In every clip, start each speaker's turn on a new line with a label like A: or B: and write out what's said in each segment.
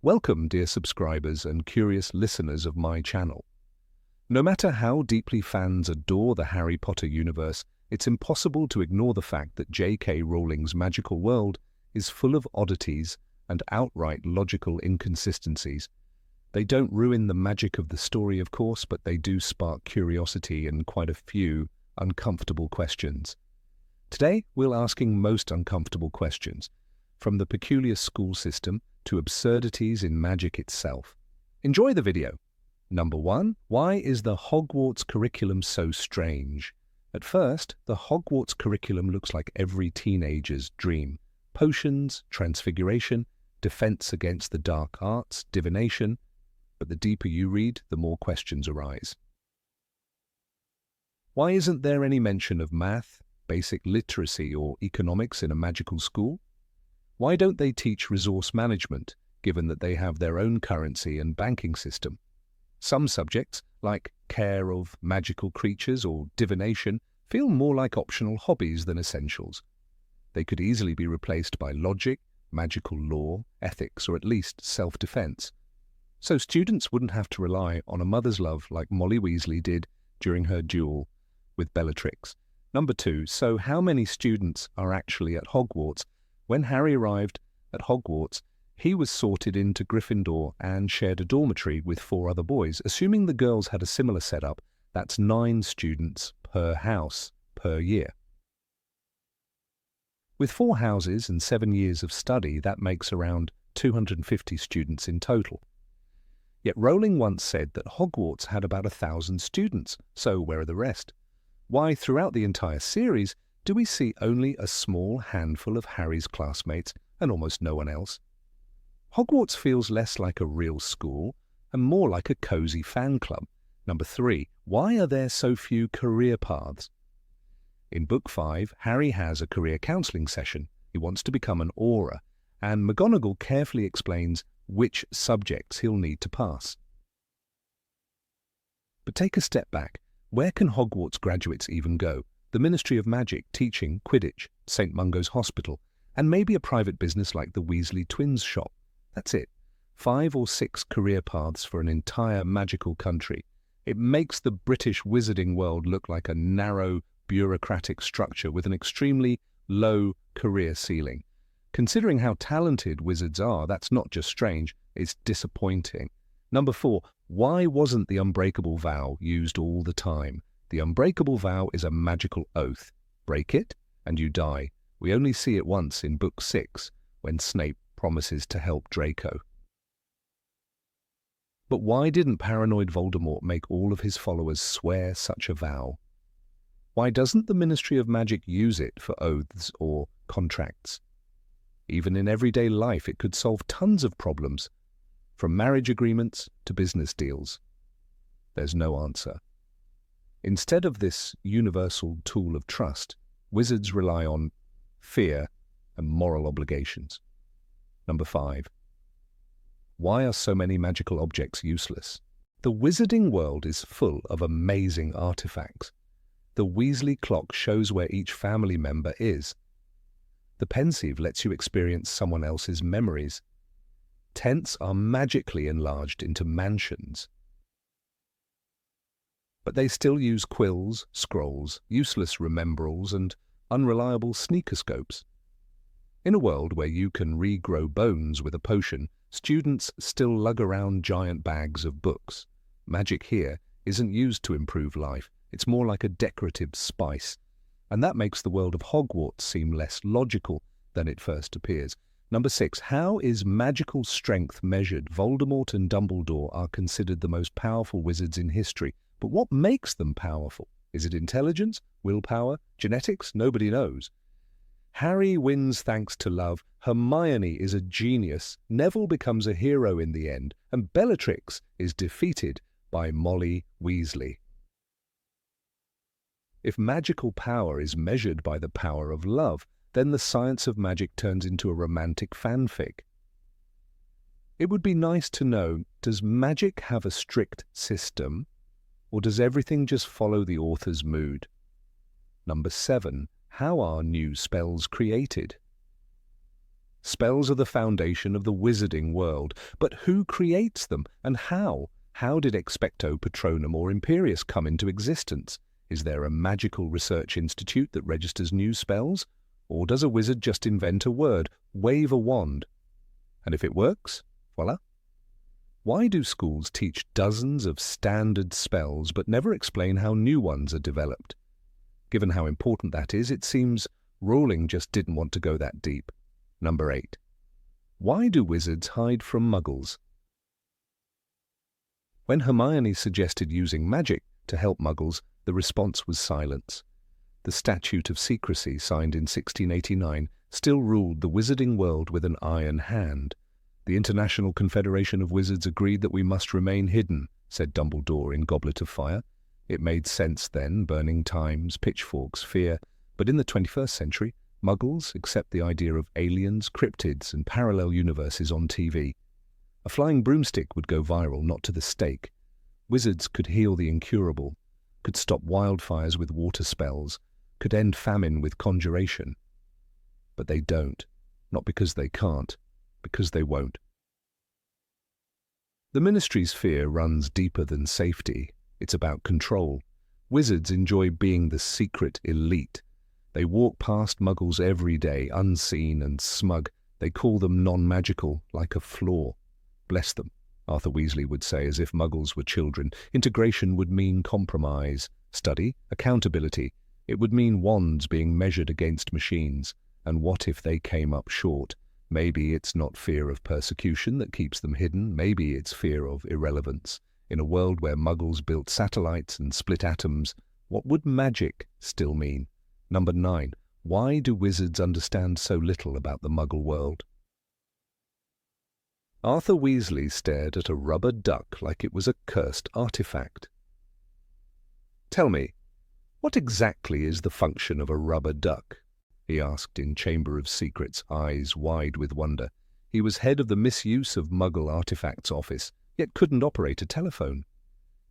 A: Welcome, dear subscribers and curious listeners of my channel. No matter how deeply fans adore the Harry Potter universe, it's impossible to ignore the fact that J.K. Rowling's magical world is full of oddities and outright logical inconsistencies. They don't ruin the magic of the story, of course, but they do spark curiosity and quite a few uncomfortable questions. Today, we're asking most uncomfortable questions, from the peculiar school system to absurdities in magic itself. Enjoy the video. Number 1. Why is the Hogwarts curriculum so strange? At first, the Hogwarts curriculum looks like every teenager's dream. Potions, transfiguration, defense against the dark arts, divination. But the deeper you read, the more questions arise. Why isn't there any mention of math, basic literacy, or economics in a magical school? Why don't they teach resource management, given that they have their own currency and banking system? Some subjects, like care of magical creatures or divination, feel more like optional hobbies than essentials. They could easily be replaced by logic, magical law, ethics, or at least self-defense. So students wouldn't have to rely on a mother's love like Molly Weasley did during her duel with Bellatrix. Number 2. So how many students are actually at Hogwarts? When Harry arrived at Hogwarts, he was sorted into Gryffindor and shared a dormitory with 4 other boys. Assuming the girls had a similar setup, that's 9 students per house per year. With 4 houses and 7 years of study, that makes around 250 students in total. Yet Rowling once said that Hogwarts had about 1,000 students, so where are the rest? Why, throughout the entire series, do we see only a small handful of Harry's classmates and almost no one else? Hogwarts feels less like a real school and more like a cozy fan club. Number 3. Why are there so few career paths? In Book 5, Harry has a career counselling session. He wants to become an Auror, and McGonagall carefully explains which subjects he'll need to pass. But take a step back. Where can Hogwarts graduates even go? The Ministry of Magic, teaching, Quidditch, St. Mungo's Hospital, and maybe a private business like the Weasley Twins shop. That's it. 5 or 6 career paths for an entire magical country. It makes the British wizarding world look like a narrow, bureaucratic structure with an extremely low career ceiling. Considering how talented wizards are, that's not just strange, it's disappointing. Number 4. Why wasn't the Unbreakable vow used all the time? The Unbreakable vow is a magical oath. Break it, and you die. We only see it once in Book 6, when Snape promises to help Draco. But why didn't paranoid Voldemort make all of his followers swear such a vow? Why doesn't the Ministry of Magic use it for oaths or contracts? Even in everyday life, it could solve tons of problems, from marriage agreements to business deals. There's no answer. Instead of this universal tool of trust, wizards rely on fear and moral obligations. Number 5. Why are so many magical objects useless? The wizarding world is full of amazing artifacts. The Weasley clock shows where each family member is. The pensieve lets you experience someone else's memories. Tents are magically enlarged into mansions. But they still use quills, scrolls, useless remembrals, and unreliable sneakoscopes. In a world where you can regrow bones with a potion, students still lug around giant bags of books. Magic here isn't used to improve life, it's more like a decorative spice. And that makes the world of Hogwarts seem less logical than it first appears. Number 6. How is magical strength measured? Voldemort and Dumbledore are considered the most powerful wizards in history. But what makes them powerful? Is it intelligence, willpower, genetics? Nobody knows. Harry wins thanks to love, Hermione is a genius, Neville becomes a hero in the end, and Bellatrix is defeated by Molly Weasley. If magical power is measured by the power of love, then the science of magic turns into a romantic fanfic. It would be nice to know, does magic have a strict system? Or does everything just follow the author's mood? Number 7. How are new spells created? Spells are the foundation of the wizarding world, but who creates them and how? How did Expecto Patronum or Imperius come into existence? Is there a magical research institute that registers new spells? Or does a wizard just invent a word, wave a wand? And if it works, voila. Why do schools teach dozens of standard spells but never explain how new ones are developed? Given how important that is, it seems Rowling just didn't want to go that deep. Number 8. Why do wizards hide from muggles? When Hermione suggested using magic to help muggles, the response was silence. The Statute of Secrecy, signed in 1689, still ruled the wizarding world with an iron hand. The International Confederation of Wizards agreed that we must remain hidden, said Dumbledore in Goblet of Fire. It made sense then, burning times, pitchforks, fear. But in the 21st century, muggles accept the idea of aliens, cryptids, and parallel universes on TV. A flying broomstick would go viral, not to the stake. Wizards could heal the incurable, could stop wildfires with water spells, could end famine with conjuration. But they don't. Not because they can't, because they won't. The Ministry's fear runs deeper than safety. It's about control. Wizards enjoy being the secret elite. They walk past muggles every day, unseen and smug. They call them non-magical, like a flaw. Bless them, Arthur Weasley would say, as if muggles were children. Integration would mean compromise. Study, accountability. It would mean wands being measured against machines. And what if they came up short? Maybe it's not fear of persecution that keeps them hidden. Maybe it's fear of irrelevance. In a world where muggles built satellites and split atoms, what would magic still mean? Number 9. Why do wizards understand so little about the muggle world? Arthur Weasley stared at a rubber duck like it was a cursed artifact. Tell me, what exactly is the function of a rubber duck? He asked in Chamber of Secrets, eyes wide with wonder. He was head of the Misuse of Muggle Artifacts office, yet couldn't operate a telephone.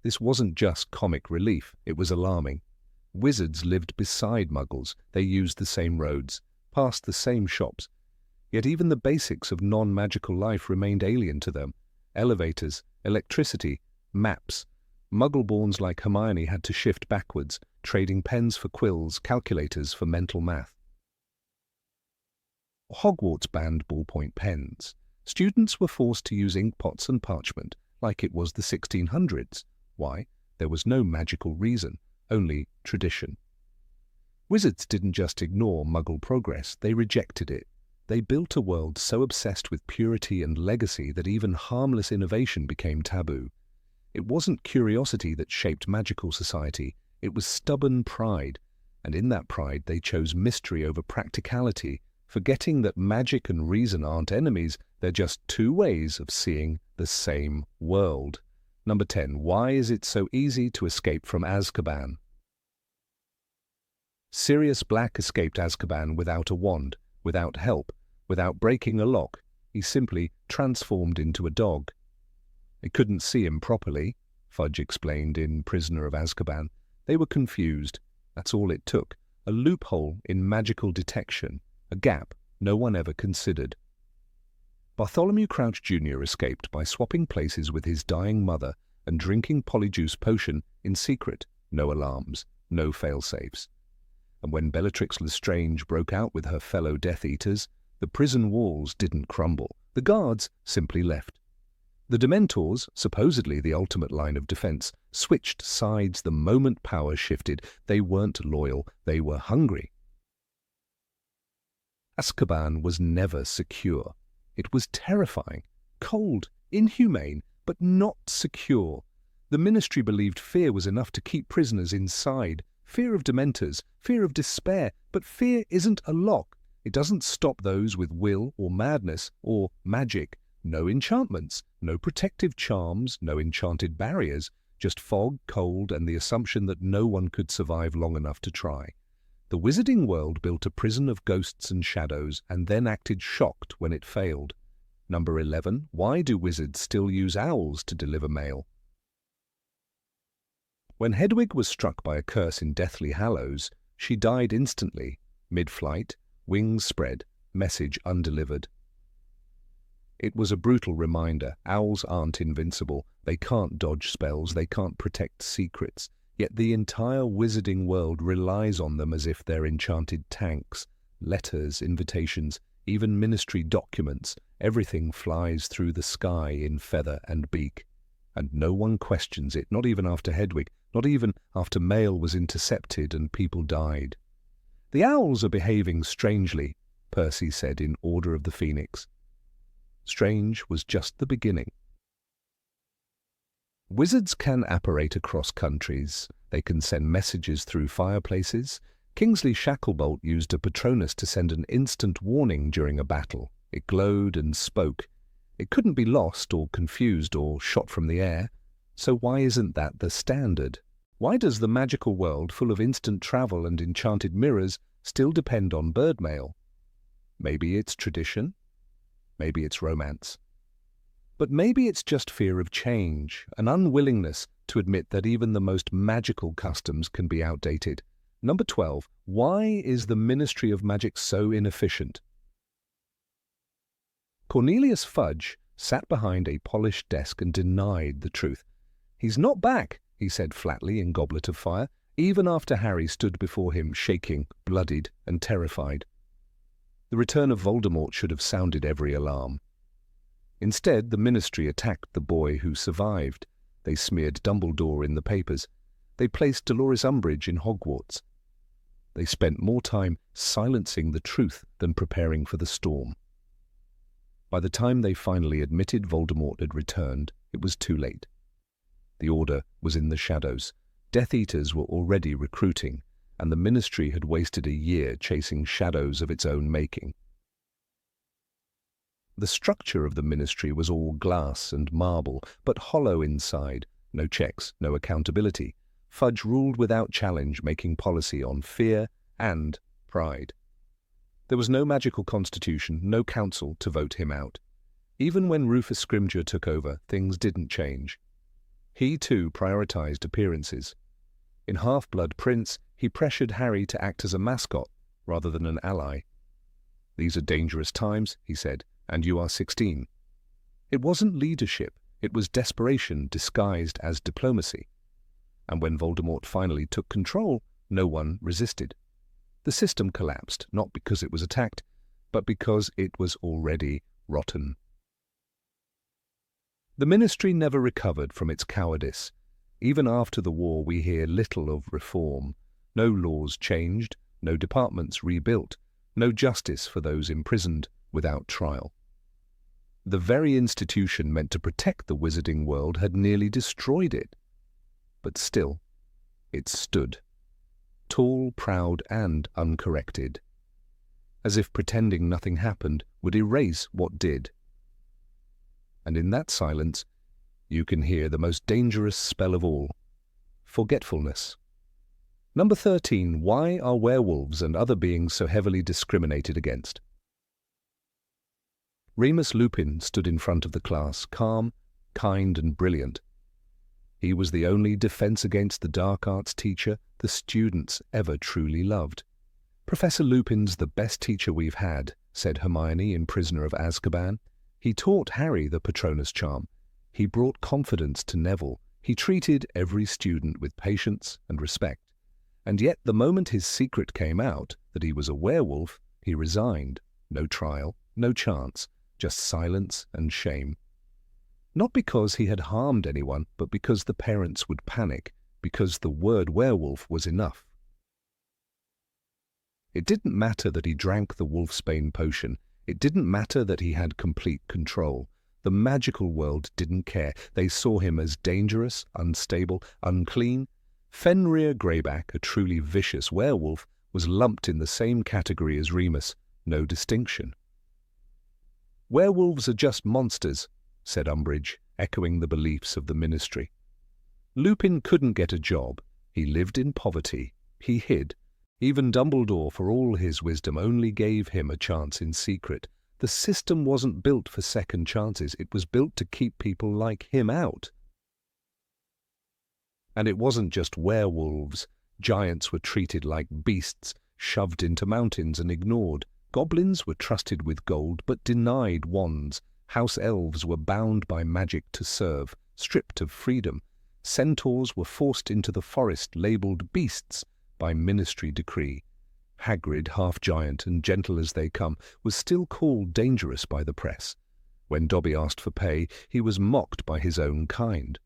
A: This wasn't just comic relief, it was alarming. Wizards lived beside muggles, they used the same roads, passed the same shops. Yet even the basics of non-magical life remained alien to them. Elevators, electricity, maps. Muggle-borns like Hermione had to shift backwards, trading pens for quills, calculators for mental math. Hogwarts banned ballpoint pens. Students were forced to use inkpots and parchment, like it was the 1600s. Why? There was no magical reason, only tradition. Wizards didn't just ignore Muggle progress, they rejected it. They built a world so obsessed with purity and legacy that even harmless innovation became taboo. It wasn't curiosity that shaped magical society, it was stubborn pride, and in that pride they chose mystery over practicality, forgetting that magic and reason aren't enemies, they're just two ways of seeing the same world. Number 10. Why is it so easy to escape from Azkaban? Sirius Black escaped Azkaban without a wand, without help, without breaking a lock. He simply transformed into a dog. They couldn't see him properly, Fudge explained in Prisoner of Azkaban. They were confused. That's all it took. A loophole in magical detection. A gap no one ever considered. Bartholomew Crouch Jr. escaped by swapping places with his dying mother and drinking Polyjuice Potion in secret. No alarms, no fail-safes. And when Bellatrix Lestrange broke out with her fellow Death Eaters, the prison walls didn't crumble. The guards simply left. The Dementors, supposedly the ultimate line of defense, switched sides the moment power shifted. They weren't loyal, they were hungry. Azkaban was never secure. It was terrifying, cold, inhumane, but not secure. The Ministry believed fear was enough to keep prisoners inside. Fear of Dementors, fear of despair, but fear isn't a lock. It doesn't stop those with will or madness or magic. No enchantments, no protective charms, no enchanted barriers, just fog, cold, and the assumption that no one could survive long enough to try. The wizarding world built a prison of ghosts and shadows and then acted shocked when it failed. Number 11. Why do wizards still use owls to deliver mail? When Hedwig was struck by a curse in Deathly Hallows, she died instantly, mid-flight, wings spread, message undelivered. It was a brutal reminder. Owls aren't invincible. They can't dodge spells. They can't protect secrets. Yet the entire wizarding world relies on them as if they're enchanted tanks. Letters, invitations, even ministry documents, everything flies through the sky in feather and beak. And no one questions it, not even after Hedwig, not even after mail was intercepted and people died. "The owls are behaving strangely," Percy said in Order of the Phoenix. Strange was just the beginning. Wizards can apparate across countries. They can send messages through fireplaces. Kingsley Shacklebolt used a Patronus to send an instant warning during a battle. It glowed and spoke. It couldn't be lost or confused or shot from the air. So why isn't that the standard? Why does the magical world, full of instant travel and enchanted mirrors, still depend on bird mail? Maybe it's tradition. Maybe it's romance. But maybe it's just fear of change, an unwillingness to admit that even the most magical customs can be outdated. Number 12. Why is the Ministry of Magic so inefficient? Cornelius Fudge sat behind a polished desk and denied the truth. "He's not back," he said flatly in Goblet of Fire, even after Harry stood before him shaking, bloodied, and terrified. The return of Voldemort should have sounded every alarm. Instead, the Ministry attacked the boy who survived. They smeared Dumbledore in the papers. They placed Dolores Umbridge in Hogwarts. They spent more time silencing the truth than preparing for the storm. By the time they finally admitted Voldemort had returned, it was too late. The Order was in the shadows. Death Eaters were already recruiting, and the Ministry had wasted a year chasing shadows of its own making. The structure of the Ministry was all glass and marble, but hollow inside. No checks, no accountability. Fudge ruled without challenge, making policy on fear and pride. There was no magical constitution, no council to vote him out. Even when Rufus Scrimgeour took over, things didn't change. He too prioritized appearances. In Half-Blood Prince, he pressured Harry to act as a mascot rather than an ally. "These are dangerous times," he said, "and you are 16. It wasn't leadership, it was desperation disguised as diplomacy. And when Voldemort finally took control, no one resisted. The system collapsed, not because it was attacked, but because it was already rotten. The Ministry never recovered from its cowardice. Even after the war, we hear little of reform. No laws changed, no departments rebuilt, no justice for those imprisoned without trial. The very institution meant to protect the wizarding world had nearly destroyed it. But still, it stood, tall, proud, and uncorrected, as if pretending nothing happened would erase what did. And in that silence, you can hear the most dangerous spell of all, forgetfulness. Number 13. Why are werewolves and other beings so heavily discriminated against? Remus Lupin stood in front of the class, calm, kind, and brilliant. He was the only defense against the dark arts teacher the students ever truly loved. "Professor Lupin's the best teacher we've had," said Hermione in Prisoner of Azkaban. "He taught Harry the Patronus charm. He brought confidence to Neville. He treated every student with patience and respect. And yet the moment his secret came out, that he was a werewolf, he resigned. No trial, no chance, just silence and shame. Not because he had harmed anyone, but because the parents would panic, because the word werewolf was enough. It didn't matter that he drank the wolfsbane potion. It didn't matter that he had complete control. The magical world didn't care. They saw him as dangerous, unstable, unclean. Fenrir Greyback, a truly vicious werewolf, was lumped in the same category as Remus. No distinction. "Werewolves are just monsters," said Umbridge, echoing the beliefs of the Ministry. Lupin couldn't get a job. He lived in poverty. He hid. Even Dumbledore, for all his wisdom, only gave him a chance in secret. The system wasn't built for second chances. It was built to keep people like him out. And it wasn't just werewolves. Giants were treated like beasts, shoved into mountains and ignored. Goblins were trusted with gold but denied wands. House elves were bound by magic to serve, stripped of freedom. Centaurs were forced into the forest, labelled beasts by ministry decree. Hagrid, half-giant and gentle as they come, was still called dangerous by the press. When Dobby asked for pay, he was mocked by his own kind.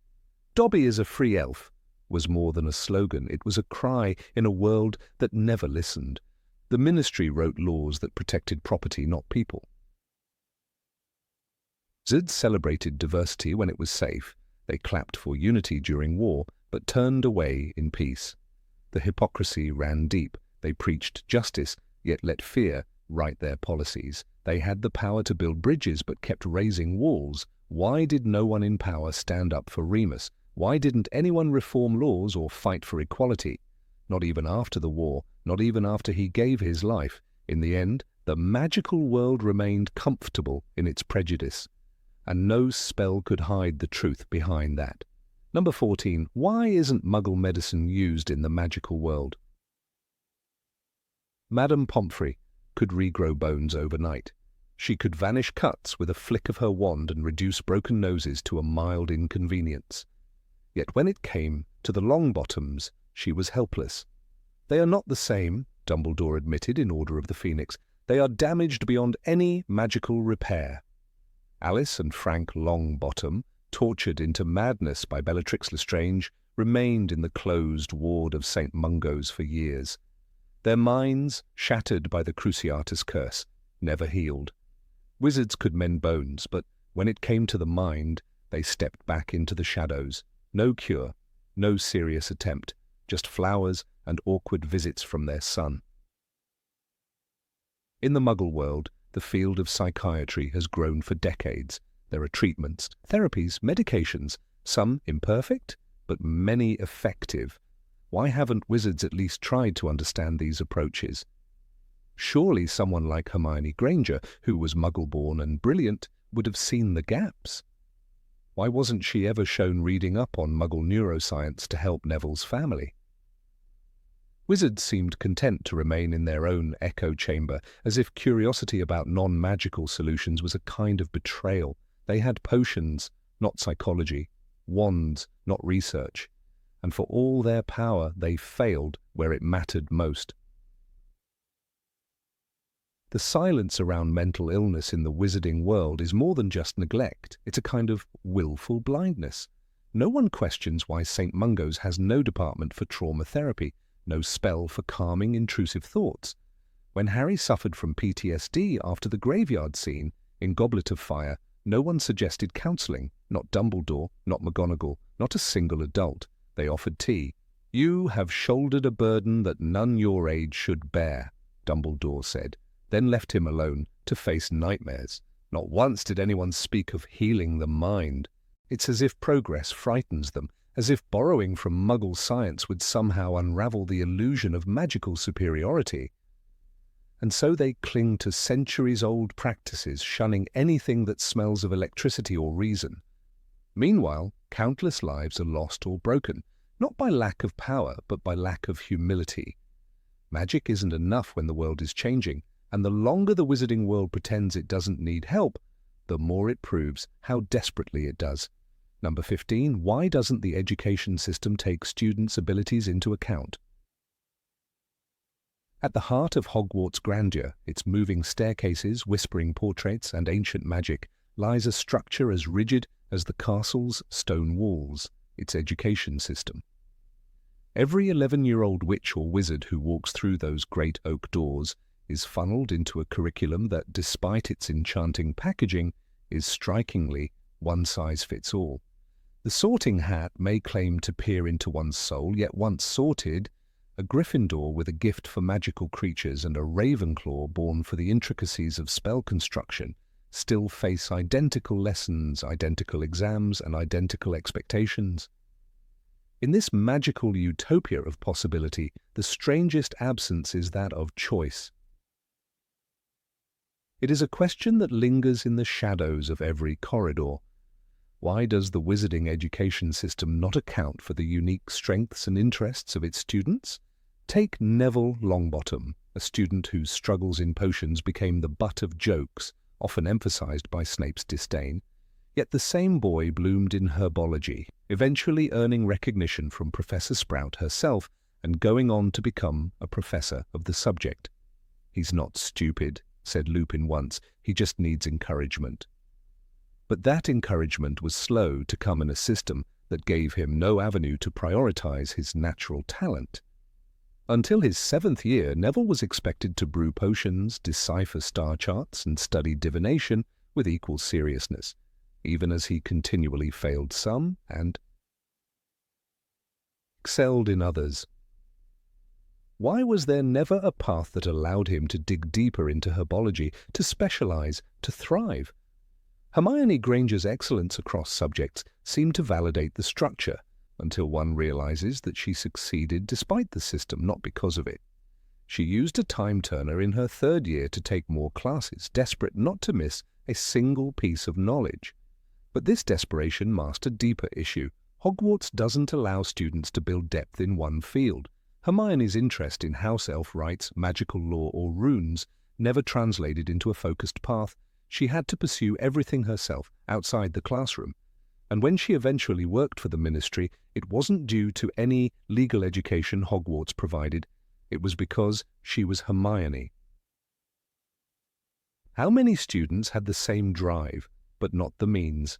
A: "Dobby is a free elf," was more than a slogan, it was a cry in a world that never listened. The ministry wrote laws that protected property, not people. Wizards celebrated diversity when it was safe. They clapped for unity during war, but turned away in peace. The hypocrisy ran deep. They preached justice, yet let fear write their policies. They had the power to build bridges, but kept raising walls. Why did no one in power stand up for Remus? Why didn't anyone reform laws or fight for equality? Not even after the war, not even after he gave his life. In the end, the magical world remained comfortable in its prejudice, and no spell could hide the truth behind that. Number 14. Why isn't Muggle medicine used in the magical world? Madame Pomfrey could regrow bones overnight. She could vanish cuts with a flick of her wand and reduce broken noses to a mild inconvenience. Yet when it came to the Longbottoms, she was helpless. "They are not the same," Dumbledore admitted in Order of the Phoenix. "They are damaged beyond any magical repair." Alice and Frank Longbottom, tortured into madness by Bellatrix Lestrange, remained in the closed ward of St. Mungo's for years. Their minds, shattered by the Cruciatus curse, never healed. Wizards could mend bones, but when it came to the mind, they stepped back into the shadows. No cure, no serious attempt, just flowers and awkward visits from their son. In the Muggle world, the field of psychiatry has grown for decades. There are treatments, therapies, medications, some imperfect, but many effective. Why haven't wizards at least tried to understand these approaches? Surely someone like Hermione Granger, who was Muggle-born and brilliant, would have seen the gaps. Why wasn't she ever shown reading up on Muggle neuroscience to help Neville's family? Wizards seemed content to remain in their own echo chamber, as if curiosity about non-magical solutions was a kind of betrayal. They had potions, not psychology, wands, not research, and for all their power, they failed where it mattered most. The silence around mental illness in the wizarding world is more than just neglect. It's a kind of willful blindness. No one questions why St. Mungo's has no department for trauma therapy, no spell for calming intrusive thoughts. When Harry suffered from PTSD after the graveyard scene in Goblet of Fire, no one suggested counselling, not Dumbledore, not McGonagall, not a single adult. They offered tea. "You have shouldered a burden that none your age should bear," Dumbledore said, then left him alone to face nightmares. Not once did anyone speak of healing the mind. It's as if progress frightens them, as if borrowing from Muggle science would somehow unravel the illusion of magical superiority. And so they cling to centuries-old practices, shunning anything that smells of electricity or reason. Meanwhile, countless lives are lost or broken, not by lack of power, but by lack of humility. Magic isn't enough when the world is changing, and the longer the wizarding world pretends it doesn't need help, the more it proves how desperately it does. Number 15. Why doesn't the education system take students' abilities into account? At the heart of Hogwarts' grandeur, its moving staircases, whispering portraits, and ancient magic, lies a structure as rigid as the castle's stone walls, its education system. Every 11-year-old witch or wizard who walks through those great oak doors is funneled into a curriculum that, despite its enchanting packaging, is strikingly one-size-fits-all. The sorting hat may claim to peer into one's soul, yet once sorted, a Gryffindor with a gift for magical creatures and a Ravenclaw born for the intricacies of spell construction still face identical lessons, identical exams, and identical expectations. In this magical utopia of possibility, the strangest absence is that of choice. It is a question that lingers in the shadows of every corridor. Why does the wizarding education system not account for the unique strengths and interests of its students? Take Neville Longbottom, a student whose struggles in potions became the butt of jokes, often emphasized by Snape's disdain. Yet the same boy bloomed in herbology, eventually earning recognition from Professor Sprout herself and going on to become a professor of the subject. "He's not stupid," said Lupin once, "he just needs encouragement." But that encouragement was slow to come in a system that gave him no avenue to prioritize his natural talent. Until his 7th year, Neville was expected to brew potions, decipher star charts, and study divination with equal seriousness, even as he continually failed some and excelled in others. Why was there never a path that allowed him to dig deeper into herbology, to specialize, to thrive? Hermione Granger's excellence across subjects seemed to validate the structure, until one realizes that she succeeded despite the system, not because of it. She used a time-turner in her 3rd year to take more classes, desperate not to miss a single piece of knowledge. But this desperation masked a deeper issue. Hogwarts doesn't allow students to build depth in one field. Hermione's interest in house elf rites, magical lore, or runes never translated into a focused path. She had to pursue everything herself outside the classroom. And when she eventually worked for the ministry, it wasn't due to any legal education Hogwarts provided. It was because she was Hermione. How many students had the same drive, but not the means?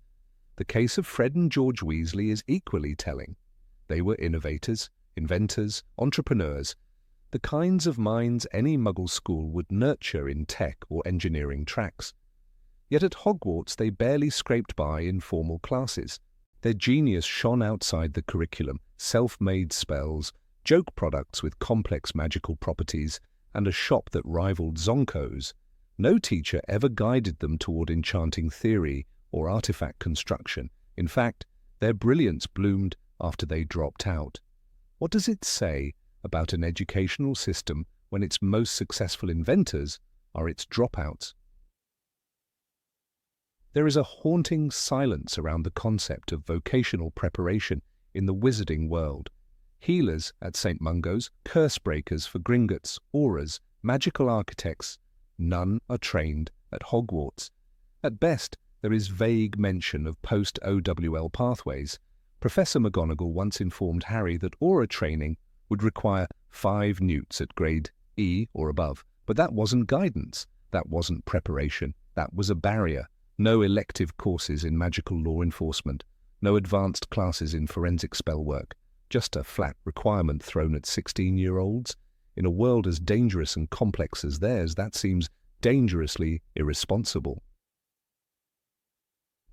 A: The case of Fred and George Weasley is equally telling. They were innovators, inventors, entrepreneurs, the kinds of minds any Muggle school would nurture in tech or engineering tracks. Yet at Hogwarts they barely scraped by in formal classes. Their genius shone outside the curriculum, self-made spells, joke products with complex magical properties, and a shop that rivaled Zonko's. No teacher ever guided them toward enchanting theory or artifact construction. In fact, their brilliance bloomed after they dropped out. What does it say about an educational system when its most successful inventors are its dropouts? There is a haunting silence around the concept of vocational preparation in the wizarding world. Healers at St. Mungo's, curse breakers for Gringotts, auras, magical architects, none are trained at Hogwarts. At best, there is vague mention of post-OWL pathways. Professor McGonagall once informed Harry that aura training would require 5 newts at grade E or above. But that wasn't guidance. That wasn't preparation. That was a barrier. No elective courses in magical law enforcement. No advanced classes in forensic spell work. Just a flat requirement thrown at 16-year-olds. In a world as dangerous and complex as theirs, that seems dangerously irresponsible.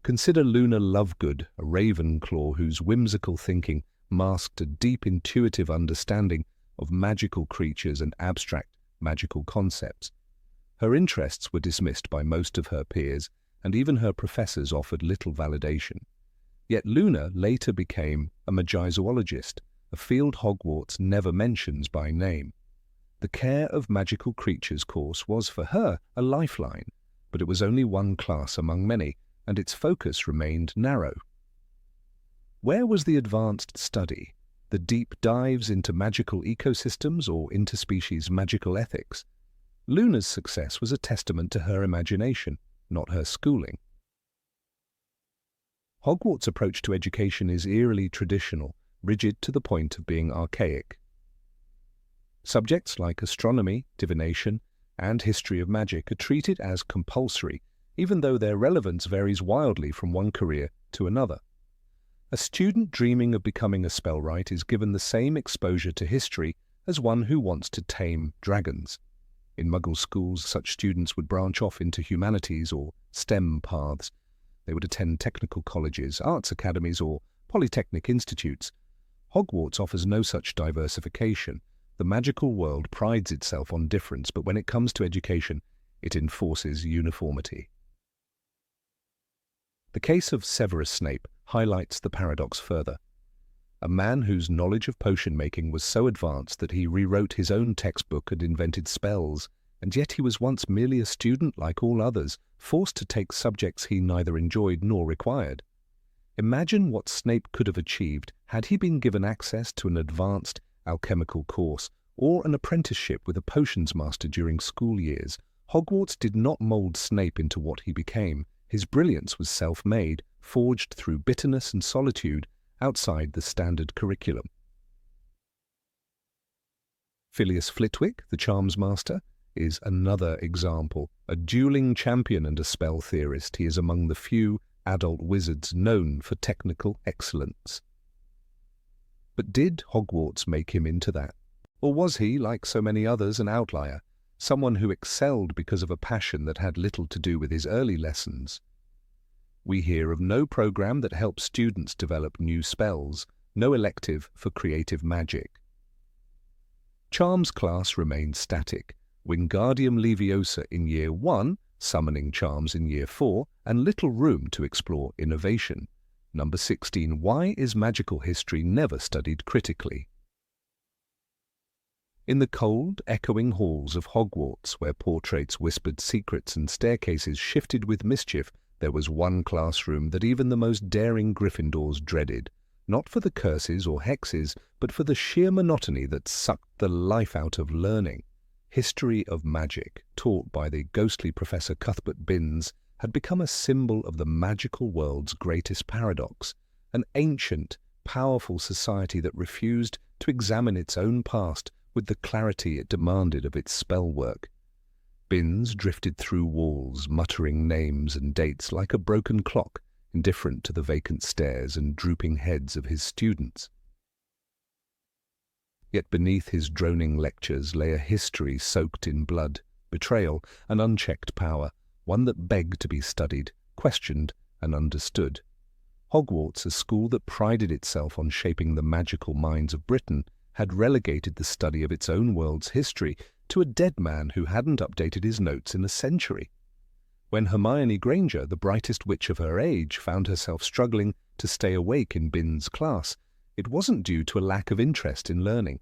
A: Consider Luna Lovegood, a Ravenclaw whose whimsical thinking masked a deep intuitive understanding of magical creatures and abstract magical concepts. Her interests were dismissed by most of her peers, and even her professors offered little validation. Yet Luna later became a magizoologist, a field Hogwarts never mentions by name. The Care of Magical Creatures course was for her a lifeline, but it was only one class among many, and its focus remained narrow. Where was the advanced study, the deep dives into magical ecosystems or interspecies magical ethics? Luna's success was a testament to her imagination, not her schooling. Hogwarts' approach to education is eerily traditional, rigid to the point of being archaic. Subjects like astronomy, divination, and history of magic are treated as compulsory, even though their relevance varies wildly from one career to another. A student dreaming of becoming a spellwright is given the same exposure to history as one who wants to tame dragons. In Muggle schools, such students would branch off into humanities or STEM paths. They would attend technical colleges, arts academies, or polytechnic institutes. Hogwarts offers no such diversification. The magical world prides itself on difference, but when it comes to education, it enforces uniformity. The case of Severus Snape highlights the paradox further. A man whose knowledge of potion-making was so advanced that he rewrote his own textbook and invented spells, and yet he was once merely a student like all others, forced to take subjects he neither enjoyed nor required. Imagine what Snape could have achieved had he been given access to an advanced alchemical course or an apprenticeship with a potions master during school years. Hogwarts did not mold Snape into what he became. His brilliance was self-made, forged through bitterness and solitude outside the standard curriculum. Phileas Flitwick, the Charms Master, is another example. A dueling champion and a spell theorist, he is among the few adult wizards known for technical excellence. But did Hogwarts make him into that? Or was he, like so many others, an outlier, someone who excelled because of a passion that had little to do with his early lessons? We hear of no program that helps students develop new spells, no elective for creative magic. Charms class remained static, Wingardium Leviosa in Year 1, summoning charms in Year 4, and little room to explore innovation. Number 16. Why is magical history never studied critically? In the cold, echoing halls of Hogwarts, where portraits whispered secrets and staircases shifted with mischief, there was one classroom that even the most daring Gryffindors dreaded, not for the curses or hexes, but for the sheer monotony that sucked the life out of learning. History of magic, taught by the ghostly Professor Cuthbert Binns, had become a symbol of the magical world's greatest paradox, an ancient, powerful society that refused to examine its own past with the clarity it demanded of its spell work. Binns drifted through walls, muttering names and dates like a broken clock, indifferent to the vacant stares and drooping heads of his students. Yet beneath his droning lectures lay a history soaked in blood, betrayal, and unchecked power, one that begged to be studied, questioned, and understood. Hogwarts, a school that prided itself on shaping the magical minds of Britain, had relegated the study of its own world's history to a dead man who hadn't updated his notes in a century. When Hermione Granger, the brightest witch of her age, found herself struggling to stay awake in Binns' class, it wasn't due to a lack of interest in learning.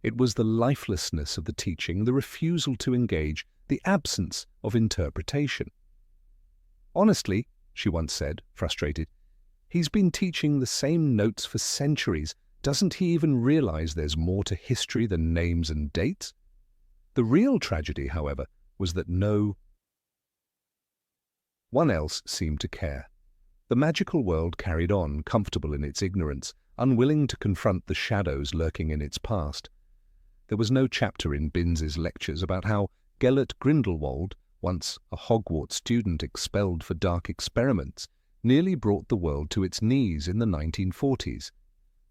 A: It was the lifelessness of the teaching, the refusal to engage, the absence of interpretation. "Honestly," she once said, frustrated, "he's been teaching the same notes for centuries. Doesn't he even realize there's more to history than names and dates?" The real tragedy, however, was that no one else seemed to care. The magical world carried on, comfortable in its ignorance, unwilling to confront the shadows lurking in its past. There was no chapter in Binns's lectures about how Gellert Grindelwald, once a Hogwarts student expelled for dark experiments, nearly brought the world to its knees in the 1940s.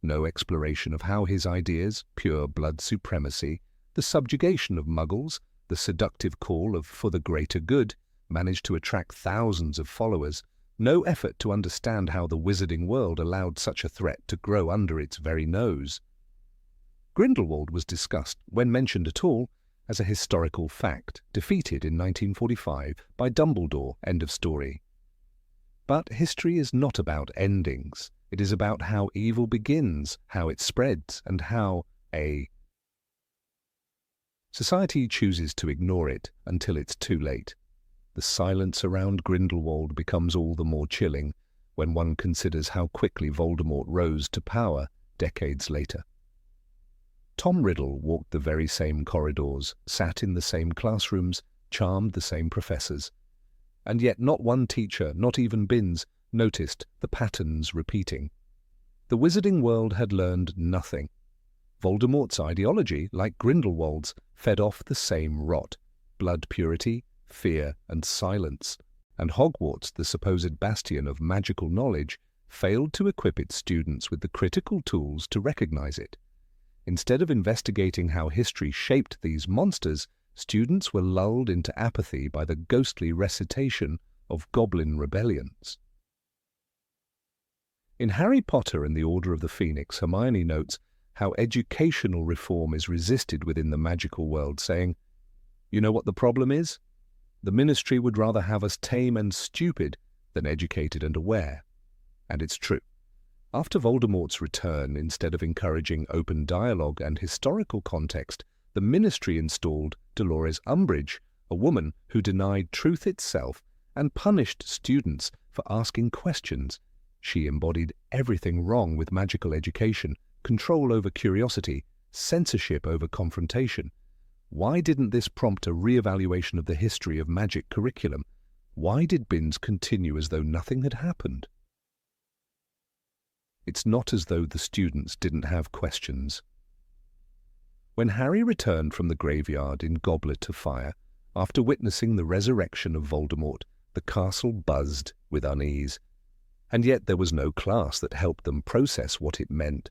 A: No exploration of how his ideas, pure blood supremacy, the subjugation of Muggles, the seductive call of "for the greater good," managed to attract thousands of followers. No effort to understand how the wizarding world allowed such a threat to grow under its very nose. Grindelwald was discussed, when mentioned at all, as a historical fact, defeated in 1945 by Dumbledore, end of story. But history is not about endings. It is about how evil begins, how it spreads, and how a society chooses to ignore it until it's too late. The silence around Grindelwald becomes all the more chilling when one considers how quickly Voldemort rose to power decades later. Tom Riddle walked the very same corridors, sat in the same classrooms, charmed the same professors. And yet not one teacher, not even Binns, noticed the patterns repeating. The wizarding world had learned nothing. Voldemort's ideology, like Grindelwald's, fed off the same rot: blood purity, fear, and silence. And Hogwarts, the supposed bastion of magical knowledge, failed to equip its students with the critical tools to recognize it. Instead of investigating how history shaped these monsters, students were lulled into apathy by the ghostly recitation of goblin rebellions. In Harry Potter and the Order of the Phoenix, Hermione notes how educational reform is resisted within the magical world, saying, "You know what the problem is? The Ministry would rather have us tame and stupid than educated and aware." And it's true. After Voldemort's return, instead of encouraging open dialogue and historical context, the Ministry installed Dolores Umbridge, a woman who denied truth itself and punished students for asking questions. She embodied everything wrong with magical education: control over curiosity, censorship over confrontation. Why didn't this prompt a re-evaluation of the history of magic curriculum? Why did bins continue as though nothing had happened? It's not as though the students didn't have questions. When Harry returned from the graveyard in Goblet of Fire, after witnessing the resurrection of Voldemort, the castle buzzed with unease. And yet there was no class that helped them process what it meant,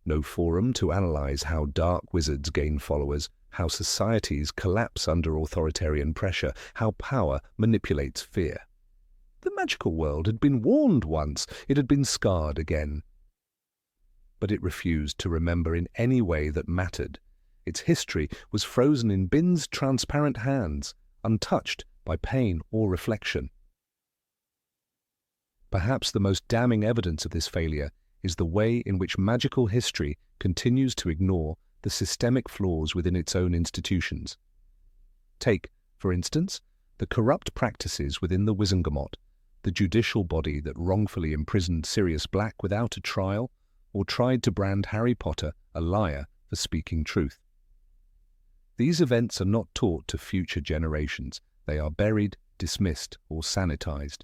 A: no forum to analyze how dark wizards gain followers, how societies collapse under authoritarian pressure, how power manipulates fear. The magical world had been warned once, it had been scarred again. But it refused to remember in any way that mattered. Its history was frozen in Bin's transparent hands, untouched by pain or reflection. Perhaps the most damning evidence of this failure is the way in which magical history continues to ignore the systemic flaws within its own institutions. Take, for instance, the corrupt practices within the Wizengamot, the judicial body that wrongfully imprisoned Sirius Black without a trial or tried to brand Harry Potter a liar for speaking truth. These events are not taught to future generations. They are buried, dismissed, or sanitized.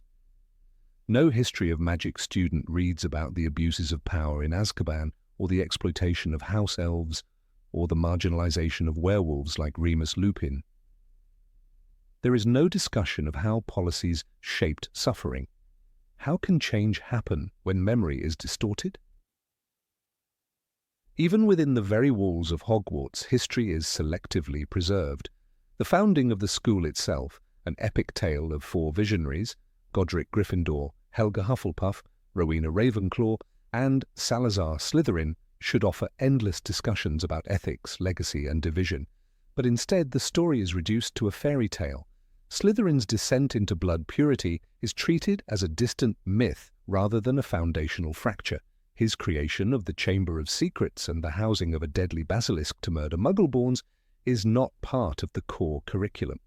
A: No history of magic student reads about the abuses of power in Azkaban, or the exploitation of house elves, or the marginalization of werewolves like Remus Lupin. There is no discussion of how policies shaped suffering. How can change happen when memory is distorted? Even within the very walls of Hogwarts, history is selectively preserved. The founding of the school itself, an epic tale of 4 visionaries, Godric Gryffindor, Helga Hufflepuff, Rowena Ravenclaw, and Salazar Slytherin, should offer endless discussions about ethics, legacy, and division. But instead, the story is reduced to a fairy tale. Slytherin's descent into blood purity is treated as a distant myth rather than a foundational fracture. His creation of the Chamber of Secrets and the housing of a deadly basilisk to murder Muggleborns is not part of the core curriculum.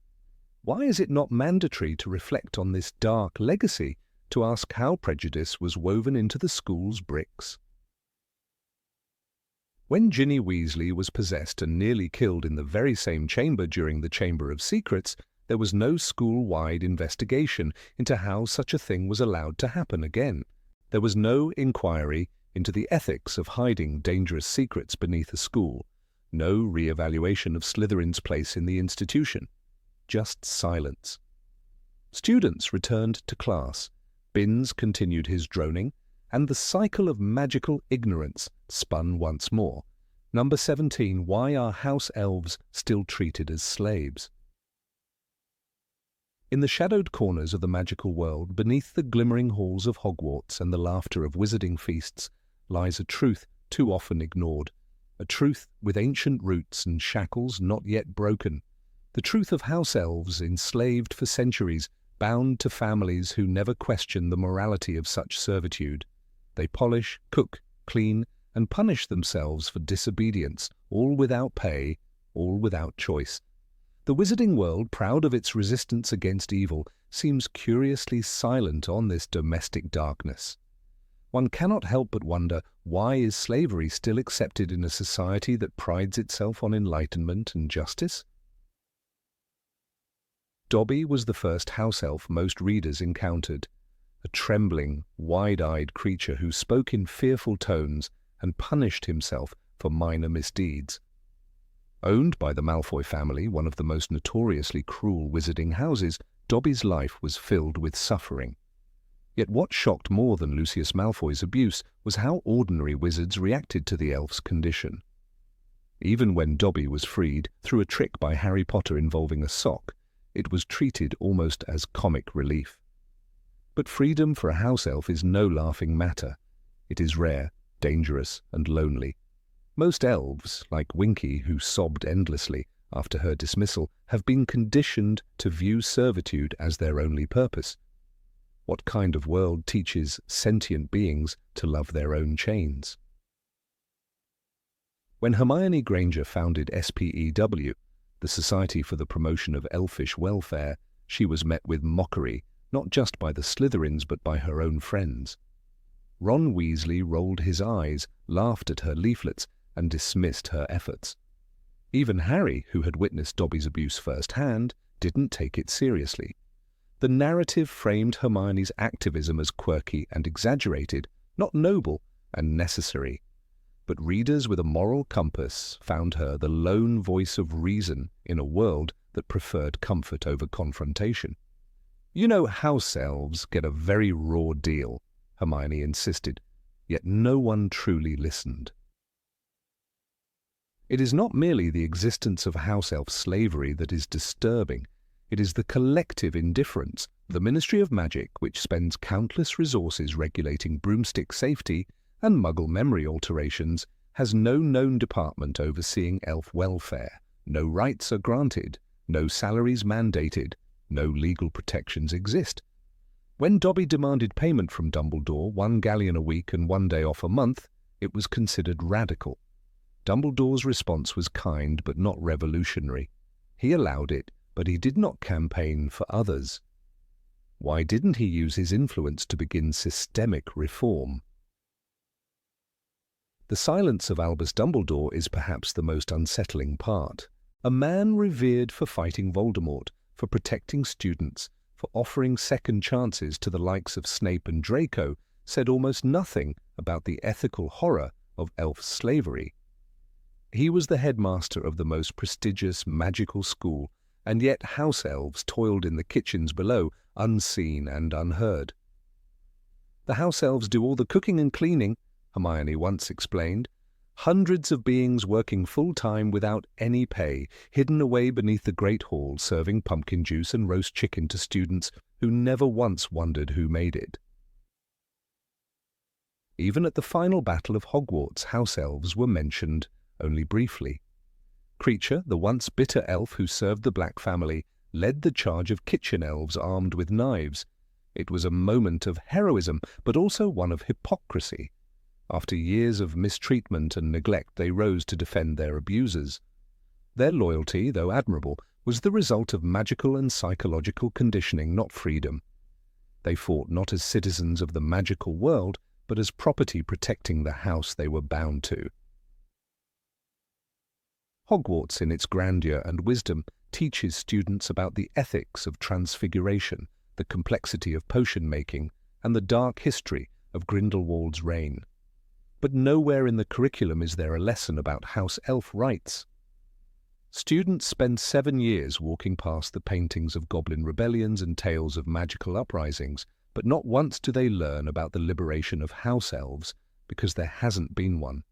A: Why is it not mandatory to reflect on this dark legacy, to ask how prejudice was woven into the school's bricks? When Ginny Weasley was possessed and nearly killed in the very same chamber during the Chamber of Secrets, there was no school-wide investigation into how such a thing was allowed to happen again. There was no inquiry into the ethics of hiding dangerous secrets beneath a school, no re-evaluation of Slytherin's place in the institution. Just silence. Students returned to class, Binns continued his droning, and the cycle of magical ignorance spun once more. Number 17, why are house elves still treated as slaves? In the shadowed corners of the magical world, beneath the glimmering halls of Hogwarts and the laughter of wizarding feasts, lies a truth too often ignored, a truth with ancient roots and shackles not yet broken, the truth of house elves enslaved for centuries, bound to families who never question the morality of such servitude. They polish, cook, clean, and punish themselves for disobedience, all without pay, all without choice. The wizarding world, proud of its resistance against evil, seems curiously silent on this domestic darkness. One cannot help but wonder, why is slavery still accepted in a society that prides itself on enlightenment and justice? Dobby was the first house elf most readers encountered, a trembling, wide-eyed creature who spoke in fearful tones and punished himself for minor misdeeds. Owned by the Malfoy family, one of the most notoriously cruel wizarding houses, Dobby's life was filled with suffering. Yet what shocked more than Lucius Malfoy's abuse was how ordinary wizards reacted to the elf's condition. Even when Dobby was freed through a trick by Harry Potter involving a sock, it was treated almost as comic relief. But freedom for a house elf is no laughing matter. It is rare, dangerous, and lonely. Most elves, like Winky, who sobbed endlessly after her dismissal, have been conditioned to view servitude as their only purpose. What kind of world teaches sentient beings to love their own chains? When Hermione Granger founded SPEW, the Society for the Promotion of Elfish Welfare, she was met with mockery, not just by the Slytherins but by her own friends. Ron Weasley rolled his eyes, laughed at her leaflets, and dismissed her efforts. Even Harry, who had witnessed Dobby's abuse firsthand, didn't take it seriously. The narrative framed Hermione's activism as quirky and exaggerated, not noble and necessary. But readers with a moral compass found her the lone voice of reason in a world that preferred comfort over confrontation. "You know, house elves get a very raw deal," Hermione insisted, yet no one truly listened. It is not merely the existence of house elf slavery that is disturbing. It is the collective indifference. The Ministry of Magic, which spends countless resources regulating broomstick safety and Muggle memory alterations, has no known department overseeing elf welfare. No rights are granted, no salaries mandated, no legal protections exist. When Dobby demanded payment from Dumbledore, 1 galleon a week and 1 day off a month, it was considered radical. Dumbledore's response was kind but not revolutionary. He allowed it, but he did not campaign for others. Why didn't he use his influence to begin systemic reform? The silence of Albus Dumbledore is perhaps the most unsettling part. A man revered for fighting Voldemort, for protecting students, for offering second chances to the likes of Snape and Draco, said almost nothing about the ethical horror of elf slavery. He was the headmaster of the most prestigious magical school, and yet house elves toiled in the kitchens below, unseen and unheard. "The house elves do all the cooking and cleaning," Hermione once explained. "Hundreds of beings working full-time without any pay, hidden away beneath the Great Hall, serving pumpkin juice and roast chicken to students who never once wondered who made it." Even at the final battle of Hogwarts, house elves were mentioned only briefly. Kreacher, the once bitter elf who served the Black family, led the charge of kitchen elves armed with knives. It was a moment of heroism, but also one of hypocrisy. After years of mistreatment and neglect, they rose to defend their abusers. Their loyalty, though admirable, was the result of magical and psychological conditioning, not freedom. They fought not as citizens of the magical world, but as property protecting the house they were bound to. Hogwarts, in its grandeur and wisdom, teaches students about the ethics of transfiguration, the complexity of potion-making, and the dark history of Grindelwald's reign. But nowhere in the curriculum is there a lesson about house elf rights. Students spend 7 years walking past the paintings of goblin rebellions and tales of magical uprisings, but not once do they learn about the liberation of house elves, because there hasn't been one.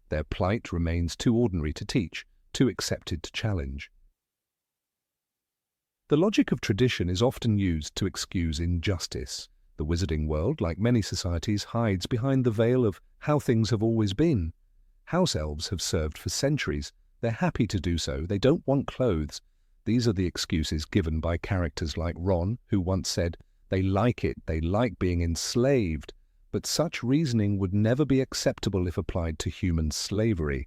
A: Their plight remains too ordinary to teach, too accepted to challenge. The logic of tradition is often used to excuse injustice. The wizarding world, like many societies, hides behind the veil of how things have always been. House elves have served for centuries. They're happy to do so. They don't want clothes. These are the excuses given by characters like Ron, who once said, "They like it, they like being enslaved." But such reasoning would never be acceptable if applied to human slavery.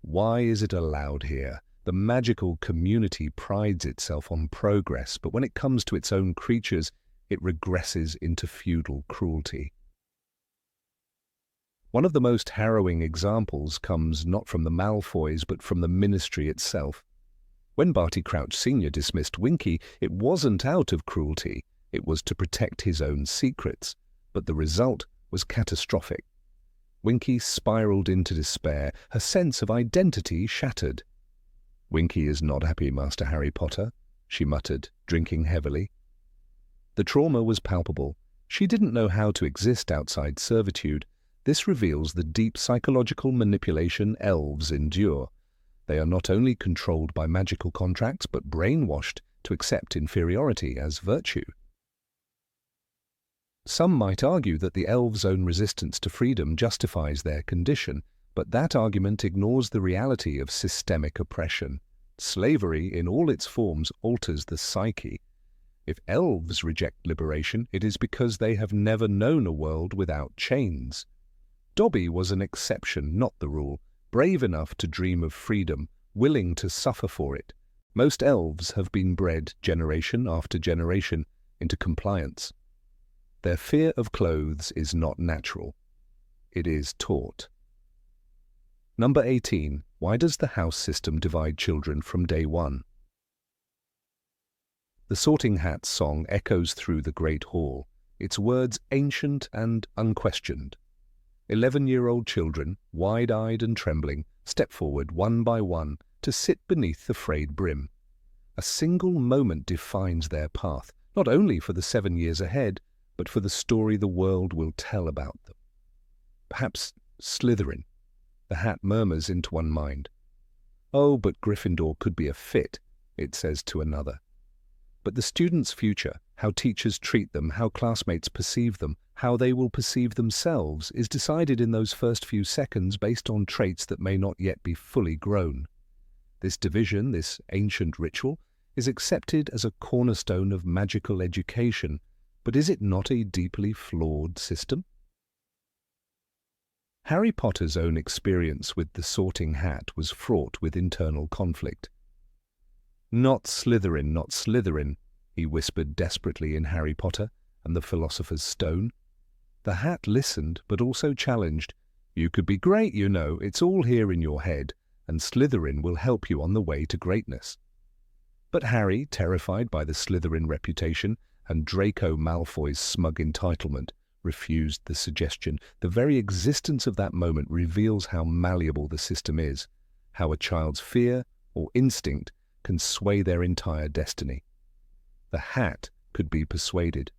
A: Why is it allowed here? The magical community prides itself on progress, but when it comes to its own creatures, it regresses into feudal cruelty. One of the most harrowing examples comes not from the Malfoys, but from the Ministry itself. When Barty Crouch Sr. dismissed Winky, it wasn't out of cruelty. It was to protect his own secrets. But the result was catastrophic. Winky spiraled into despair, her sense of identity shattered. "Winky is not happy, Master Harry Potter," she muttered, drinking heavily. The trauma was palpable. She didn't know how to exist outside servitude. This reveals the deep psychological manipulation elves endure. They are not only controlled by magical contracts, but brainwashed to accept inferiority as virtue. Some might argue that the elves' own resistance to freedom justifies their condition, but that argument ignores the reality of systemic oppression. Slavery, in all its forms, alters the psyche. If elves reject liberation, it is because they have never known a world without chains. Dobby was an exception, not the rule, brave enough to dream of freedom, willing to suffer for it. Most elves have been bred, generation after generation, into compliance. Their fear of clothes is not natural. It is taught. Number 18. Why does the house system divide children from day one? The Sorting Hat's song echoes through the great hall, its words ancient and unquestioned. 11-year-old children, wide-eyed and trembling, step forward one by one to sit beneath the frayed brim. A single moment defines their path, not only for the 7 years ahead, but for the story the world will tell about them. Perhaps Slytherin, the hat murmurs into one mind. Oh, but Gryffindor could be a fit, it says to another. But the student's future, how teachers treat them, how classmates perceive them, how they will perceive themselves, is decided in those first few seconds based on traits that may not yet be fully grown. This division, this ancient ritual, is accepted as a cornerstone of magical education, but is it not a deeply flawed system? Harry Potter's own experience with the Sorting Hat was fraught with internal conflict. "Not Slytherin, not Slytherin," he whispered desperately in Harry Potter and the Philosopher's Stone. The hat listened, but also challenged. "You could be great, you know, it's all here in your head, and Slytherin will help you on the way to greatness." But Harry, terrified by the Slytherin reputation and Draco Malfoy's smug entitlement, refused the suggestion. The very existence of that moment reveals how malleable the system is, how a child's fear or instinct can sway their entire destiny. The hat could be persuaded,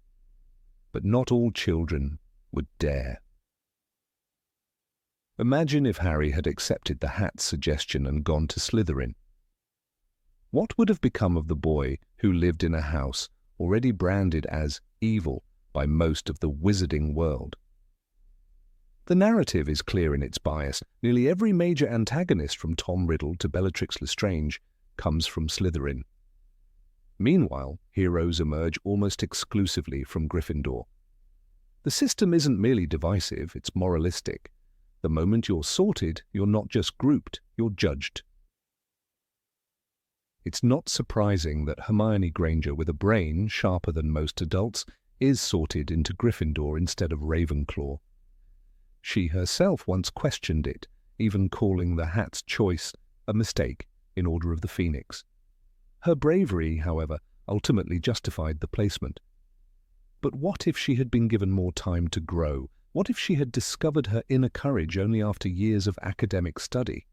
A: but not all children would dare. Imagine if Harry had accepted the hat's suggestion and gone to Slytherin. What would have become of the boy who lived in a house already branded as evil by most of the wizarding world? The narrative is clear in its bias. Nearly every major antagonist, from Tom Riddle to Bellatrix Lestrange, comes from Slytherin. Meanwhile, heroes emerge almost exclusively from Gryffindor. The system isn't merely divisive, it's moralistic. The moment you're sorted, you're not just grouped, you're judged. It's not surprising that Hermione Granger, with a brain sharper than most adults, is sorted into Gryffindor instead of Ravenclaw. She herself once questioned it, even calling the hat's choice a mistake in Order of the Phoenix. Her bravery, however, ultimately justified the placement. But what if she had been given more time to grow? What if she had discovered her inner courage only after years of academic study?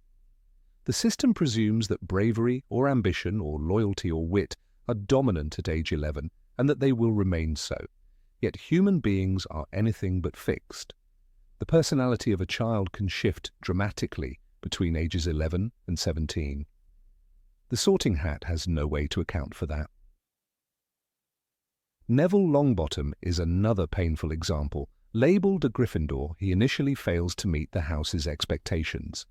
A: The system presumes that bravery or ambition or loyalty or wit are dominant at age 11 and that they will remain so. Yet human beings are anything but fixed. The personality of a child can shift dramatically between ages 11 and 17. The Sorting Hat has no way to account for that. Neville Longbottom is another painful example. Labelled a Gryffindor, he initially fails to meet the house's expectations.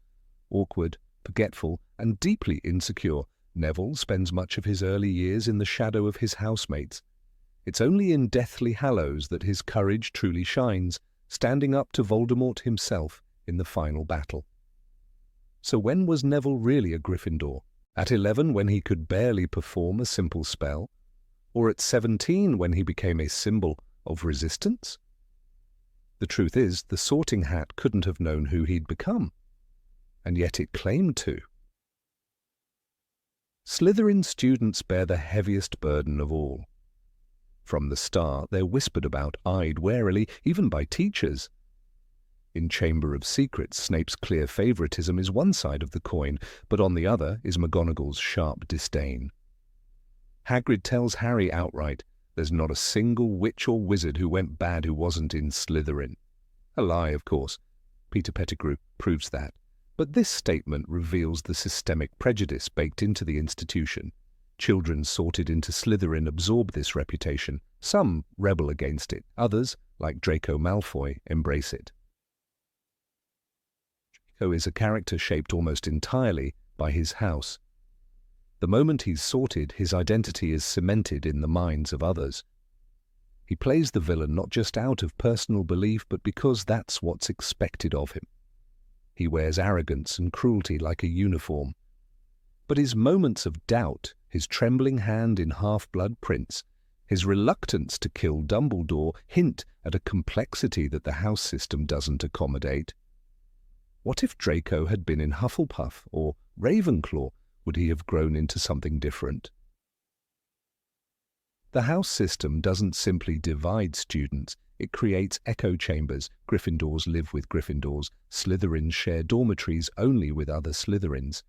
A: Awkward, forgetful, and deeply insecure, Neville spends much of his early years in the shadow of his housemates. It's only in Deathly Hallows that his courage truly shines, standing up to Voldemort himself in the final battle. So when was Neville really a Gryffindor? At 11, when he could barely perform a simple spell? Or at 17, when he became a symbol of resistance? The truth is, the Sorting Hat couldn't have known who he'd become, and yet it claimed to. Slytherin students bear the heaviest burden of all. From the start, they're whispered about, eyed warily, even by teachers. In Chamber of Secrets, Snape's clear favoritism is one side of the coin, but on the other is McGonagall's sharp disdain. Hagrid tells Harry outright, there's not a single witch or wizard who went bad who wasn't in Slytherin. A lie, of course. Peter Pettigrew proves that. But this statement reveals the systemic prejudice baked into the institution. Children sorted into Slytherin absorb this reputation. Some rebel against it. Others, like Draco Malfoy, embrace it. Draco is a character shaped almost entirely by his house. The moment he's sorted, his identity is cemented in the minds of others. He plays the villain not just out of personal belief, but because that's what's expected of him. He wears arrogance and cruelty like a uniform. But his moments of doubt, his trembling hand in Half-Blood Prince, his reluctance to kill Dumbledore hint at a complexity that the house system doesn't accommodate. What if Draco had been in Hufflepuff or Ravenclaw? Would he have grown into something different? The house system doesn't simply divide students, it creates echo chambers. Gryffindors live with Gryffindors, Slytherins share dormitories only with other Slytherins.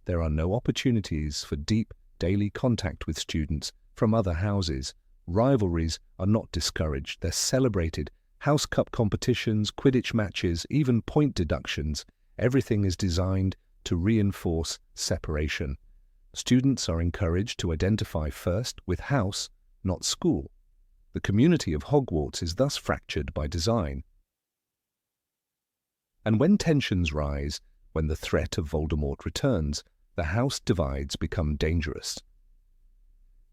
A: There are no opportunities for deep, daily contact with students from other houses. Rivalries are not discouraged, they're celebrated. House Cup competitions, Quidditch matches, even point deductions. Everything is designed to reinforce separation. Students are encouraged to identify first with house, not school. The community of Hogwarts is thus fractured by design. And when tensions rise, when the threat of Voldemort returns, the house divides become dangerous.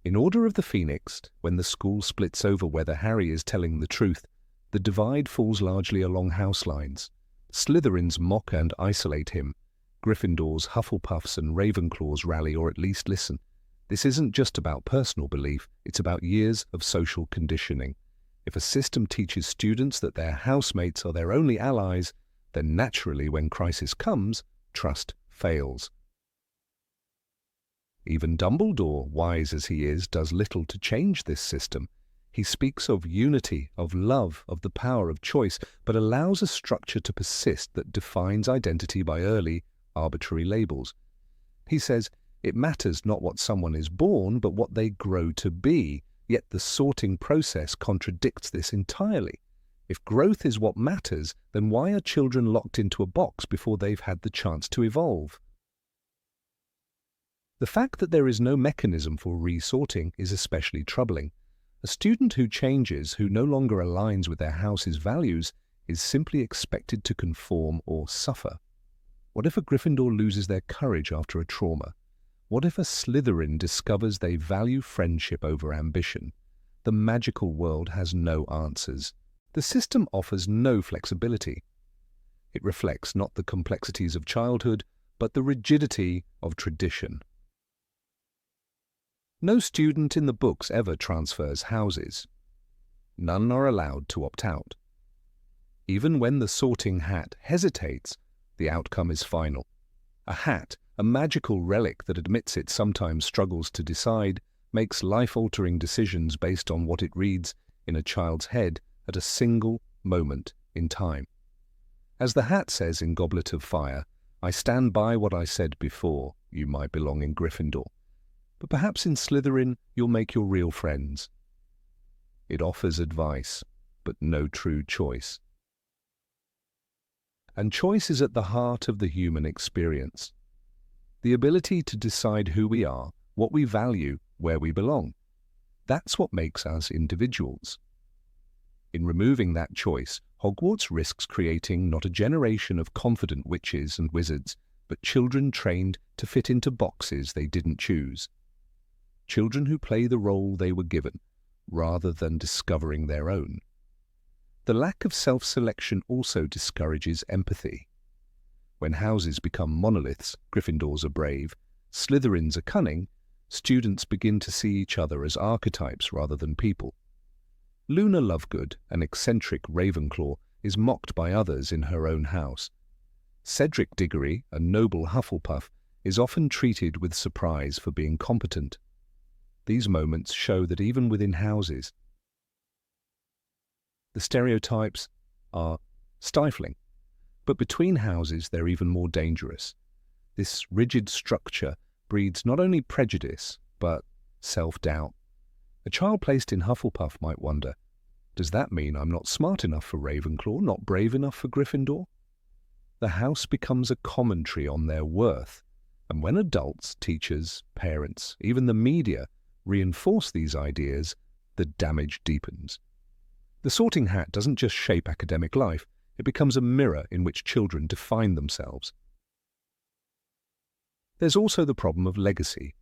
A: In Order of the Phoenix, when the school splits over whether Harry is telling the truth, the divide falls largely along house lines. Slytherins mock and isolate him. Gryffindors, Hufflepuffs and Ravenclaws rally or at least listen. This isn't just about personal belief, it's about years of social conditioning. If a system teaches students that their housemates are their only allies, then naturally when crisis comes, trust fails. Even Dumbledore, wise as he is, does little to change this system. He speaks of unity, of love, of the power of choice, but allows a structure to persist that defines identity by early, arbitrary labels. He says, it matters not what someone is born, but what they grow to be, yet the sorting process contradicts this entirely. If growth is what matters, then why are children locked into a box before they've had the chance to evolve? The fact that there is no mechanism for resorting is especially troubling. A student who changes, who no longer aligns with their house's values, is simply expected to conform or suffer. What if a Gryffindor loses their courage after a trauma? What if a Slytherin discovers they value friendship over ambition? The magical world has no answers. The system offers no flexibility. It reflects not the complexities of childhood, but the rigidity of tradition. No student in the books ever transfers houses. None are allowed to opt out. Even when the sorting hat hesitates, the outcome is final. A hat, a magical relic that admits it sometimes struggles to decide, makes life-altering decisions based on what it reads in a child's head at a single moment in time. As the hat says in Goblet of Fire, I stand by what I said before, you might belong in Gryffindor. But perhaps in Slytherin you'll make your real friends. It offers advice, but no true choice. And choice is at the heart of the human experience. The ability to decide who we are, what we value, where we belong. That's what makes us individuals. In removing that choice, Hogwarts risks creating not a generation of confident witches and wizards, but children trained to fit into boxes they didn't choose. Children who play the role they were given, rather than discovering their own. The lack of self-selection also discourages empathy. When houses become monoliths, Gryffindors are brave, Slytherins are cunning, students begin to see each other as archetypes rather than people. Luna Lovegood, an eccentric Ravenclaw, is mocked by others in her own house. Cedric Diggory, a noble Hufflepuff, is often treated with surprise for being competent. These moments show that even within houses, the stereotypes are stifling. But between houses, they're even more dangerous. This rigid structure breeds not only prejudice, but self-doubt. A child placed in Hufflepuff might wonder, does that mean I'm not smart enough for Ravenclaw, not brave enough for Gryffindor? The house becomes a commentary on their worth, and when adults, teachers, parents, even the media reinforce these ideas, the damage deepens. The sorting hat doesn't just shape academic life, it becomes a mirror in which children define themselves. There's also the problem of legacy.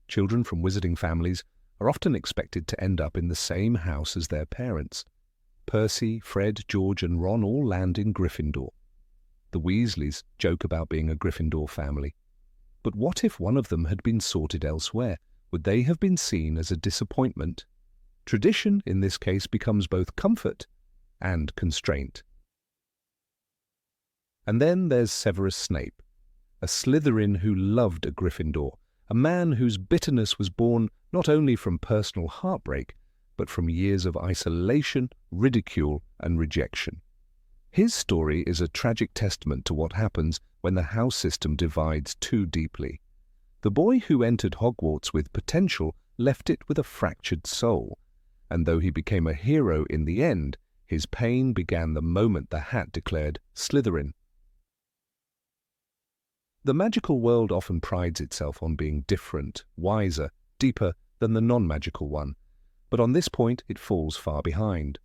A: Children from wizarding families are often expected to end up in the same house as their parents. Percy, Fred, George and Ron all land in Gryffindor. The Weasleys joke about being a Gryffindor family. But what if one of them had been sorted elsewhere? Would they have been seen as a disappointment? Tradition, in this case, becomes both comfort and constraint. And then there's Severus Snape, a Slytherin who loved a Gryffindor, a man whose bitterness was born not only from personal heartbreak, but from years of isolation, ridicule, and rejection. His story is a tragic testament to what happens when the house system divides too deeply. The boy who entered Hogwarts with potential left it with a fractured soul, and though he became a hero in the end, his pain began the moment the hat declared Slytherin. The magical world often prides itself on being different, wiser, deeper than the non-magical one, but on this point it falls far behind.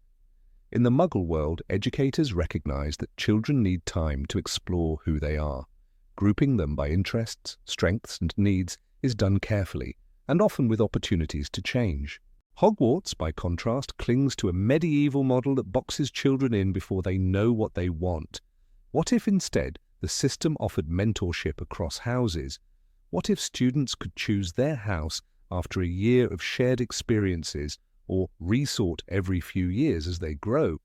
A: In the Muggle world, educators recognize that children need time to explore who they are. Grouping them by interests, strengths, and needs is done carefully, and often with opportunities to change. Hogwarts, by contrast, clings to a medieval model that boxes children in before they know what they want. What if instead the system offered mentorship across houses? What if students could choose their house after a year of shared experiences, or resort every few years as they grow?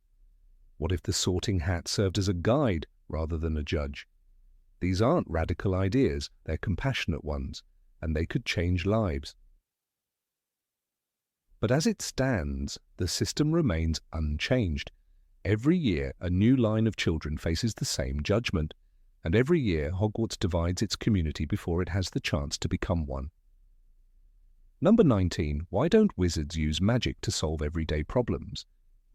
A: What if the sorting hat served as a guide rather than a judge? These aren't radical ideas, they're compassionate ones, and they could change lives. But as it stands, the system remains unchanged. Every year, a new line of children faces the same judgment, and every year Hogwarts divides its community before it has the chance to become one. Number 19. Why don't wizards use magic to solve everyday problems?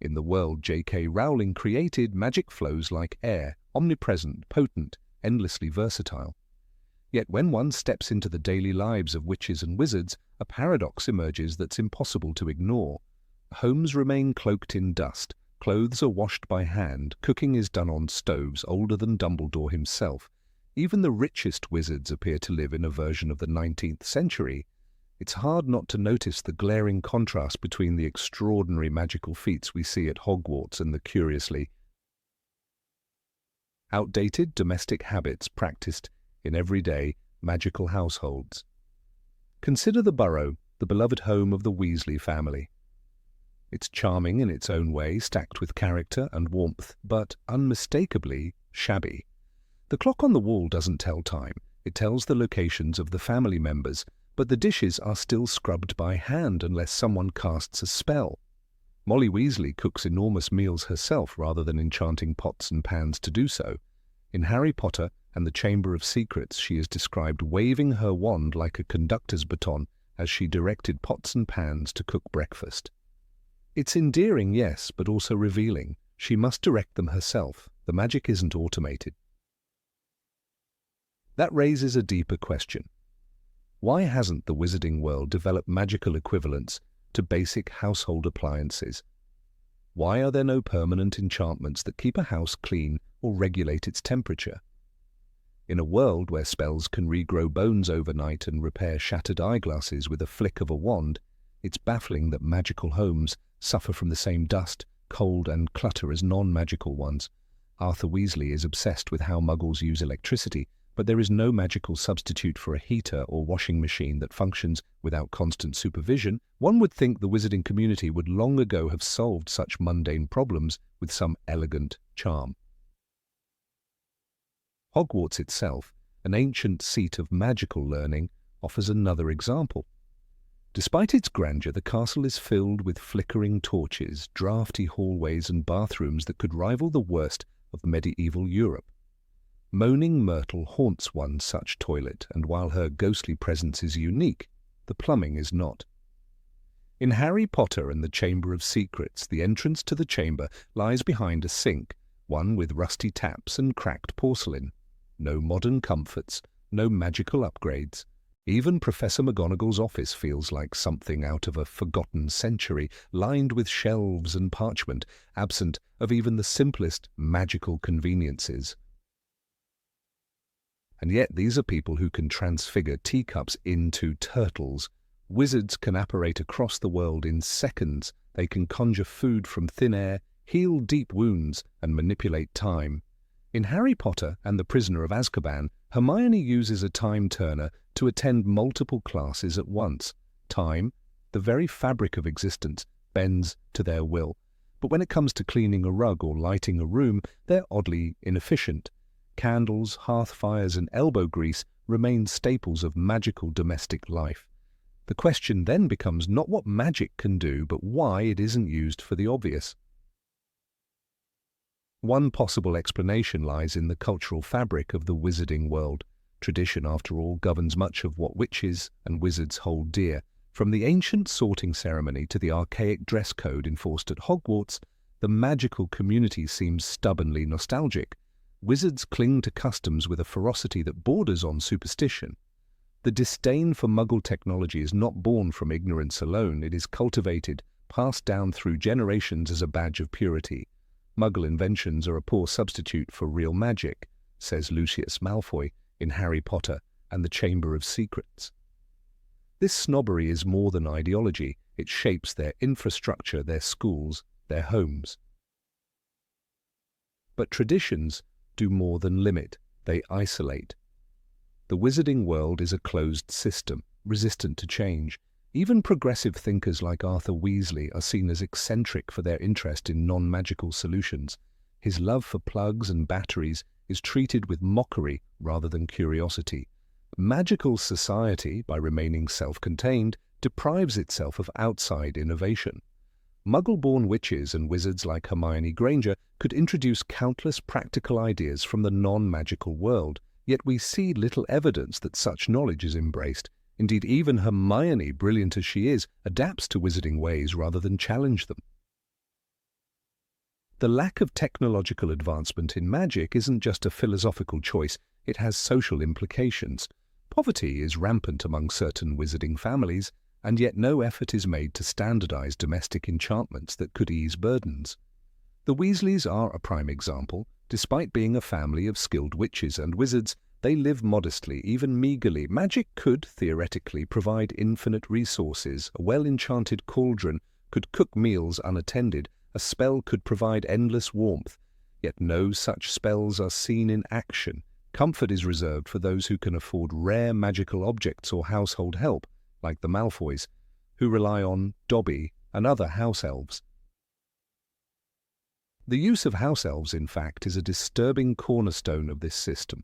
A: In the world J.K. Rowling created, magic flows like air, omnipresent, potent, endlessly versatile. Yet when one steps into the daily lives of witches and wizards, a paradox emerges that's impossible to ignore. Homes remain cloaked in dust, clothes are washed by hand, cooking is done on stoves older than Dumbledore himself. Even the richest wizards appear to live in a version of the 19th century. It's hard not to notice the glaring contrast between the extraordinary magical feats we see at Hogwarts and the curiously outdated domestic habits practiced in everyday magical households. Consider the Burrow, the beloved home of the Weasley family. It's charming in its own way, stacked with character and warmth, but unmistakably shabby. The clock on the wall doesn't tell time, it tells the locations of the family members, but the dishes are still scrubbed by hand unless someone casts a spell. Molly Weasley cooks enormous meals herself rather than enchanting pots and pans to do so. In Harry Potter and the Chamber of Secrets, she is described waving her wand like a conductor's baton as she directed pots and pans to cook breakfast. It's endearing, yes, but also revealing. She must direct them herself. The magic isn't automated. That raises a deeper question. Why hasn't the wizarding world developed magical equivalents to basic household appliances? Why are there no permanent enchantments that keep a house clean or regulate its temperature? In a world where spells can regrow bones overnight and repair shattered eyeglasses with a flick of a wand, it's baffling that magical homes suffer from the same dust, cold, and clutter as non-magical ones. Arthur Weasley is obsessed with how Muggles use electricity, but there is no magical substitute for a heater or washing machine that functions without constant supervision. One would think the wizarding community would long ago have solved such mundane problems with some elegant charm. Hogwarts itself, an ancient seat of magical learning, offers another example. Despite its grandeur, the castle is filled with flickering torches, draughty hallways and bathrooms that could rival the worst of medieval Europe. Moaning Myrtle haunts one such toilet, and while her ghostly presence is unique, the plumbing is not. In Harry Potter and the Chamber of Secrets, the entrance to the chamber lies behind a sink, one with rusty taps and cracked porcelain. No modern comforts, no magical upgrades. Even Professor McGonagall's office feels like something out of a forgotten century, lined with shelves and parchment, absent of even the simplest magical conveniences. And yet these are people who can transfigure teacups into turtles. Wizards can apparate across the world in seconds. They can conjure food from thin air, heal deep wounds, and manipulate time. In Harry Potter and the Prisoner of Azkaban, Hermione uses a time turner to attend multiple classes at once. Time, the very fabric of existence, bends to their will. But when it comes to cleaning a rug or lighting a room, they're oddly inefficient. candles, hearth fires, and elbow grease remain staples of magical domestic life. The question then becomes not what magic can do, but why it isn't used for the obvious. One possible explanation lies in the cultural fabric of the wizarding world. Tradition, after all, governs much of what witches and wizards hold dear. From the ancient sorting ceremony to the archaic dress code enforced at Hogwarts, the magical community seems stubbornly nostalgic. Wizards cling to customs with a ferocity that borders on superstition. The disdain for Muggle technology is not born from ignorance alone. It is cultivated, passed down through generations as a badge of purity. Muggle inventions are a poor substitute for real magic, says Lucius Malfoy in Harry Potter and the Chamber of Secrets. This snobbery is more than ideology. It shapes their infrastructure, their schools, their homes. But traditions do more than limit, they isolate. The wizarding world is a closed system, resistant to change. Even progressive thinkers like Arthur Weasley are seen as eccentric for their interest in non-magical solutions. His love for plugs and batteries is treated with mockery rather than curiosity. Magical society, by remaining self-contained, deprives itself of outside innovation. Muggle-born witches and wizards like Hermione Granger could introduce countless practical ideas from the non-magical world, yet we see little evidence that such knowledge is embraced. Indeed, even Hermione, brilliant as she is, adapts to wizarding ways rather than challenge them. The lack of technological advancement in magic isn't just a philosophical choice, it has social implications. Poverty is rampant among certain wizarding families, and yet no effort is made to standardize domestic enchantments that could ease burdens. The Weasleys are a prime example. Despite being a family of skilled witches and wizards, they live modestly, even meagerly. Magic could, theoretically, provide infinite resources. A well-enchanted cauldron could cook meals unattended. A spell could provide endless warmth. Yet no such spells are seen in action. Comfort is reserved for those who can afford rare magical objects or household help, like the Malfoys, who rely on Dobby and other house elves. The use of house elves, in fact, is a disturbing cornerstone of this system.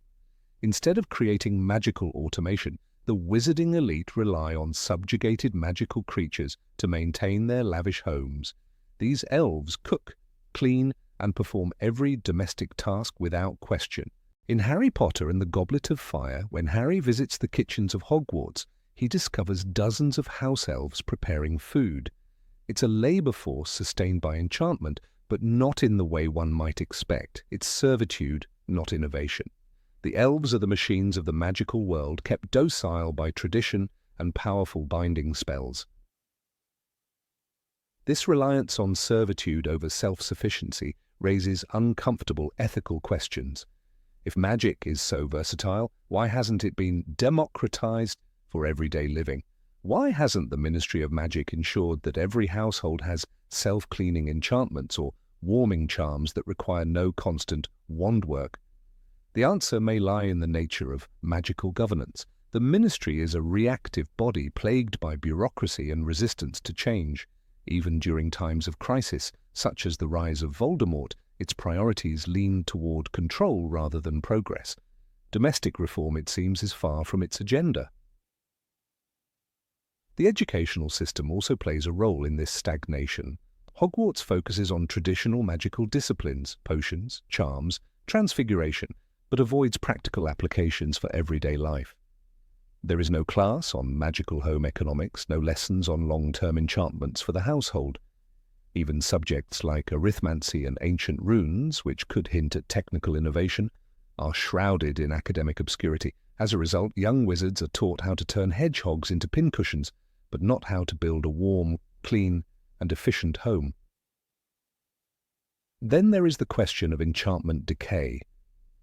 A: Instead of creating magical automation, the wizarding elite rely on subjugated magical creatures to maintain their lavish homes. These elves cook, clean, and perform every domestic task without question. In Harry Potter and the Goblet of Fire, when Harry visits the kitchens of Hogwarts, he discovers dozens of house elves preparing food. It's a labor force sustained by enchantment, but not in the way one might expect. It's servitude, not innovation. The elves are the machines of the magical world, kept docile by tradition and powerful binding spells. This reliance on servitude over self-sufficiency raises uncomfortable ethical questions. If magic is so versatile, why hasn't it been democratized for everyday living? Why hasn't the Ministry of Magic ensured that every household has self-cleaning enchantments or warming charms that require no constant wand work? The answer may lie in the nature of magical governance. The ministry is a reactive body plagued by bureaucracy and resistance to change. Even during times of crisis, such as the rise of Voldemort, its priorities lean toward control rather than progress. Domestic reform, it seems, is far from its agenda. The educational system also plays a role in this stagnation. Hogwarts focuses on traditional magical disciplines, potions, charms, transfiguration, but avoids practical applications for everyday life. There is no class on magical home economics, no lessons on long-term enchantments for the household. Even subjects like arithmancy and ancient runes, which could hint at technical innovation, are shrouded in academic obscurity. As a result, young wizards are taught how to turn hedgehogs into pincushions, but not how to build a warm, clean, and efficient home. Then there is the question of enchantment decay.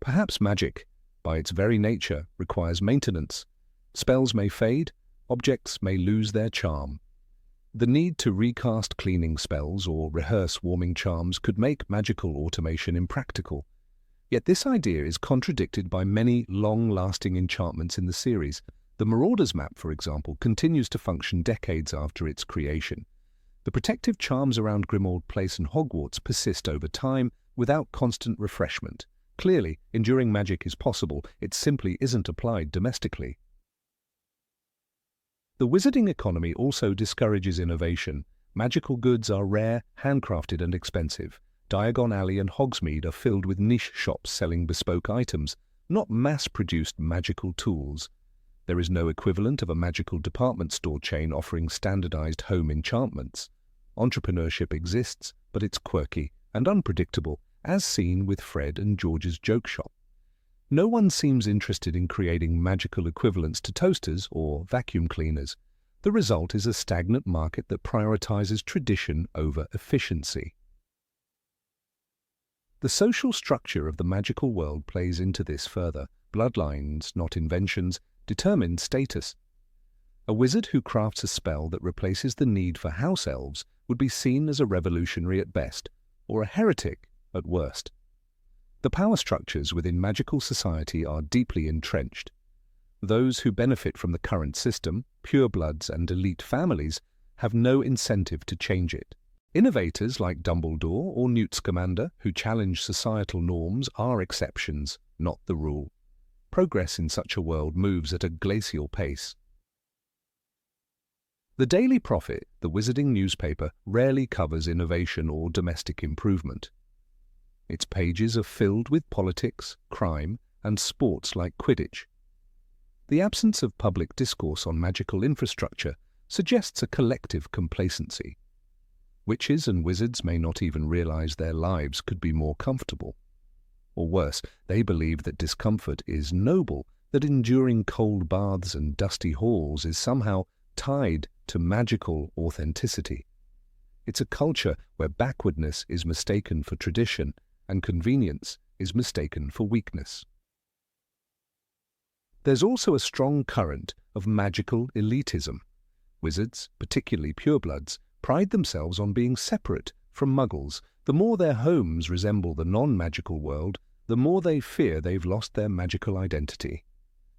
A: Perhaps magic, by its very nature, requires maintenance. Spells may fade, objects may lose their charm. The need to recast cleaning spells or rehearse warming charms could make magical automation impractical. Yet this idea is contradicted by many long-lasting enchantments in the series. The Marauder's Map, for example, continues to function decades after its creation. The protective charms around Grimmauld Place and Hogwarts persist over time without constant refreshment. Clearly, enduring magic is possible, it simply isn't applied domestically. The wizarding economy also discourages innovation. Magical goods are rare, handcrafted and expensive. Diagon Alley and Hogsmeade are filled with niche shops selling bespoke items, not mass-produced magical tools. There is no equivalent of a magical department store chain offering standardized home enchantments. Entrepreneurship exists, but it's quirky and unpredictable, as seen with Fred and George's joke shop. No one seems interested in creating magical equivalents to toasters or vacuum cleaners. The result is a stagnant market that prioritizes tradition over efficiency. The social structure of the magical world plays into this further. Bloodlines, not inventions, determine status. A wizard who crafts a spell that replaces the need for house elves would be seen as a revolutionary at best, or a heretic at worst. The power structures within magical society are deeply entrenched. Those who benefit from the current system, purebloods and elite families, have no incentive to change it. Innovators like Dumbledore or Newt Scamander, who challenge societal norms, are exceptions, not the rule. Progress in such a world moves at a glacial pace. The Daily Prophet, the wizarding newspaper, rarely covers innovation or domestic improvement. Its pages are filled with politics, crime, and sports like Quidditch. The absence of public discourse on magical infrastructure suggests a collective complacency. Witches and wizards may not even realize their lives could be more comfortable. Or worse, they believe that discomfort is noble, that enduring cold baths and dusty halls is somehow tied to magical authenticity. It's a culture where backwardness is mistaken for tradition and convenience is mistaken for weakness. There's also a strong current of magical elitism. Wizards, particularly purebloods, pride themselves on being separate from muggles. The more their homes resemble the non-magical world, the more they fear they've lost their magical identity.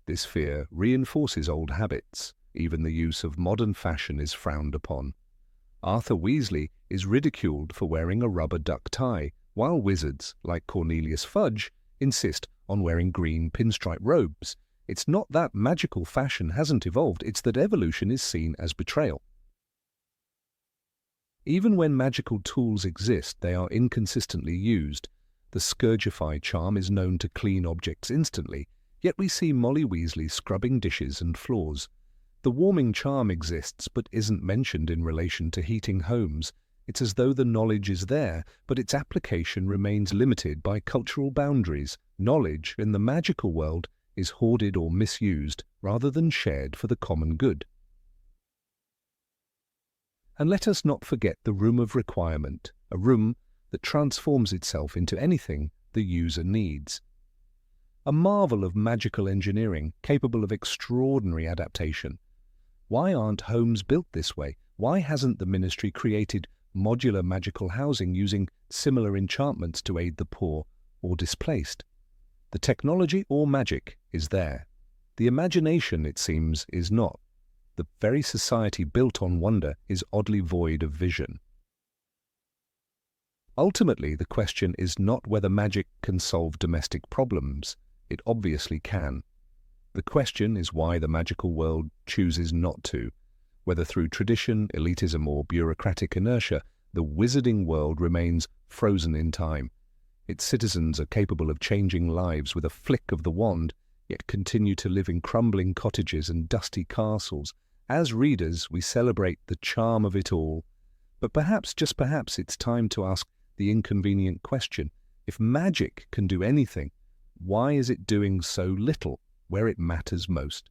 A: This fear reinforces old habits. Even the use of modern fashion is frowned upon. Arthur Weasley is ridiculed for wearing a rubber duck tie, while wizards, like Cornelius Fudge, insist on wearing green pinstripe robes. It's not that magical fashion hasn't evolved, it's that evolution is seen as betrayal. Even when magical tools exist, they are inconsistently used. The Scourgify charm is known to clean objects instantly, yet we see Molly Weasley scrubbing dishes and floors. The warming charm exists but isn't mentioned in relation to heating homes. It's as though the knowledge is there, but its application remains limited by cultural boundaries. Knowledge in the magical world is hoarded or misused rather than shared for the common good. And let us not forget the room of requirement, a room that transforms itself into anything the user needs. A marvel of magical engineering capable of extraordinary adaptation. Why aren't homes built this way? Why hasn't the Ministry created modular magical housing using similar enchantments to aid the poor or displaced? The technology or magic is there. The imagination, it seems, is not. The very society built on wonder is oddly void of vision. Ultimately, the question is not whether magic can solve domestic problems. It obviously can. The question is why the magical world chooses not to. Whether through tradition, elitism, or bureaucratic inertia, the wizarding world remains frozen in time. Its citizens are capable of changing lives with a flick of the wand, yet continue to live in crumbling cottages and dusty castles. As readers, we celebrate the charm of it all. But perhaps, just perhaps, it's time to ask the inconvenient question. If magic can do anything, why is it doing so little where it matters most?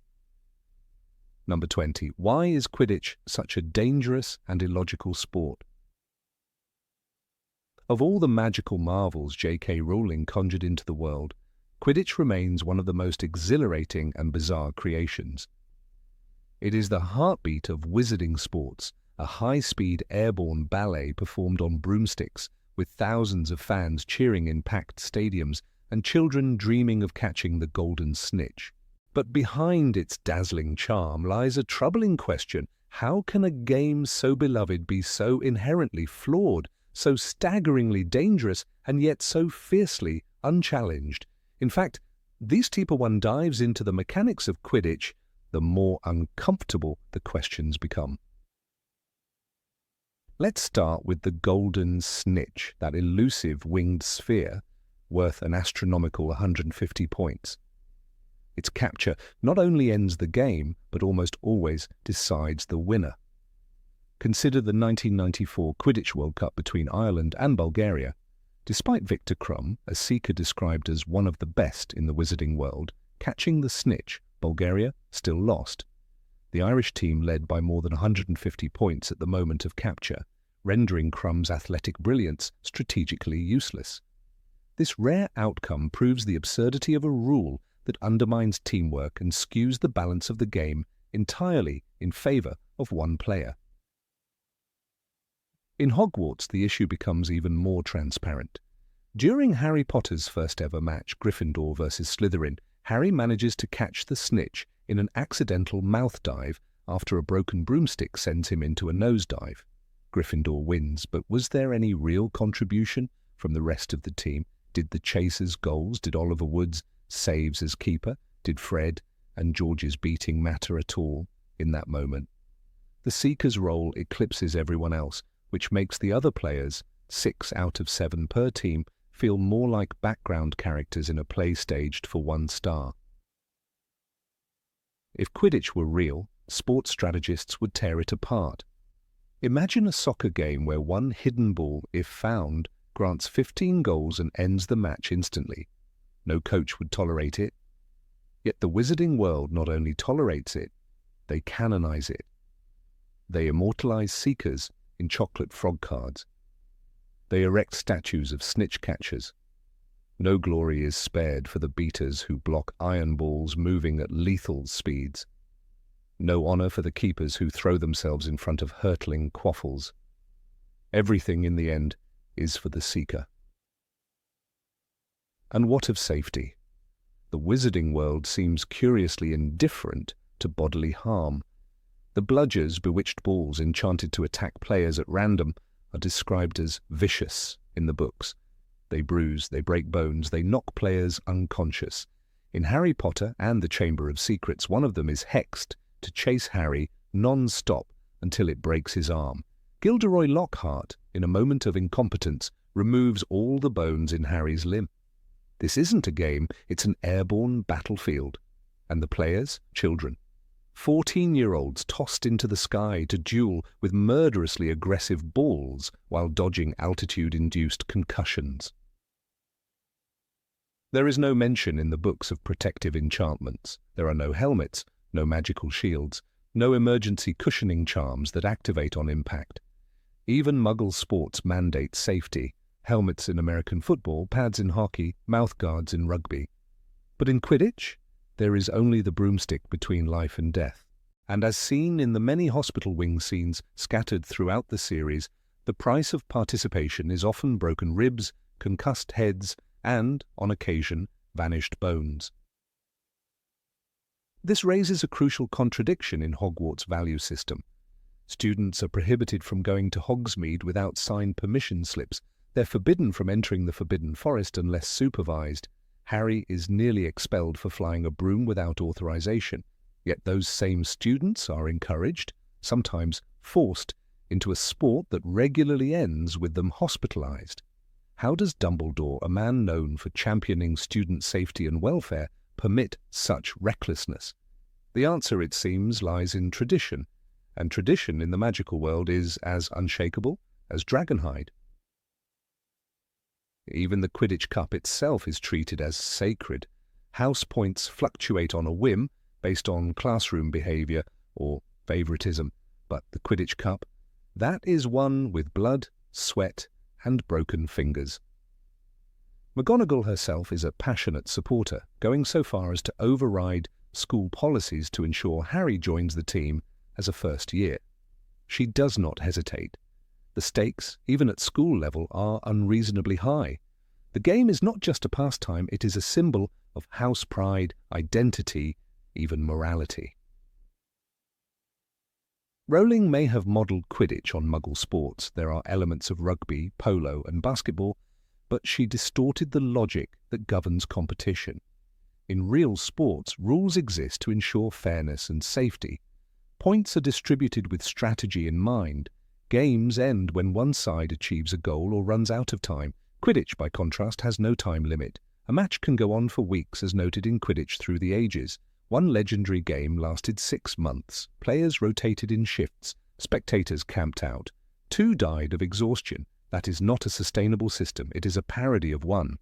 A: Number 20. Why is Quidditch such a dangerous and illogical sport? Of all the magical marvels J.K. Rowling conjured into the world, Quidditch remains one of the most exhilarating and bizarre creations. It is the heartbeat of wizarding sports, a high-speed airborne ballet performed on broomsticks, with thousands of fans cheering in packed stadiums and children dreaming of catching the golden snitch. But behind its dazzling charm lies a troubling question. How can a game so beloved be so inherently flawed, so staggeringly dangerous, and yet so fiercely unchallenged. In fact, these deeper one dives into the mechanics of Quidditch, the more uncomfortable the questions become. Let's start with the golden snitch, that elusive winged sphere, worth an astronomical 150 points. Its capture not only ends the game, but almost always decides the winner. Consider the 1994 Quidditch World Cup between Ireland and Bulgaria. Despite Victor Crumb, a seeker described as one of the best in the wizarding world, catching the snitch, Bulgaria still lost. The Irish team led by more than 150 points at the moment of capture, rendering Crumb's athletic brilliance strategically useless. This rare outcome proves the absurdity of a rule that undermines teamwork and skews the balance of the game entirely in favour of one player. In Hogwarts, the issue becomes even more transparent. During Harry Potter's first ever match, Gryffindor versus Slytherin, Harry manages to catch the snitch in an accidental mouth dive after a broken broomstick sends him into a nosedive. Gryffindor wins, but was there any real contribution from the rest of the team? Did the chasers' goals, did Oliver Wood's saves as keeper, did Fred and George's beating matter at all in that moment? The seeker's role eclipses everyone else, which makes the other players, 6 out of 7 per team, feel more like background characters in a play staged for 1 star. If Quidditch were real, sports strategists would tear it apart. Imagine a soccer game where one hidden ball, if found, grants 15 goals and ends the match instantly. No coach would tolerate it. Yet the wizarding world not only tolerates it, they canonize it. They immortalize seekers in chocolate frog cards. They erect statues of snitch catchers. No glory is spared for the beaters who block iron balls moving at lethal speeds. No honor for the keepers who throw themselves in front of hurtling quaffles. Everything in the end is for the seeker. And what of safety? The wizarding world seems curiously indifferent to bodily harm. The bludgers, bewitched balls enchanted to attack players at random, are described as vicious in the books. They bruise, they break bones, they knock players unconscious. In Harry Potter and the Chamber of Secrets, one of them is hexed to chase Harry non-stop until it breaks his arm. Gilderoy Lockhart, in a moment of incompetence, removes all the bones in Harry's limb. This isn't a game, it's an airborne battlefield. And the players? Children. 14-year-olds tossed into the sky to duel with murderously aggressive balls while dodging altitude-induced concussions. There is no mention in the books of protective enchantments. There are no helmets, no magical shields, no emergency cushioning charms that activate on impact. Even Muggle sports mandate safety: helmets in American football, pads in hockey, mouthguards in rugby. But in Quidditch, there is only the broomstick between life and death. And as seen in the many hospital wing scenes scattered throughout the series, the price of participation is often broken ribs, concussed heads, and, on occasion, vanished bones. This raises a crucial contradiction in Hogwarts' value system. Students are prohibited from going to Hogsmeade without signed permission slips. They're forbidden from entering the Forbidden Forest unless supervised. Harry is nearly expelled for flying a broom without authorization. Yet those same students are encouraged, sometimes forced, into a sport that regularly ends with them hospitalized. How does Dumbledore, a man known for championing student safety and welfare, permit such recklessness? The answer, it seems, lies in tradition, and tradition in the magical world is as unshakable as dragonhide. Even the Quidditch Cup itself is treated as sacred. House points fluctuate on a whim based on classroom behavior or favoritism, but the Quidditch Cup, that is won with blood, sweat, and broken fingers. McGonagall herself is a passionate supporter, going so far as to override school policies to ensure Harry joins the team as a first year. She does not hesitate. The stakes, even at school level, are unreasonably high. The game is not just a pastime, it is a symbol of house pride, identity, even morality. Rowling may have modelled Quidditch on Muggle sports. There are elements of rugby, polo, and basketball, but she distorted the logic that governs competition. In real sports, rules exist to ensure fairness and safety. Points are distributed with strategy in mind. Games end when one side achieves a goal or runs out of time. Quidditch, by contrast, has no time limit. A match can go on for weeks, as noted in Quidditch Through the Ages. One legendary game lasted 6 months. Players rotated in shifts. Spectators camped out. 2 died of exhaustion. That is not a sustainable system. It is a parody of one.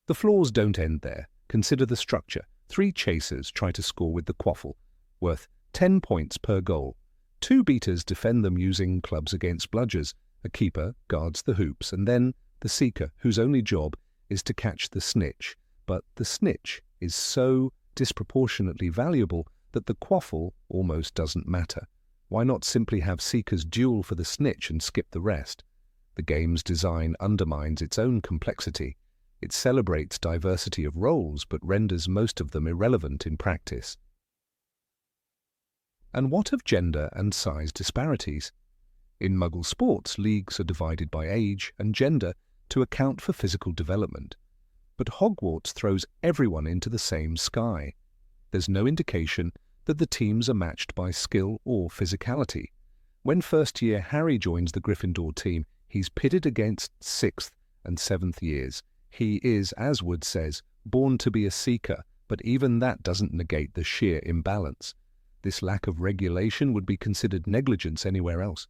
A: The flaws don't end there. Consider the structure. 3 chasers try to score with the quaffle, worth 10 points per goal. 2 beaters defend them using clubs against bludgers. A keeper guards the hoops, and then the seeker, whose only job is to catch the snitch. But the snitch is so disproportionately valuable that the quaffle almost doesn't matter. Why not simply have seekers duel for the snitch and skip the rest? The game's design undermines its own complexity. It celebrates diversity of roles but renders most of them irrelevant in practice. And what of gender and size disparities? In Muggle sports, leagues are divided by age and gender to account for physical development. But Hogwarts throws everyone into the same sky. There's no indication that the teams are matched by skill or physicality. When first-year Harry joins the Gryffindor team, he's pitted against 6th and 7th years. He is, as Wood says, born to be a seeker, but even that doesn't negate the sheer imbalance. This lack of regulation would be considered negligence anywhere else.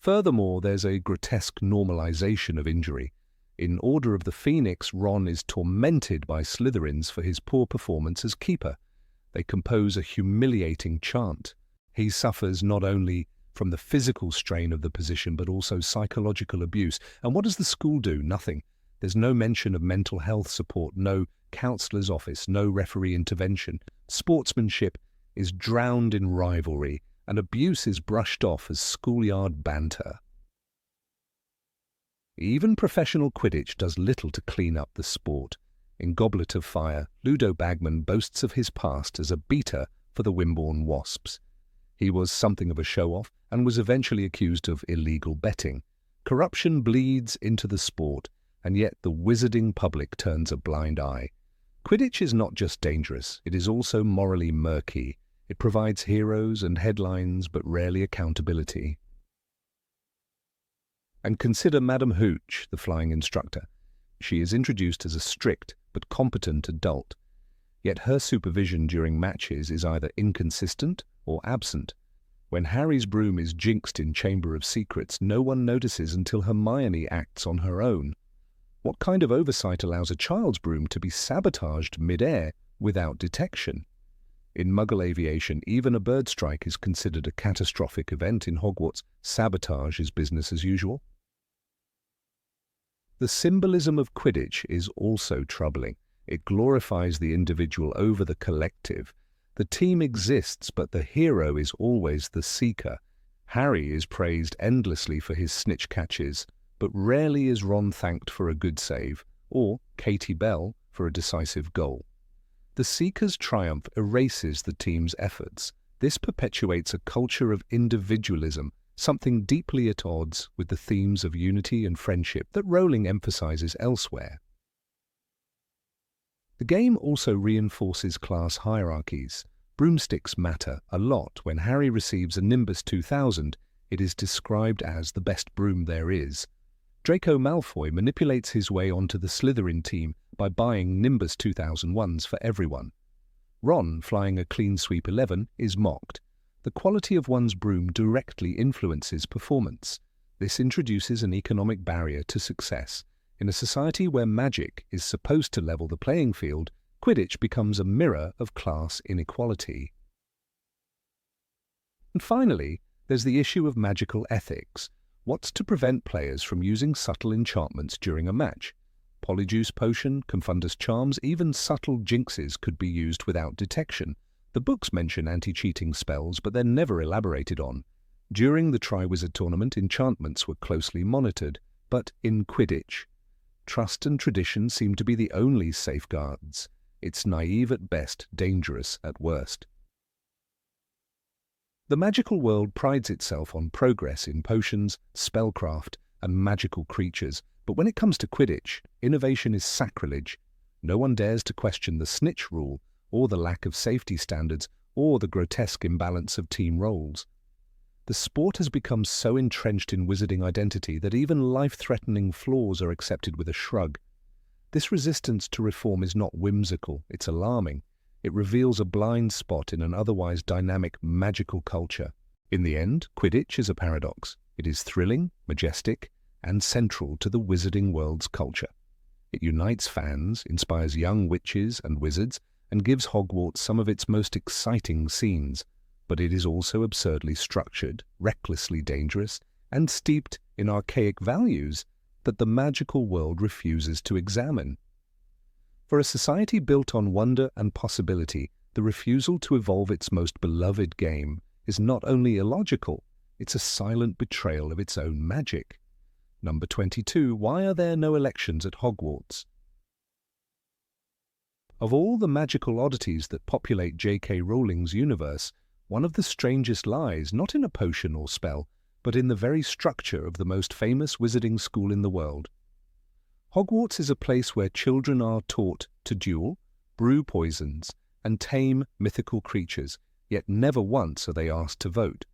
A: Furthermore, there's a grotesque normalization of injury. In Order of the Phoenix, Ron is tormented by Slytherins for his poor performance as keeper. They compose a humiliating chant. He suffers not only from the physical strain of the position, but also psychological abuse. And what does the school do? Nothing. There's no mention of mental health support, no counselor's office, no referee intervention. Sportsmanship is drowned in rivalry, and abuse is brushed off as schoolyard banter. Even professional Quidditch does little to clean up the sport. In Goblet of Fire, Ludo Bagman boasts of his past as a beater for the Wimborne Wasps. He was something of a show-off and was eventually accused of illegal betting. Corruption bleeds into the sport, and yet the wizarding public turns a blind eye. Quidditch is not just dangerous, it is also morally murky. It provides heroes and headlines, but rarely accountability. And consider Madame Hooch, the flying instructor. She is introduced as a strict but competent adult, yet her supervision during matches is either inconsistent or absent. When Harry's broom is jinxed in Chamber of Secrets, no one notices until Hermione acts on her own. What kind of oversight allows a child's broom to be sabotaged mid-air without detection? In Muggle aviation, even a bird strike is considered a catastrophic event. In Hogwarts, sabotage is business as usual. The symbolism of Quidditch is also troubling. It glorifies the individual over the collective. The team exists, but the hero is always the seeker. Harry is praised endlessly for his snitch catches, but rarely is Ron thanked for a good save, or Katie Bell for a decisive goal. The seeker's triumph erases the team's efforts. This perpetuates a culture of individualism, something deeply at odds with the themes of unity and friendship that Rowling emphasizes elsewhere. The game also reinforces class hierarchies. Broomsticks matter a lot. When Harry receives a Nimbus 2000, it is described as the best broom there is. Draco Malfoy manipulates his way onto the Slytherin team by buying Nimbus 2001s for everyone. Ron, flying a clean sweep 11, is mocked. The quality of one's broom directly influences performance. This introduces an economic barrier to success. In a society where magic is supposed to level the playing field, Quidditch becomes a mirror of class inequality. And finally, there's the issue of magical ethics. What's to prevent players from using subtle enchantments during a match? Polyjuice Potion, Confundus Charms, even subtle jinxes could be used without detection. The books mention anti-cheating spells, but they're never elaborated on. During the Triwizard Tournament, enchantments were closely monitored, but in Quidditch, trust and tradition seem to be the only safeguards. It's naive at best, dangerous at worst. The magical world prides itself on progress in potions, spellcraft, and magical creatures, but when it comes to Quidditch, innovation is sacrilege. No one dares to question the snitch rule, or the lack of safety standards, or the grotesque imbalance of team roles. The sport has become so entrenched in wizarding identity that even life-threatening flaws are accepted with a shrug. This resistance to reform is not whimsical, it's alarming. It reveals a blind spot in an otherwise dynamic, magical culture. In the end, Quidditch is a paradox. It is thrilling, majestic, and central to the wizarding world's culture. It unites fans, inspires young witches and wizards, and gives Hogwarts some of its most exciting scenes. But it is also absurdly structured, recklessly dangerous, and steeped in archaic values that the magical world refuses to examine. For a society built on wonder and possibility, the refusal to evolve its most beloved game is not only illogical, it's a silent betrayal of its own magic. Number 22. Why are there no elections at Hogwarts? Of all the magical oddities that populate J.K. Rowling's universe, one of the strangest lies not in a potion or spell, but in the very structure of the most famous wizarding school in the world. Hogwarts is a place where children are taught to duel, brew poisons, and tame mythical creatures, yet never once are they asked to vote.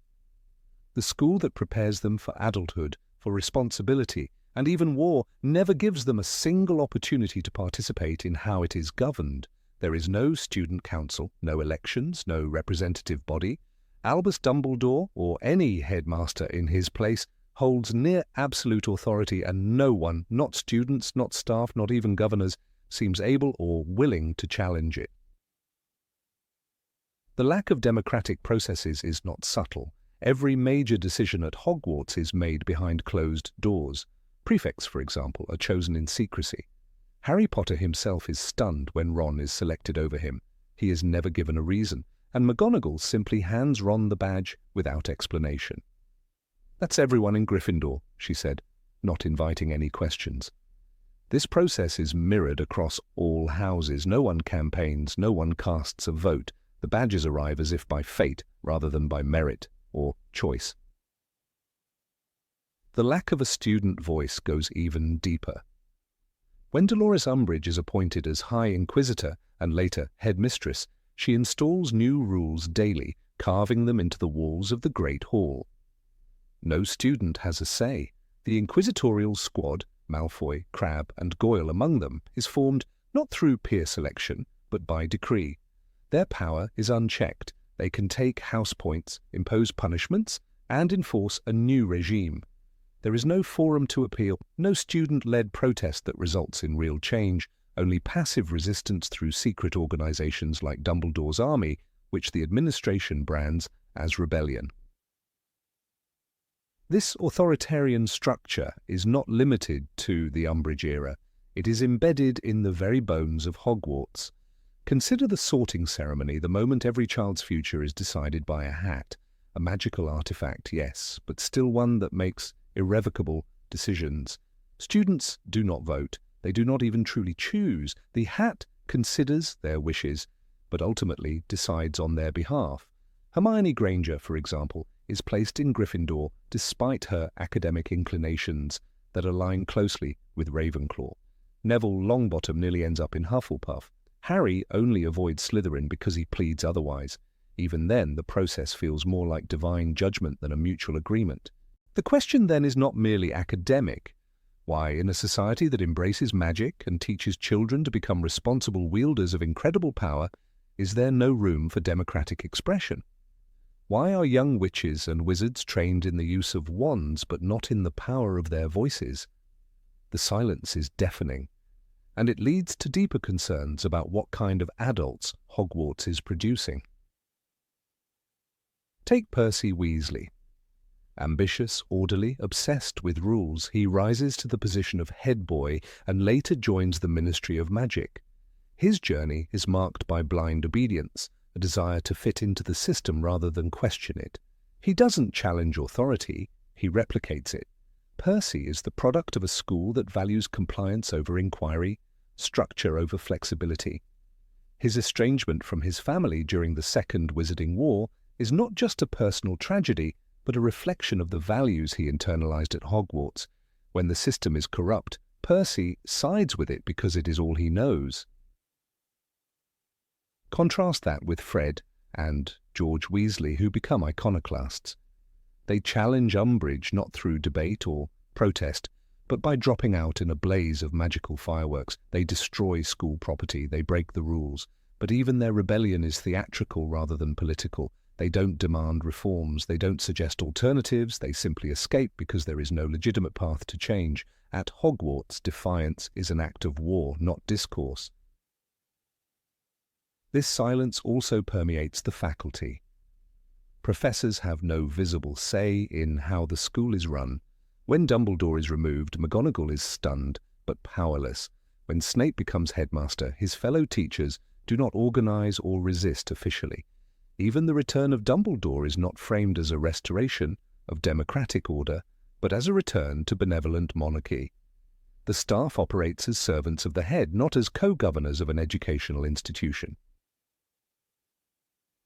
A: The school that prepares them for adulthood, for responsibility, and even war, never gives them a single opportunity to participate in how it is governed. There is no student council, no elections, no representative body. Albus Dumbledore, or any headmaster in his place, holds near absolute authority, and no one, not students, not staff, not even governors, seems able or willing to challenge it. The lack of democratic processes is not subtle. Every major decision at Hogwarts is made behind closed doors. Prefects, for example, are chosen in secrecy. Harry Potter himself is stunned when Ron is selected over him. He is never given a reason, and McGonagall simply hands Ron the badge without explanation. "That's everyone in Gryffindor," she said, not inviting any questions. This process is mirrored across all houses. No one campaigns, no one casts a vote. The badges arrive as if by fate rather than by merit or choice. The lack of a student voice goes even deeper. When Dolores Umbridge is appointed as High Inquisitor and later Headmistress, she installs new rules daily, carving them into the walls of the Great Hall. No student has a say. The inquisitorial squad, Malfoy, Crabbe, and Goyle among them, is formed not through peer selection, but by decree. Their power is unchecked. They can take house points, impose punishments, and enforce a new regime. There is no forum to appeal, no student-led protest that results in real change, only passive resistance through secret organizations like Dumbledore's Army, which the administration brands as rebellion. This authoritarian structure is not limited to the Umbridge era. It is embedded in the very bones of Hogwarts. Consider the sorting ceremony, the moment every child's future is decided by a hat. A magical artifact, yes, but still one that makes irrevocable decisions. Students do not vote. They do not even truly choose. The hat considers their wishes, but ultimately decides on their behalf. Hermione Granger, for example, is placed in Gryffindor despite her academic inclinations that align closely with Ravenclaw. Neville Longbottom nearly ends up in Hufflepuff. Harry only avoids Slytherin because he pleads otherwise. Even then, the process feels more like divine judgment than a mutual agreement. The question then is not merely academic. Why, in a society that embraces magic and teaches children to become responsible wielders of incredible power, is there no room for democratic expression? Why are young witches and wizards trained in the use of wands but not in the power of their voices? The silence is deafening, and it leads to deeper concerns about what kind of adults Hogwarts is producing. Take Percy Weasley. Ambitious, orderly, obsessed with rules, he rises to the position of head boy and later joins the Ministry of Magic. His journey is marked by blind obedience, a desire to fit into the system rather than question it. He doesn't challenge authority, he replicates it. Percy is the product of a school that values compliance over inquiry, structure over flexibility. His estrangement from his family during the Second Wizarding War is not just a personal tragedy, but a reflection of the values he internalized at Hogwarts. When the system is corrupt, Percy sides with it because it is all he knows. Contrast that with Fred and George Weasley, who become iconoclasts. They challenge Umbridge not through debate or protest, but by dropping out in a blaze of magical fireworks. They destroy school property, they break the rules, but even their rebellion is theatrical rather than political. They don't demand reforms, they don't suggest alternatives, they simply escape because there is no legitimate path to change. At Hogwarts, defiance is an act of war, not discourse. This silence also permeates the faculty. Professors have no visible say in how the school is run. When Dumbledore is removed, McGonagall is stunned, but powerless. When Snape becomes headmaster, his fellow teachers do not organize or resist officially. Even the return of Dumbledore is not framed as a restoration of democratic order, but as a return to benevolent monarchy. The staff operates as servants of the head, not as co-governors of an educational institution.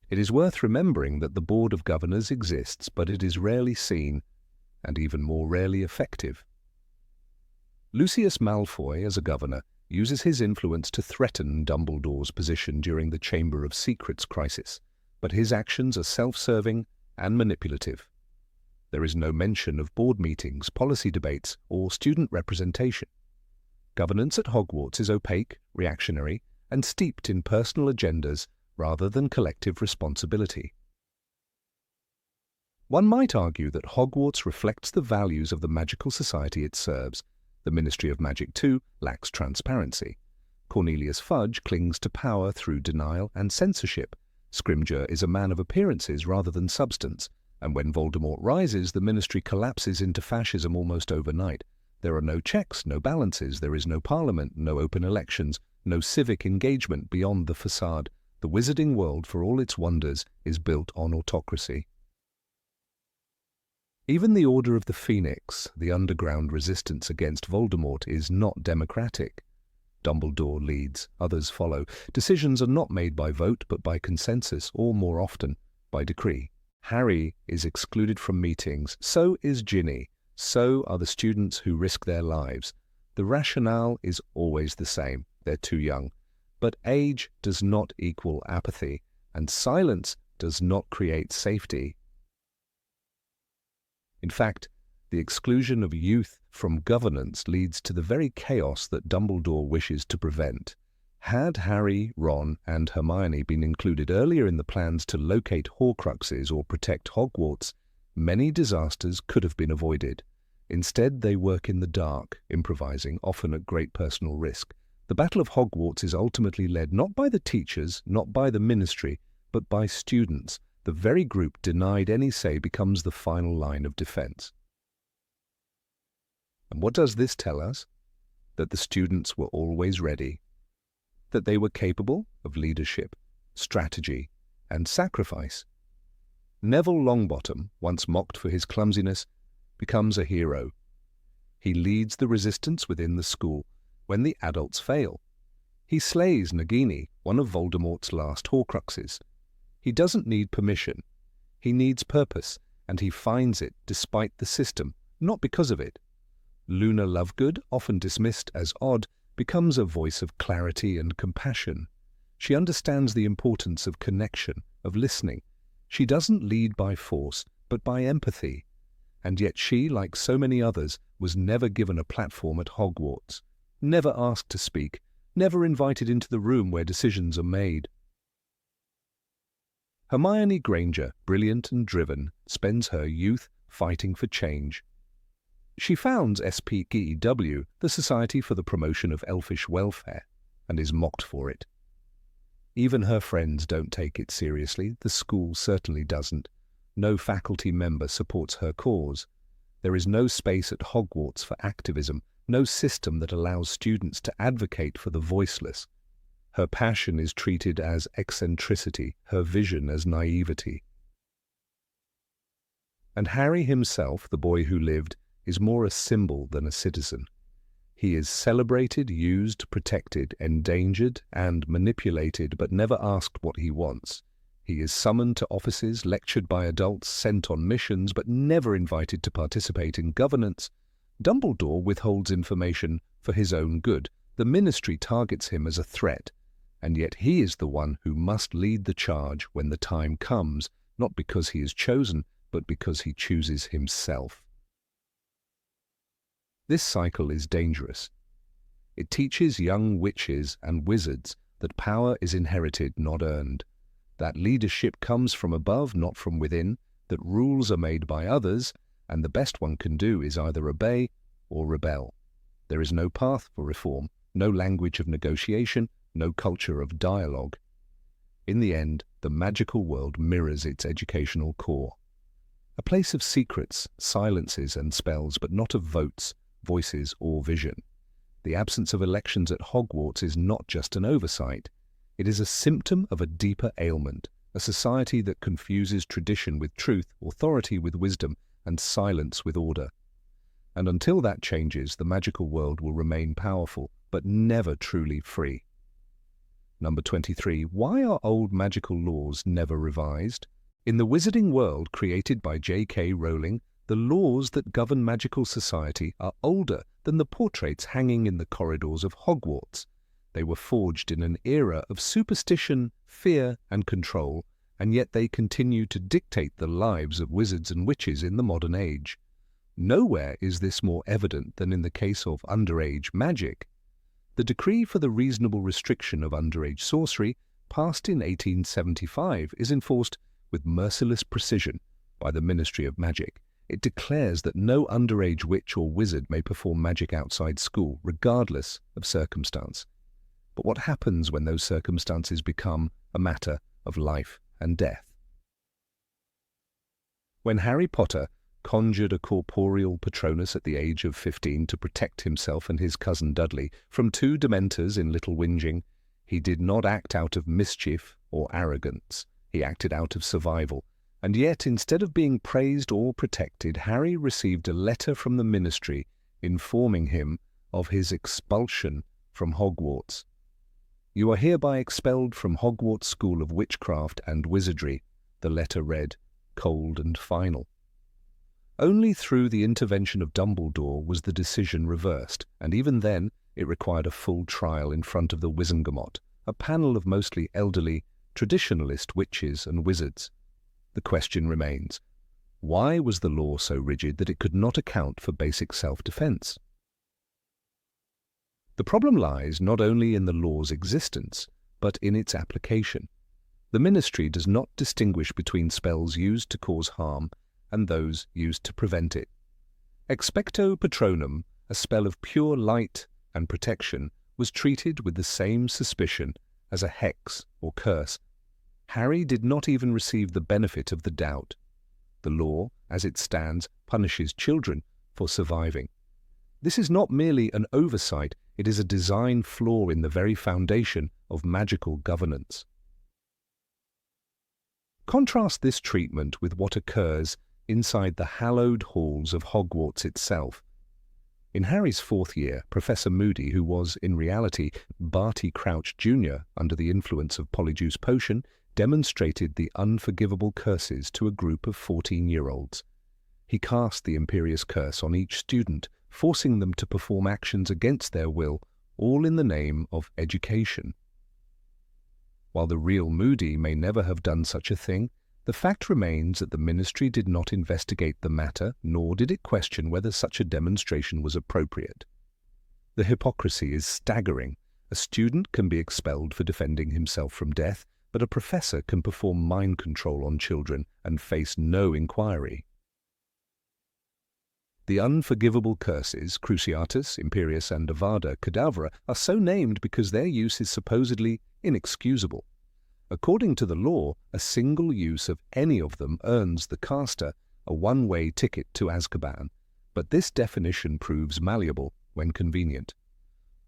A: It is worth remembering that the Board of Governors exists, but it is rarely seen, and even more rarely effective. Lucius Malfoy, as a governor, uses his influence to threaten Dumbledore's position during the Chamber of Secrets crisis, but his actions are self-serving and manipulative. There is no mention of board meetings, policy debates, or student representation. Governance at Hogwarts is opaque, reactionary, and steeped in personal agendas rather than collective responsibility. One might argue that Hogwarts reflects the values of the magical society it serves. The Ministry of Magic, too, lacks transparency. Cornelius Fudge clings to power through denial and censorship. Scrimgeour is a man of appearances rather than substance, and when Voldemort rises, the Ministry collapses into fascism almost overnight. There are no checks, no balances, there is no parliament, no open elections, no civic engagement beyond the facade. The wizarding world, for all its wonders, is built on autocracy. Even the Order of the Phoenix, the underground resistance against Voldemort, is not democratic. Dumbledore leads, others follow. Decisions are not made by vote, but by consensus, or more often, by decree. Harry is excluded from meetings, so is Ginny, so are the students who risk their lives. The rationale is always the same: they're too young. But age does not equal apathy, and silence does not create safety. In fact, the exclusion of youth from governance leads to the very chaos that Dumbledore wishes to prevent. Had Harry, Ron, and Hermione been included earlier in the plans to locate Horcruxes or protect Hogwarts, many disasters could have been avoided. Instead, they work in the dark, improvising, often at great personal risk. The Battle of Hogwarts is ultimately led not by the teachers, not by the ministry, but by students. The very group denied any say becomes the final line of defense. And what does this tell us? That the students were always ready. That they were capable of leadership, strategy, and sacrifice. Neville Longbottom, once mocked for his clumsiness, becomes a hero. He leads the resistance within the school when the adults fail. He slays Nagini, one of Voldemort's last Horcruxes. He doesn't need permission. He needs purpose, and he finds it despite the system, not because of it. Luna Lovegood, often dismissed as odd, becomes a voice of clarity and compassion. She understands the importance of connection, of listening. She doesn't lead by force, but by empathy. And yet she, like so many others, was never given a platform at Hogwarts, never asked to speak, never invited into the room where decisions are made. Hermione Granger, brilliant and driven, spends her youth fighting for change. She founds SPGEW, the Society for the Promotion of Elfish Welfare, and is mocked for it. Even her friends don't take it seriously. The school certainly doesn't. No faculty member supports her cause. There is no space at Hogwarts for activism, no system that allows students to advocate for the voiceless. Her passion is treated as eccentricity, her vision as naivety. And Harry himself, the boy who lived, is more a symbol than a citizen. He is celebrated, used, protected, endangered, and manipulated, but never asked what he wants. He is summoned to offices, lectured by adults, sent on missions, but never invited to participate in governance. Dumbledore withholds information for his own good. The Ministry targets him as a threat, and yet he is the one who must lead the charge when the time comes, not because he is chosen, but because he chooses himself. This cycle is dangerous. It teaches young witches and wizards that power is inherited, not earned, that leadership comes from above, not from within, that rules are made by others, and the best one can do is either obey or rebel. There is no path for reform, no language of negotiation, no culture of dialogue. In the end, the magical world mirrors its educational core. A place of secrets, silences and spells, but not of votes, voices or vision. The absence of elections at Hogwarts is not just an oversight. It is a symptom of a deeper ailment, a society that confuses tradition with truth, authority with wisdom, and silence with order. And until that changes, the magical world will remain powerful, but never truly free. Number 23. Why are old magical laws never revised? In the wizarding world created by J.K. Rowling, the laws that govern magical society are older than the portraits hanging in the corridors of Hogwarts. They were forged in an era of superstition, fear, and control, and yet they continue to dictate the lives of wizards and witches in the modern age. Nowhere is this more evident than in the case of underage magic. The decree for the reasonable restriction of underage sorcery, passed in 1875, is enforced with merciless precision by the Ministry of Magic. It declares that no underage witch or wizard may perform magic outside school, regardless of circumstance. But what happens when those circumstances become a matter of life and death? When Harry Potter conjured a corporeal Patronus at the age of 15 to protect himself and his cousin Dudley from two Dementors in Little Whinging, he did not act out of mischief or arrogance. He acted out of survival. And yet, instead of being praised or protected, Harry received a letter from the Ministry informing him of his expulsion from Hogwarts. "You are hereby expelled from Hogwarts School of Witchcraft and Wizardry," the letter read, cold and final. Only through the intervention of Dumbledore was the decision reversed, and even then it required a full trial in front of the Wizengamot, a panel of mostly elderly, traditionalist witches and wizards. The question remains, why was the law so rigid that it could not account for basic self-defense? The problem lies not only in the law's existence, but in its application. The Ministry does not distinguish between spells used to cause harm and those used to prevent it. Expecto Patronum, a spell of pure light and protection, was treated with the same suspicion as a hex or curse. Harry did not even receive the benefit of the doubt. The law, as it stands, punishes children for surviving. This is not merely an oversight, it is a design flaw in the very foundation of magical governance. Contrast this treatment with what occurs inside the hallowed halls of Hogwarts itself. In Harry's fourth year, Professor Moody, who was, in reality, Barty Crouch Jr. under the influence of Polyjuice Potion, demonstrated the unforgivable curses to a group of 14-year-olds. He cast the Imperious Curse on each student, forcing them to perform actions against their will, all in the name of education. While the real Moody may never have done such a thing, the fact remains that the Ministry did not investigate the matter, nor did it question whether such a demonstration was appropriate. The hypocrisy is staggering. A student can be expelled for defending himself from death, but a professor can perform mind control on children and face no inquiry. The unforgivable curses, Cruciatus, Imperius and Avada Kedavra, are so named because their use is supposedly inexcusable. According to the law, a single use of any of them earns the caster a one-way ticket to Azkaban, but this definition proves malleable when convenient.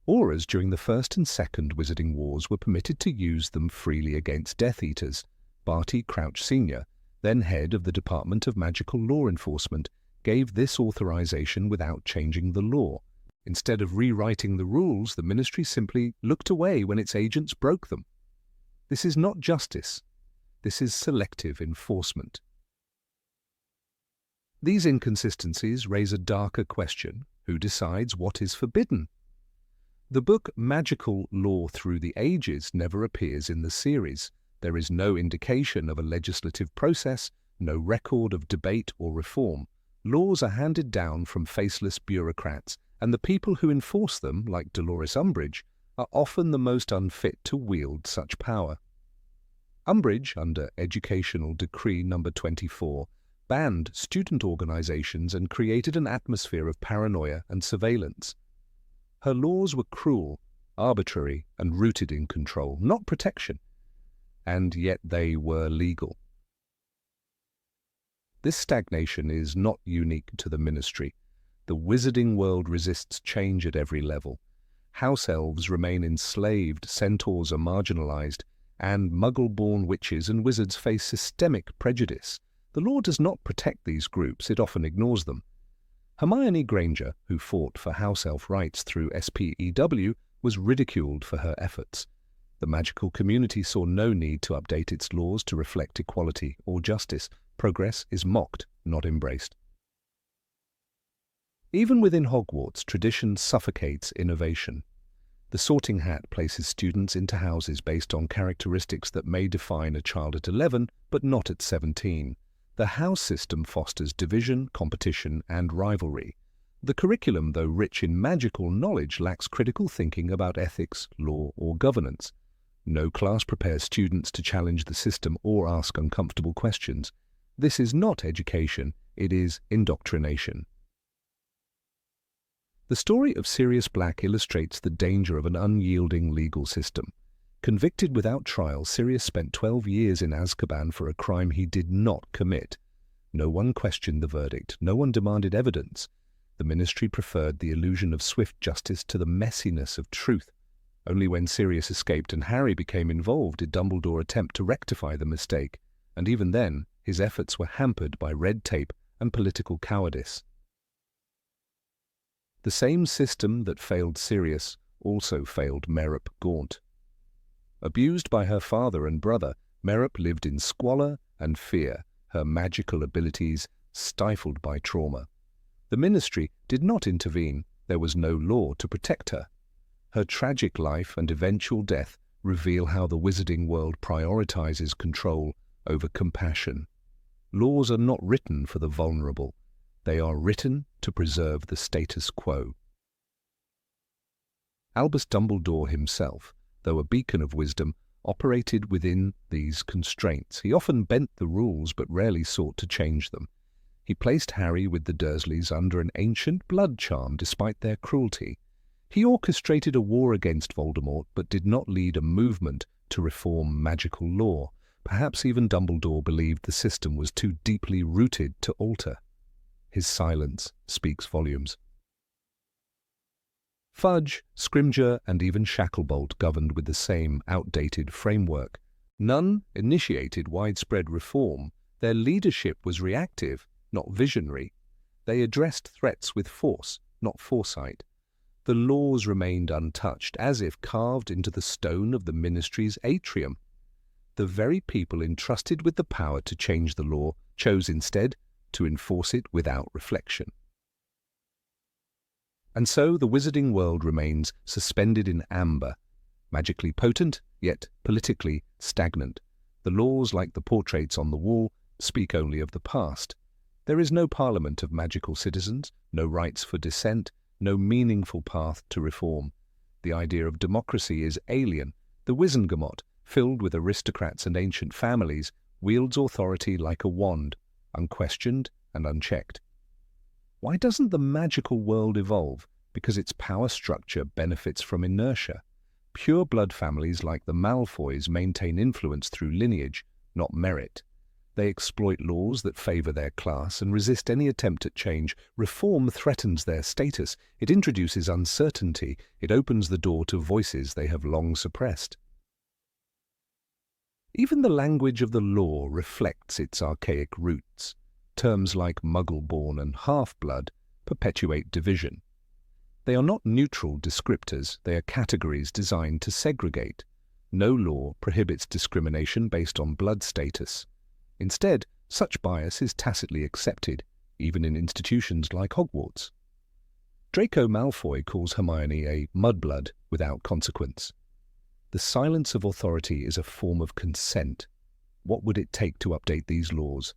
A: Aurors during the First and Second Wizarding Wars were permitted to use them freely against Death Eaters. Barty Crouch Sr., then head of the Department of Magical Law Enforcement, gave this authorization without changing the law. Instead of rewriting the rules, the Ministry simply looked away when its agents broke them. This is not justice. This is selective enforcement. These inconsistencies raise a darker question. Who decides what is forbidden? The book Magical Law Through the Ages never appears in the series. There is no indication of a legislative process, no record of debate or reform. Laws are handed down from faceless bureaucrats, and the people who enforce them, like Dolores Umbridge, are often the most unfit to wield such power. Umbridge, under Educational Decree No. 24, banned student organizations and created an atmosphere of paranoia and surveillance. Her laws were cruel, arbitrary, and rooted in control, not protection. And yet they were legal. This stagnation is not unique to the Ministry. The wizarding world resists change at every level. House elves remain enslaved, centaurs are marginalized, and Muggle-born witches and wizards face systemic prejudice. The law does not protect these groups, it often ignores them. Hermione Granger, who fought for house elf rights through SPEW, was ridiculed for her efforts. The magical community saw no need to update its laws to reflect equality or justice. Progress is mocked, not embraced. Even within Hogwarts, tradition suffocates innovation. The Sorting Hat places students into houses based on characteristics that may define a child at 11, but not at 17. The house system fosters division, competition, and rivalry. The curriculum, though rich in magical knowledge, lacks critical thinking about ethics, law, or governance. No class prepares students to challenge the system or ask uncomfortable questions. This is not education, it is indoctrination. The story of Sirius Black illustrates the danger of an unyielding legal system. Convicted without trial, Sirius spent 12 years in Azkaban for a crime he did not commit. No one questioned the verdict, no one demanded evidence. The Ministry preferred the illusion of swift justice to the messiness of truth. Only when Sirius escaped and Harry became involved did Dumbledore attempt to rectify the mistake, and even then, his efforts were hampered by red tape and political cowardice. The same system that failed Sirius also failed Merup Gaunt. Abused by her father and brother, Merup lived in squalor and fear, her magical abilities stifled by trauma. The Ministry did not intervene, there was no law to protect her. Her tragic life and eventual death reveal how the wizarding world prioritizes control over compassion. Laws are not written for the vulnerable. They are written to preserve the status quo. Albus Dumbledore himself, though a beacon of wisdom, operated within these constraints. He often bent the rules but rarely sought to change them. He placed Harry with the Dursleys under an ancient blood charm despite their cruelty. He orchestrated a war against Voldemort but did not lead a movement to reform magical law. Perhaps even Dumbledore believed the system was too deeply rooted to alter. His silence speaks volumes. Fudge, Scrimgeour, and even Shacklebolt governed with the same outdated framework. None initiated widespread reform. Their leadership was reactive, not visionary. They addressed threats with force, not foresight. The laws remained untouched, as if carved into the stone of the Ministry's atrium. The very people entrusted with the power to change the law chose instead to enforce it without reflection. And so the wizarding world remains suspended in amber, magically potent, yet politically stagnant. The laws, like the portraits on the wall, speak only of the past. There is no parliament of magical citizens, no rights for dissent, no meaningful path to reform. The idea of democracy is alien. The Wizengamot, filled with aristocrats and ancient families, wields authority like a wand, unquestioned and unchecked. Why doesn't the magical world evolve? Because its power structure benefits from inertia. Pure-blood families like the Malfoys maintain influence through lineage, not merit. They exploit laws that favor their class and resist any attempt at change. Reform threatens their status. It introduces uncertainty. It opens the door to voices they have long suppressed. Even the language of the law reflects its archaic roots. Terms like Muggle-born and half-blood perpetuate division. They are not neutral descriptors, they are categories designed to segregate. No law prohibits discrimination based on blood status. Instead, such bias is tacitly accepted, even in institutions like Hogwarts. Draco Malfoy calls Hermione a mudblood without consequence. The silence of authority is a form of consent. What would it take to update these laws?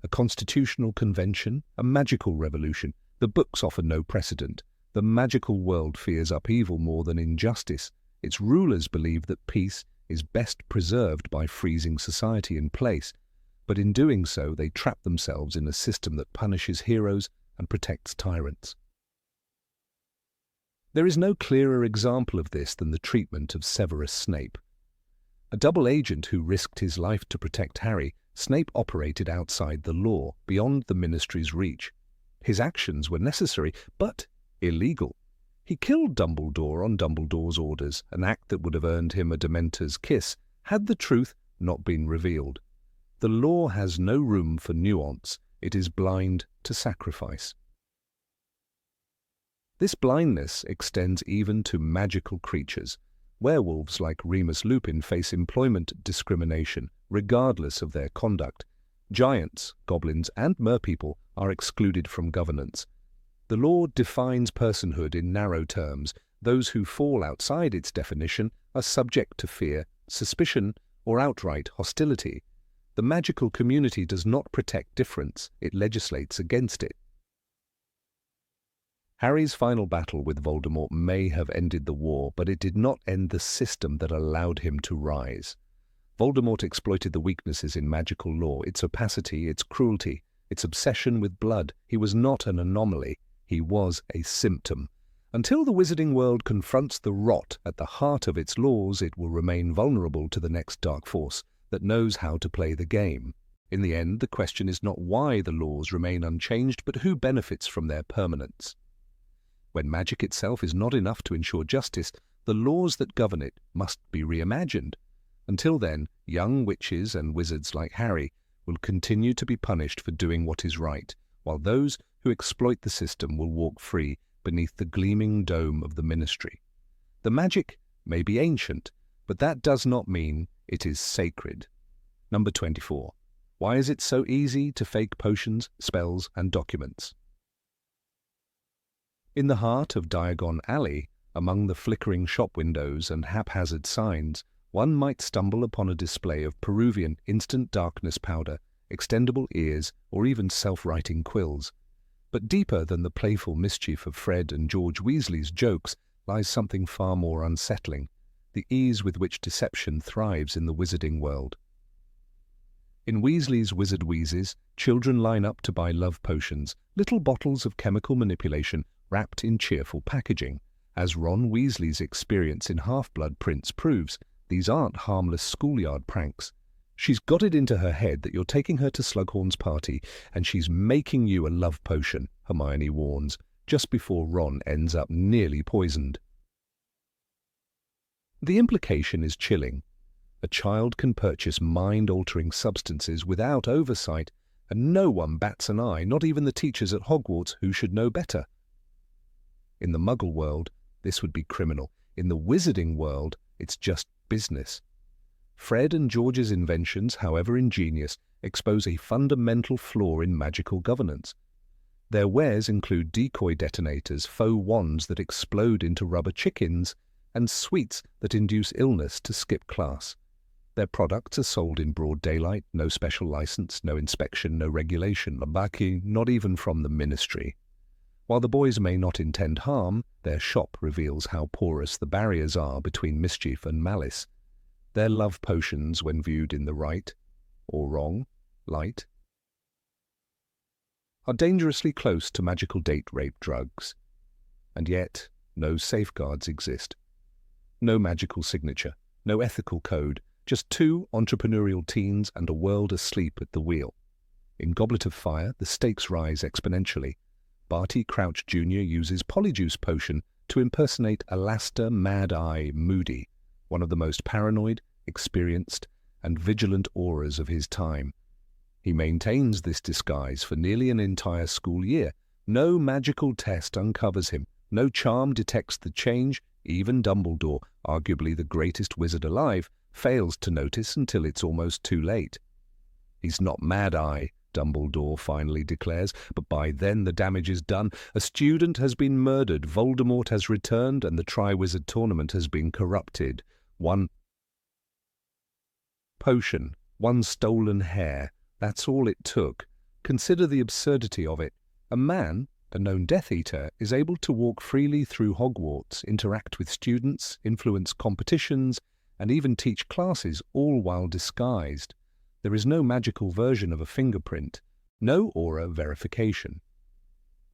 A: A constitutional convention? A magical revolution? The books offer no precedent. The magical world fears upheaval more than injustice. Its rulers believe that peace is best preserved by freezing society in place, but in doing so they trap themselves in a system that punishes heroes and protects tyrants. There is no clearer example of this than the treatment of Severus Snape. A double agent who risked his life to protect Harry, Snape operated outside the law, beyond the Ministry's reach. His actions were necessary, but illegal. He killed Dumbledore on Dumbledore's orders, an act that would have earned him a Dementor's kiss, had the truth not been revealed. The law has no room for nuance. It is blind to sacrifice. This blindness extends even to magical creatures. Werewolves like Remus Lupin face employment discrimination, regardless of their conduct. Giants, goblins, and merpeople are excluded from governance. The law defines personhood in narrow terms. Those who fall outside its definition are subject to fear, suspicion, or outright hostility. The magical community does not protect difference, it legislates against it. Harry's final battle with Voldemort may have ended the war, but it did not end the system that allowed him to rise. Voldemort exploited the weaknesses in magical law, its opacity, its cruelty, its obsession with blood. He was not an anomaly, he was a symptom. Until the wizarding world confronts the rot at the heart of its laws, it will remain vulnerable to the next dark force that knows how to play the game. In the end, the question is not why the laws remain unchanged, but who benefits from their permanence. When magic itself is not enough to ensure justice, the laws that govern it must be reimagined. Until then, young witches and wizards like Harry will continue to be punished for doing what is right, while those who exploit the system will walk free beneath the gleaming dome of the Ministry. The magic may be ancient, but that does not mean it is sacred. Number 24. Why is it so easy to fake potions, spells, and documents? In the heart of Diagon Alley, among the flickering shop windows and haphazard signs, one might stumble upon a display of Peruvian instant darkness powder, extendable ears, or even self-writing quills. But deeper than the playful mischief of Fred and George Weasley's jokes lies something far more unsettling, the ease with which deception thrives in the wizarding world. In Weasley's Wizard Wheezes, children line up to buy love potions, little bottles of chemical manipulation wrapped in cheerful packaging. As Ron Weasley's experience in Half-Blood Prince proves, these aren't harmless schoolyard pranks. She's got it into her head that you're taking her to Slughorn's party and she's making you a love potion, Hermione warns, just before Ron ends up nearly poisoned. The implication is chilling. A child can purchase mind-altering substances without oversight, and no one bats an eye, not even the teachers at Hogwarts who should know better. In the Muggle world, this would be criminal. In the wizarding world, it's just business. Fred and George's inventions, however ingenious, expose a fundamental flaw in magical governance. Their wares include decoy detonators, faux wands that explode into rubber chickens, and sweets that induce illness to skip class. Their products are sold in broad daylight, no special license, no inspection, no regulation, not even from the Ministry. While the boys may not intend harm, their shop reveals how porous the barriers are between mischief and malice. Their love potions, when viewed in the right, or wrong, light, are dangerously close to magical date rape drugs. And yet, no safeguards exist. No magical signature, no ethical code, just two entrepreneurial teens and a world asleep at the wheel. In Goblet of Fire, the stakes rise exponentially. Barty Crouch Jr. uses Polyjuice Potion to impersonate Alastair Mad Eye Moody, one of the most paranoid, experienced, and vigilant auras of his time. He maintains this disguise for nearly an entire school year. No magical test uncovers him. No charm detects the change. Even Dumbledore, arguably the greatest wizard alive, fails to notice until it's almost too late. He's not Mad Eye, Dumbledore finally declares, but by then the damage is done. A student has been murdered, Voldemort has returned, and the Triwizard Tournament has been corrupted. One potion, one stolen hair, that's all it took. Consider the absurdity of it. A man, a known Death Eater, is able to walk freely through Hogwarts, interact with students, influence competitions, and even teach classes, all while disguised. There is no magical version of a fingerprint, no aura verification,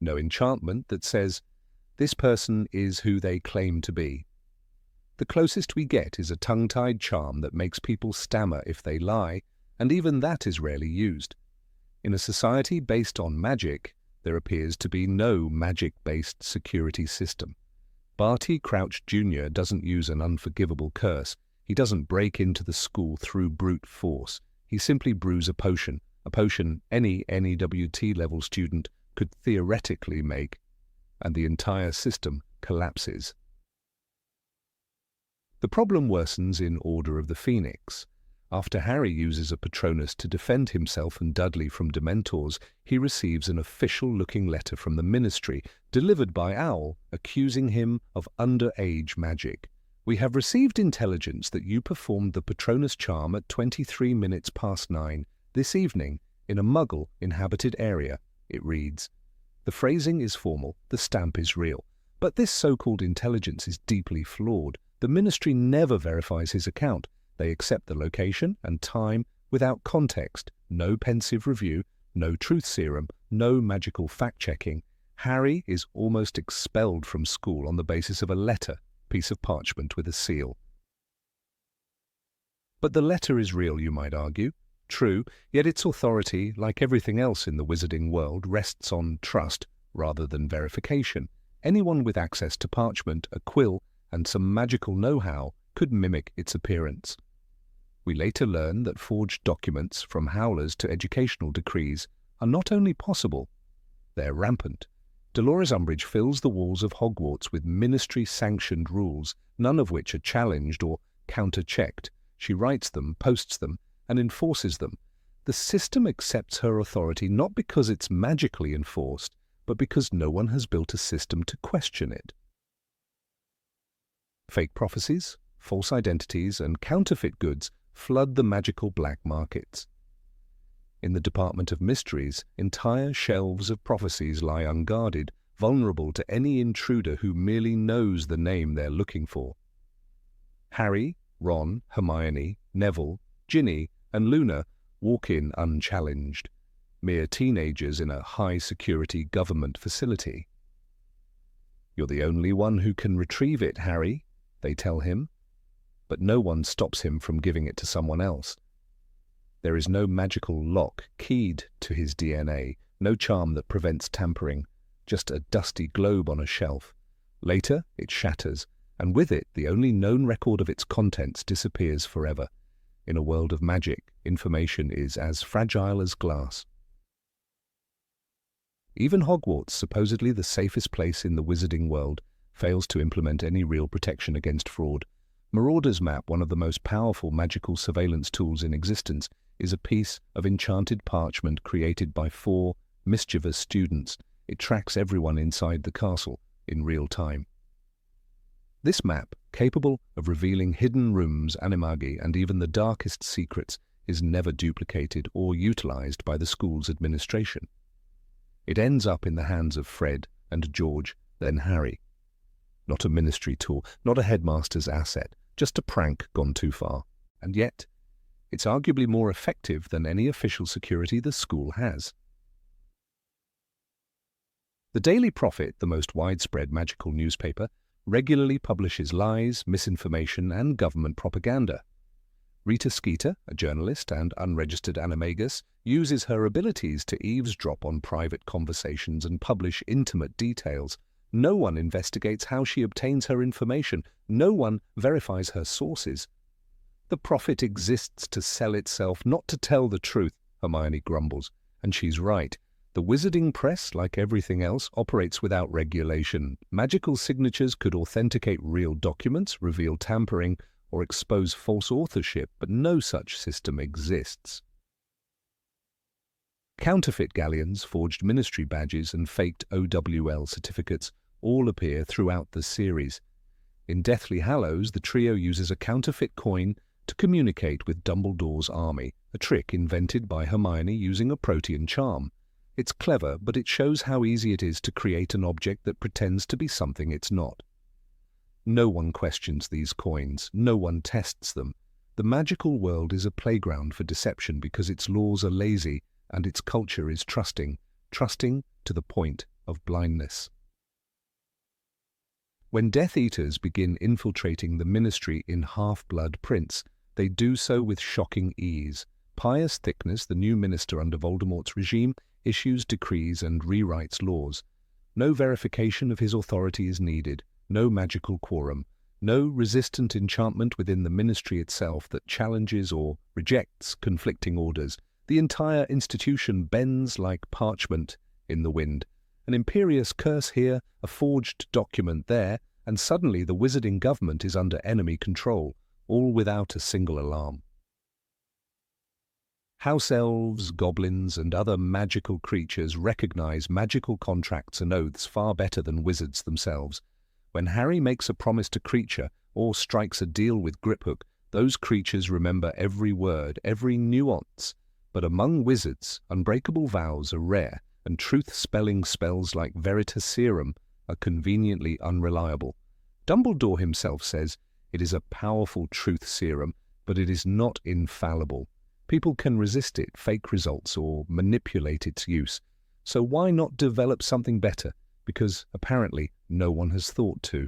A: no enchantment that says, this person is who they claim to be. The closest we get is a tongue-tied charm that makes people stammer if they lie, and even that is rarely used. In a society based on magic, there appears to be no magic-based security system. Barty Crouch Jr. doesn't use an unforgivable curse. He doesn't break into the school through brute force. He simply brews a potion any NEWT-level student could theoretically make, and the entire system collapses. The problem worsens in Order of the Phoenix. After Harry uses a Patronus to defend himself and Dudley from Dementors, he receives an official-looking letter from the Ministry, delivered by Owl, accusing him of underage magic. We have received intelligence that you performed the Patronus charm at 23 minutes past 9 this evening in a Muggle-inhabited area, it reads. The phrasing is formal, the stamp is real. But this so-called intelligence is deeply flawed. The Ministry never verifies his account. They accept the location and time without context, no pensive review, no truth serum, no magical fact-checking. Harry is almost expelled from school on the basis of a letter, piece of parchment with a seal. But the letter is real, you might argue. True, yet its authority, like everything else in the wizarding world, rests on trust rather than verification. Anyone with access to parchment, a quill, and some magical know-how could mimic its appearance. We later learn that forged documents, from howlers to educational decrees, are not only possible, they're rampant. Dolores Umbridge fills the walls of Hogwarts with ministry-sanctioned rules, none of which are challenged or counter-checked. She writes them, posts them, and enforces them. The system accepts her authority not because it's magically enforced, but because no one has built a system to question it. Fake prophecies, false identities, and counterfeit goods flood the magical black markets. In the Department of Mysteries, entire shelves of prophecies lie unguarded, vulnerable to any intruder who merely knows the name they're looking for. Harry, Ron, Hermione, Neville, Ginny, and Luna walk in unchallenged, mere teenagers in a high-security government facility. You're the only one who can retrieve it, Harry, they tell him, but no one stops him from giving it to someone else. There is no magical lock keyed to his DNA, no charm that prevents tampering, just a dusty globe on a shelf. Later, it shatters, and with it, the only known record of its contents disappears forever. In a world of magic, information is as fragile as glass. Even Hogwarts, supposedly the safest place in the wizarding world, fails to implement any real protection against fraud. Marauder's Map, one of the most powerful magical surveillance tools in existence, is a piece of enchanted parchment created by 4 mischievous students. It tracks everyone inside the castle in real time. This map, capable of revealing hidden rooms, animagi, and even the darkest secrets, is never duplicated or utilized by the school's administration. It ends up in the hands of Fred and George, then Harry. Not a ministry tool, not a headmaster's asset, just a prank gone too far. And yet, it's arguably more effective than any official security the school has. The Daily Prophet, the most widespread magical newspaper, regularly publishes lies, misinformation, and government propaganda. Rita Skeeter, a journalist and unregistered animagus, uses her abilities to eavesdrop on private conversations and publish intimate details. No one investigates how she obtains her information. No one verifies her sources. The Prophet exists to sell itself, not to tell the truth, Hermione grumbles. And she's right. The wizarding press, like everything else, operates without regulation. Magical signatures could authenticate real documents, reveal tampering, or expose false authorship, but no such system exists. Counterfeit galleons, forged ministry badges, and faked OWL certificates all appear throughout the series. In Deathly Hallows, the trio uses a counterfeit coin to communicate with Dumbledore's army, a trick invented by Hermione using a protean charm. It's clever, but it shows how easy it is to create an object that pretends to be something it's not. No one questions these coins, no one tests them. The magical world is a playground for deception because its laws are lazy and its culture is trusting to the point of blindness. When Death Eaters begin infiltrating the Ministry in Half-Blood Prince, they do so with shocking ease. Pius Thickness, the new minister under Voldemort's regime, issues decrees and rewrites laws. No verification of his authority is needed, no magical quorum, no resistant enchantment within the ministry itself that challenges or rejects conflicting orders. The entire institution bends like parchment in the wind. An imperious curse here, a forged document there, and suddenly the wizarding government is under enemy control, all without a single alarm. House elves, goblins, and other magical creatures recognize magical contracts and oaths far better than wizards themselves. When Harry makes a promise to creature or strikes a deal with Griphook, those creatures remember every word, every nuance. But among wizards, unbreakable vows are rare, and truth-spelling spells like Veritaserum are conveniently unreliable. Dumbledore himself says it is a powerful truth serum, but it is not infallible. People can resist it, fake results, or manipulate its use. So why not develop something better? Because apparently no one has thought to.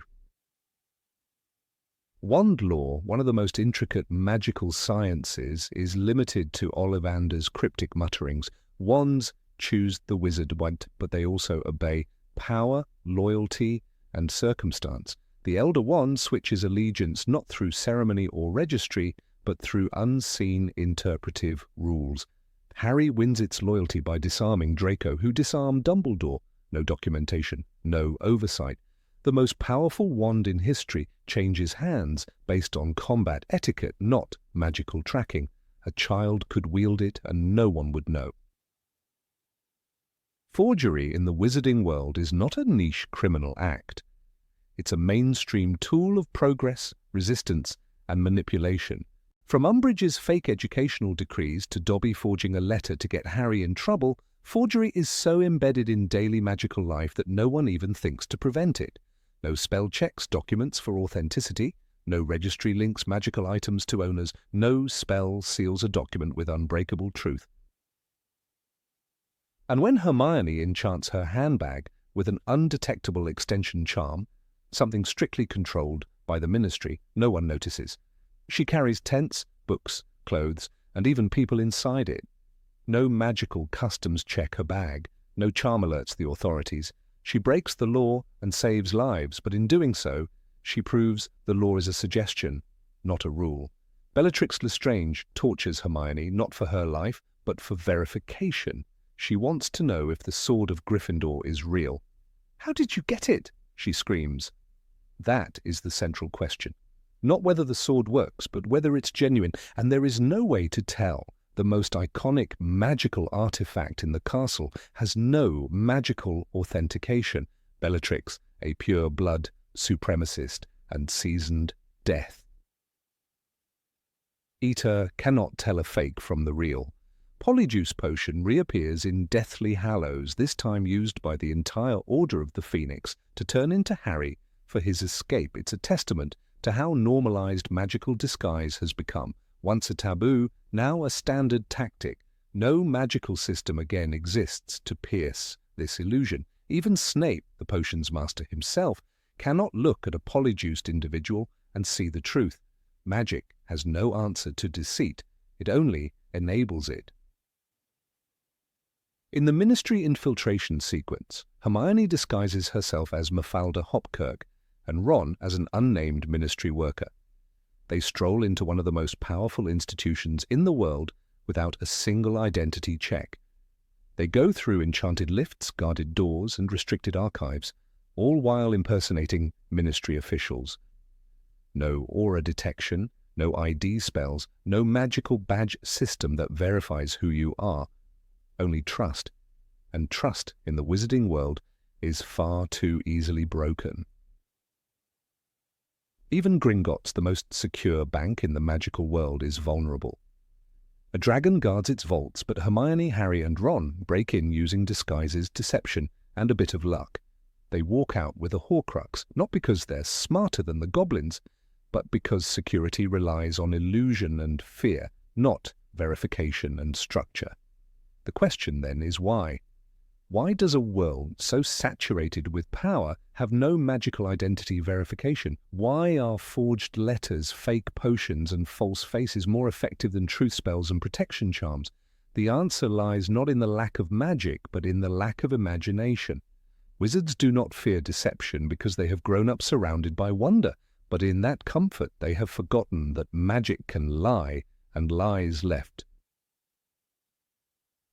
A: Wand lore, one of the most intricate magical sciences, is limited to Ollivander's cryptic mutterings. Wands choose the wizard want, but they also obey power, loyalty, and circumstance. The Elder Wand switches allegiance not through ceremony or registry, but through unseen interpretive rules. Harry wins its loyalty by disarming Draco, who disarmed Dumbledore. No documentation, no oversight. The most powerful wand in history changes hands based on combat etiquette, not magical tracking. A child could wield it and no one would know. Forgery in the wizarding world is not a niche criminal act. It's a mainstream tool of progress, resistance, and manipulation. From Umbridge's fake educational decrees to Dobby forging a letter to get Harry in trouble, forgery is so embedded in daily magical life that no one even thinks to prevent it. No spell checks documents for authenticity, no registry links magical items to owners, no spell seals a document with unbreakable truth. And when Hermione enchants her handbag with an undetectable extension charm, something strictly controlled by the ministry, no one notices. She carries tents, books, clothes, and even people inside it. No magical customs check her bag, no charm alerts the authorities. She breaks the law and saves lives, but in doing so, she proves the law is a suggestion, not a rule. Bellatrix Lestrange tortures Hermione not for her life, but for verification. She wants to know if the sword of Gryffindor is real. "How did you get it?" she screams. That is the central question. Not whether the sword works, but whether it's genuine, and there is no way to tell. The most iconic magical artifact in the castle has no magical authentication. Bellatrix, a pure-blood supremacist and seasoned death eater, cannot tell a fake from the real. Polyjuice Potion reappears in Deathly Hallows, this time used by the entire Order of the Phoenix to turn into Harry for his escape. It's a testament to how normalized magical disguise has become. Once a taboo, now a standard tactic. No magical system again exists to pierce this illusion. Even Snape, the potions master himself, cannot look at a polyjuiced individual and see the truth. Magic has no answer to deceit. It only enables it. In the Ministry infiltration sequence, Hermione disguises herself as Mafalda Hopkirk and Ron as an unnamed ministry worker. They stroll into one of the most powerful institutions in the world without a single identity check. They go through enchanted lifts, guarded doors, and restricted archives, all while impersonating ministry officials. No aura detection, no ID spells, no magical badge system that verifies who you are. only trust. And trust in the wizarding world is far too easily broken. Even Gringotts, the most secure bank in the magical world, is vulnerable. A dragon guards its vaults, but Hermione, Harry and Ron break in using disguises, deception and a bit of luck. They walk out with a Horcrux, not because they're smarter than the goblins, but because security relies on illusion and fear, not verification and structure. The question then is why? Why does a world so saturated with power have no magical identity verification? Why are forged letters, fake potions and false faces more effective than truth spells and protection charms? The answer lies not in the lack of magic, but in the lack of imagination. Wizards do not fear deception because they have grown up surrounded by wonder, but in that comfort they have forgotten that magic can lie, and lies left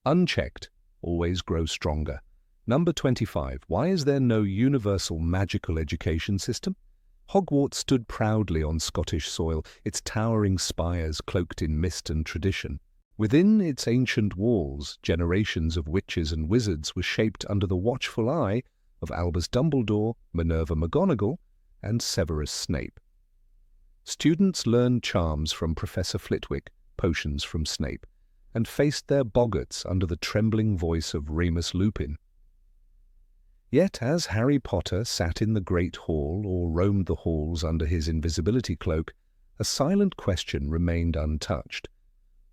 A: unchecked always grow stronger. Number 25. Why is there no universal magical education system? Hogwarts stood proudly on Scottish soil, its towering spires cloaked in mist and tradition. Within its ancient walls, generations of witches and wizards were shaped under the watchful eye of Albus Dumbledore, Minerva McGonagall, and Severus Snape. Students learned charms from Professor Flitwick, potions from Snape, and faced their boggarts under the trembling voice of Remus Lupin. Yet as Harry Potter sat in the Great Hall or roamed the halls under his invisibility cloak, a silent question remained untouched.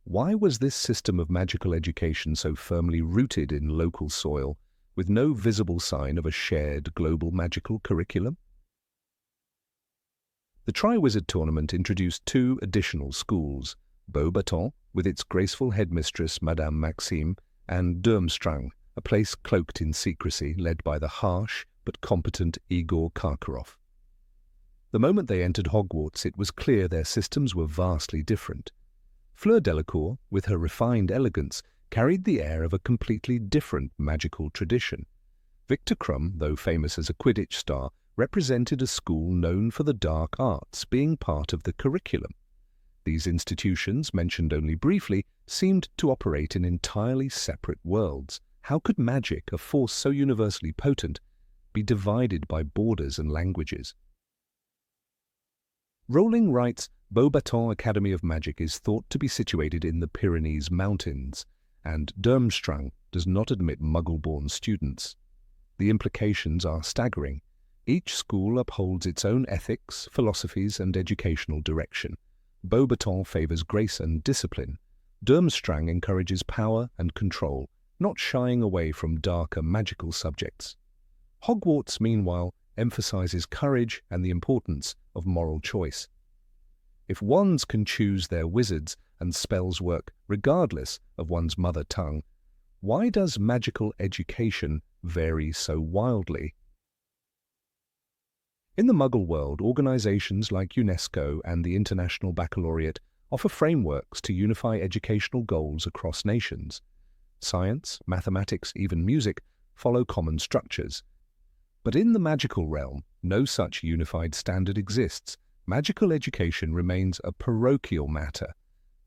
A: Why was this system of magical education so firmly rooted in local soil, with no visible sign of a shared global magical curriculum? The Triwizard Tournament introduced two additional schools, Beauxbatons, with its graceful headmistress Madame Maxime, and Durmstrang, a place cloaked in secrecy led by the harsh but competent Igor Karkaroff. The moment they entered Hogwarts, it was clear their systems were vastly different. Fleur Delacour, with her refined elegance, carried the air of a completely different magical tradition. Victor Crumb, though famous as a Quidditch star, represented a school known for the dark arts being part of the curriculum. These institutions, mentioned only briefly, seemed to operate in entirely separate worlds. How could magic, a force so universally potent, be divided by borders and languages? Rowling writes, Beauxbatons Academy of Magic is thought to be situated in the Pyrenees Mountains, and Durmstrang does not admit Muggle-born students. The implications are staggering. Each school upholds its own ethics, philosophies, and educational direction. Beauxbatons favours grace and discipline. Durmstrang encourages power and control, not shying away from darker magical subjects. Hogwarts, meanwhile, emphasises courage and the importance of moral choice. If wands can choose their wizards and spells work regardless of one's mother tongue, why does magical education vary so wildly? In the Muggle world, organisations like UNESCO and the International Baccalaureate offer frameworks to unify educational goals across nations. Science, mathematics, even music follow common structures. But in the magical realm, no such unified standard exists. Magical education remains a parochial matter.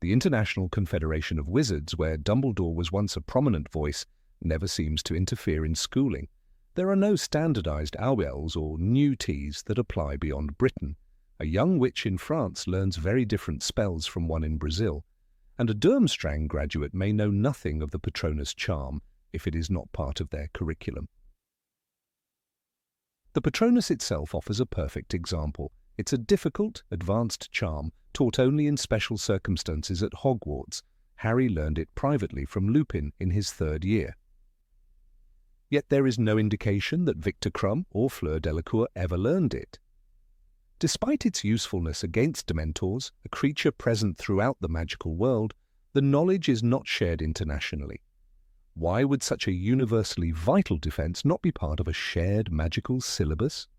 A: The International Confederation of Wizards, where Dumbledore was once a prominent voice, never seems to interfere in schooling. There are no standardized AOLs or new Ts that apply beyond Britain. A young witch in France learns very different spells from one in Brazil, and a Durmstrang graduate may know nothing of the Patronus charm if it is not part of their curriculum. The Patronus itself offers a perfect example. It's a difficult, advanced charm taught only in special circumstances at Hogwarts. Harry learned it privately from Lupin in his 3rd year. Yet there is no indication that Victor Crumb or Fleur Delacour ever learned it. Despite its usefulness against Dementors, a creature present throughout the magical world, the knowledge is not shared internationally. Why would such a universally vital defense not be part of a shared magical syllabus?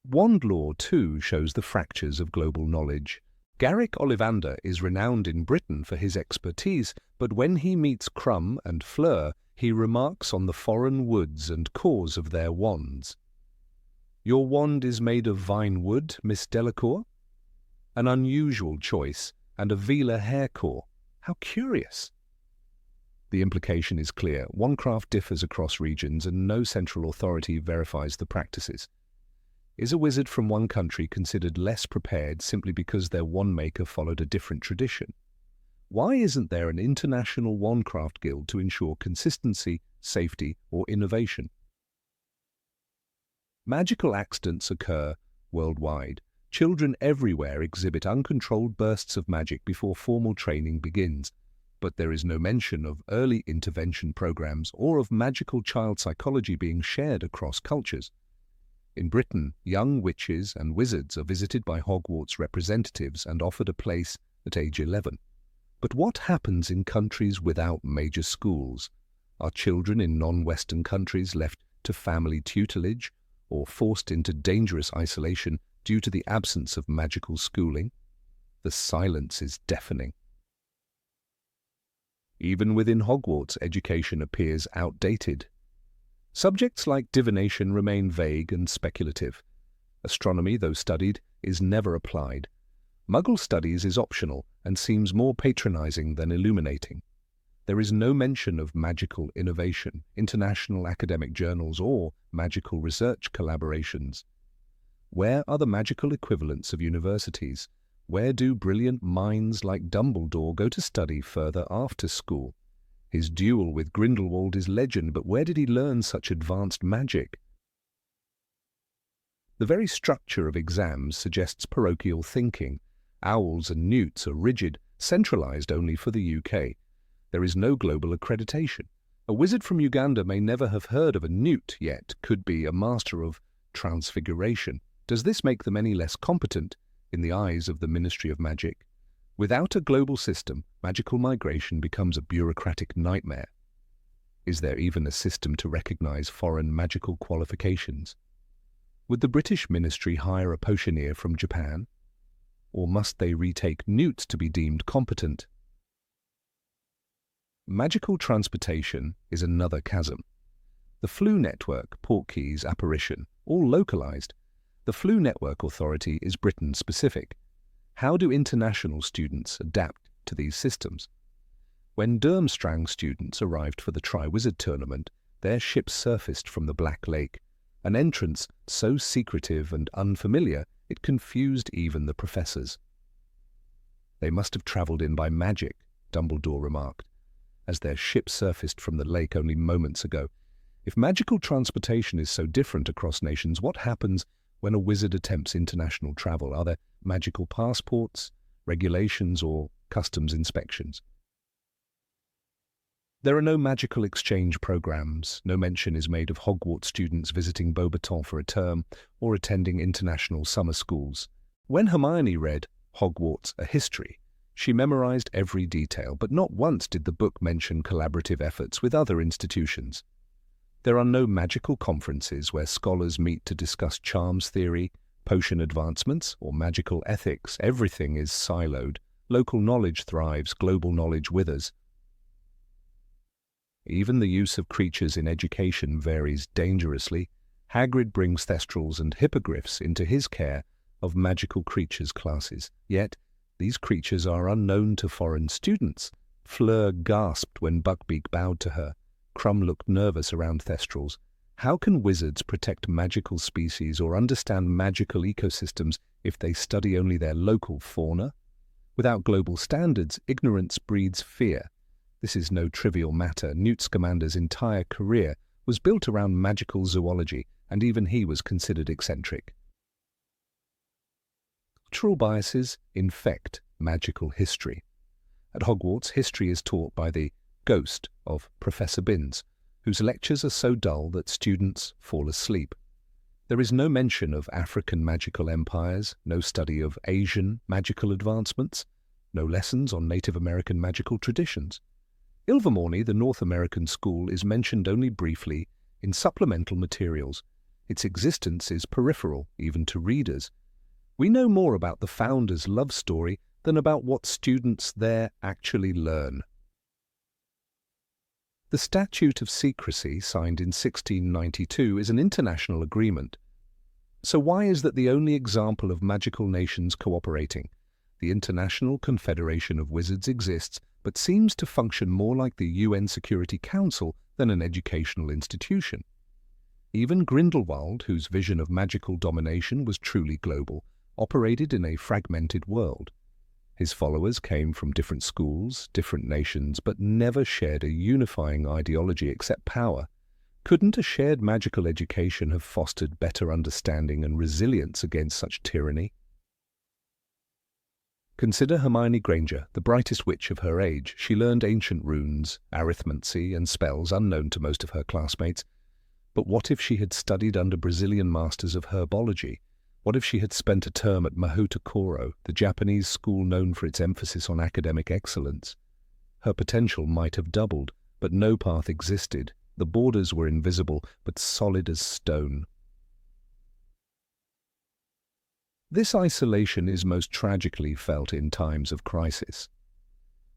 A: Wand lore, too, shows the fractures of global knowledge. Garrick Ollivander is renowned in Britain for his expertise, but when he meets Crumb and Fleur, he remarks on the foreign woods and cores of their wands. Your wand is made of vine wood, Miss Delacour? An unusual choice, and a velar hair core. How curious! The implication is clear. One craft differs across regions and no central authority verifies the practices. Is a wizard from one country considered less prepared simply because their wand-maker followed a different tradition? Why isn't there an international wandcraft guild to ensure consistency, safety, or innovation? Magical accidents occur worldwide. Children everywhere exhibit uncontrolled bursts of magic before formal training begins, but there is no mention of early intervention programs or of magical child psychology being shared across cultures. In Britain, young witches and wizards are visited by Hogwarts representatives and offered a place at age 11. But what happens in countries without major schools? Are children in non-Western countries left to family tutelage or forced into dangerous isolation due to the absence of magical schooling? The silence is deafening. Even within Hogwarts, education appears outdated. Subjects like divination remain vague and speculative. Astronomy, though studied, is never applied. Muggle studies is optional and seems more patronizing than illuminating. There is no mention of magical innovation, international academic journals, or magical research collaborations. Where are the magical equivalents of universities? Where do brilliant minds like Dumbledore go to study further after school? His duel with Grindelwald is legend, but where did he learn such advanced magic? The very structure of exams suggests parochial thinking. Owls and newts are rigid, centralized only for the UK. There is no global accreditation. A wizard from Uganda may never have heard of a newt, yet could be a master of transfiguration. Does this make them any less competent in the eyes of the Ministry of Magic? Without a global system, magical migration becomes a bureaucratic nightmare. Is there even a system to recognize foreign magical qualifications? Would the British Ministry hire a potioneer from Japan? Or must they retake newts to be deemed competent? Magical transportation is another chasm. The Flu Network, Portkeys, Apparition, all localized. The Flu Network Authority is Britain-specific. How do international students adapt to these systems? When Durmstrang students arrived for the Triwizard Tournament, their ship surfaced from the Black Lake, an entrance so secretive and unfamiliar it confused even the professors. They must have travelled in by magic, Dumbledore remarked, as their ship surfaced from the lake only moments ago. If magical transportation is so different across nations, what happens when a wizard attempts international travel? Are there magical passports, regulations, or customs inspections? There are no magical exchange programs. No mention is made of Hogwarts students visiting Beauxbaton for a term or attending international summer schools. When Hermione read Hogwarts: A History, she memorized every detail, but not once did the book mention collaborative efforts with other institutions. There are no magical conferences where scholars meet to discuss charms theory, potion advancements, or magical ethics. Everything is siloed. Local knowledge thrives, global knowledge withers. Even the use of creatures in education varies dangerously. Hagrid brings thestrals and hippogriffs into his care of magical creatures classes. Yet, these creatures are unknown to foreign students. Fleur gasped when Buckbeak bowed to her. Crumb looked nervous around thestrals. How can wizards protect magical species or understand magical ecosystems if they study only their local fauna? Without global standards, ignorance breeds fear. This is no trivial matter. Newt Scamander's entire career was built around magical zoology, and even he was considered eccentric. Cultural biases infect magical history. At Hogwarts, history is taught by the ghost of Professor Binns, whose lectures are so dull that students fall asleep. There is no mention of African magical empires, no study of Asian magical advancements, no lessons on Native American magical traditions. Ilvermorny, the North American school, is mentioned only briefly in supplemental materials. Its existence is peripheral, even to readers. We know more about the founder's love story than about what students there actually learn. The Statute of Secrecy, signed in 1692, is an international agreement. So why is that the only example of magical nations cooperating? the International Confederation of Wizards exists, but seems to function more like the UN Security Council than an educational institution. Even Grindelwald, whose vision of magical domination was truly global, operated in a fragmented world. His followers came from different schools, different nations, but never shared a unifying ideology except power. Couldn't a shared magical education have fostered better understanding and resilience against such tyranny? Consider Hermione Granger, the brightest witch of her age. She learned ancient runes, arithmancy, and spells unknown to most of her classmates. But what if she had studied under Brazilian masters of herbology? What if she had spent a term at Mahota Koro, the Japanese school known for its emphasis on academic excellence? Her potential might have doubled, but no path existed. The borders were invisible, but solid as stone. This isolation is most tragically felt in times of crisis.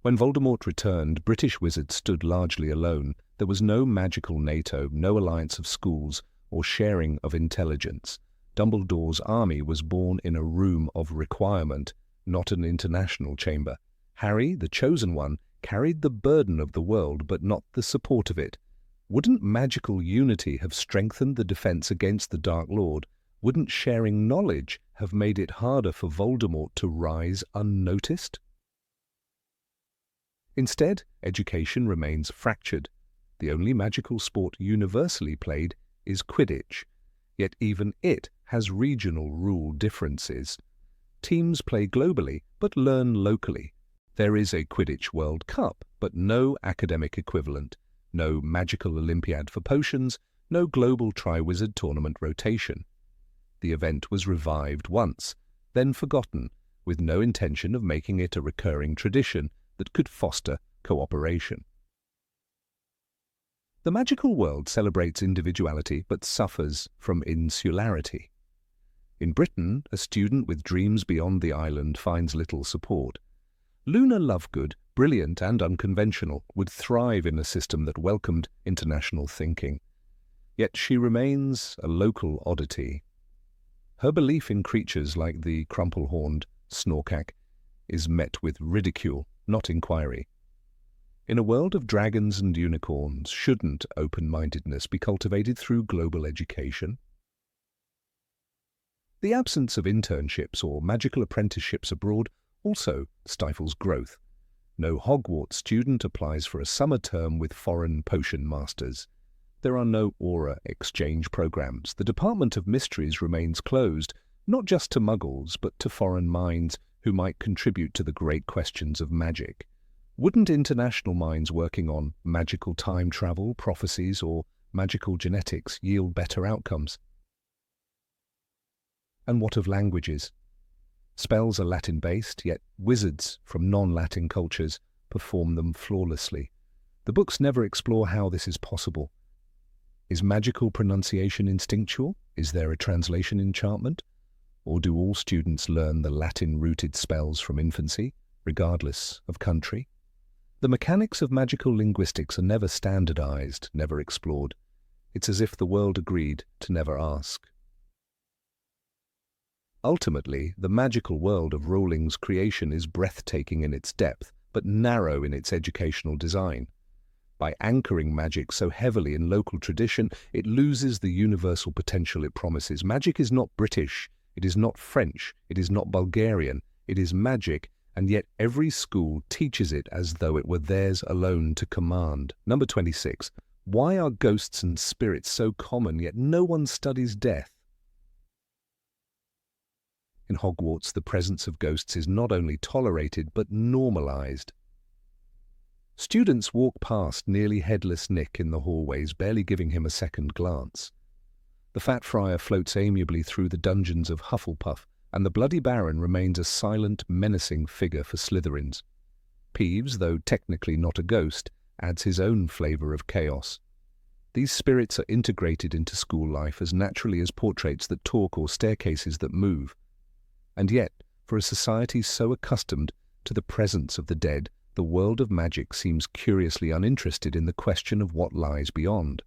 A: When Voldemort returned, British wizards stood largely alone. There was no magical NATO, no alliance of schools, or sharing of intelligence. Dumbledore's army was born in a room of requirement, not an international chamber. Harry, the chosen one, carried the burden of the world, but not the support of it. Wouldn't magical unity have strengthened the defense against the Dark Lord? Wouldn't sharing knowledge have made it harder for Voldemort to rise unnoticed? Instead, education remains fractured. The only magical sport universally played is Quidditch, yet even it has regional rule differences. Teams play globally, but learn locally. There is a Quidditch World Cup, but no academic equivalent. No magical Olympiad for potions, no global Triwizard Tournament rotation. The event was revived once, then forgotten, with no intention of making it a recurring tradition that could foster cooperation. The magical world celebrates individuality but suffers from insularity. In Britain, a student with dreams beyond the island finds little support. Luna Lovegood, brilliant and unconventional, would thrive in a system that welcomed international thinking. Yet she remains a local oddity. Her belief in creatures like the crumple-horned Snorkak is met with ridicule, not inquiry. In a world of dragons and unicorns, shouldn't open-mindedness be cultivated through global education? The absence of internships or magical apprenticeships abroad also stifles growth. No Hogwarts student applies for a summer term with foreign potion masters. There are no aura exchange programs. The Department of Mysteries remains closed, not just to Muggles, but to foreign minds who might contribute to the great questions of magic. Wouldn't international minds working on magical time travel, prophecies, or magical genetics yield better outcomes? And what of languages? Spells are Latin-based, yet wizards from non-Latin cultures perform them flawlessly. The books never explore how this is possible. Is magical pronunciation instinctual? Is there a translation enchantment? Or do all students learn the Latin-rooted spells from infancy, regardless of country? The mechanics of magical linguistics are never standardized, never explored. It's as if the world agreed to never ask. Ultimately, the magical world of Rowling's creation is breathtaking in its depth, but narrow in its educational design. By anchoring magic so heavily in local tradition, it loses the universal potential it promises. Magic is not British, it is not French, it is not Bulgarian, it is magic, and yet every school teaches it as though it were theirs alone to command. Number 26. Why are ghosts and spirits so common, yet no one studies death? In Hogwarts, the presence of ghosts is not only tolerated, but normalized. Students walk past nearly headless Nick in the hallways, barely giving him a second glance. The Fat Friar floats amiably through the dungeons of Hufflepuff, and the Bloody Baron remains a silent, menacing figure for Slytherins. Peeves, though technically not a ghost, adds his own flavor of chaos. These spirits are integrated into school life as naturally as portraits that talk or staircases that move. And yet, for a society so accustomed to the presence of the dead, the world of magic seems curiously uninterested in the question of what lies beyond.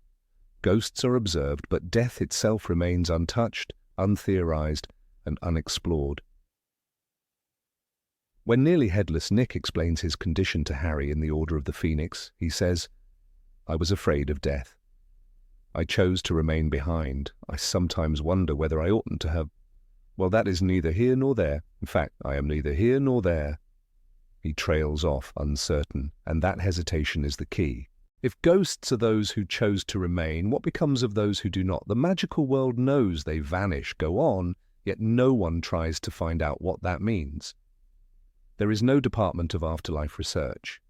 A: Ghosts are observed, but death itself remains untouched, untheorized, and unexplored. When nearly headless Nick explains his condition to Harry in the Order of the Phoenix, he says, "I was afraid of death. I chose to remain behind. I sometimes wonder whether I oughtn't to have... Well, that is neither here nor there. In fact, I am neither here nor there." He trails off, uncertain, and that hesitation is the key. If ghosts are those who chose to remain, what becomes of those who do not? The magical world knows they vanish, go on, yet no one tries to find out what that means. There is no department of afterlife research,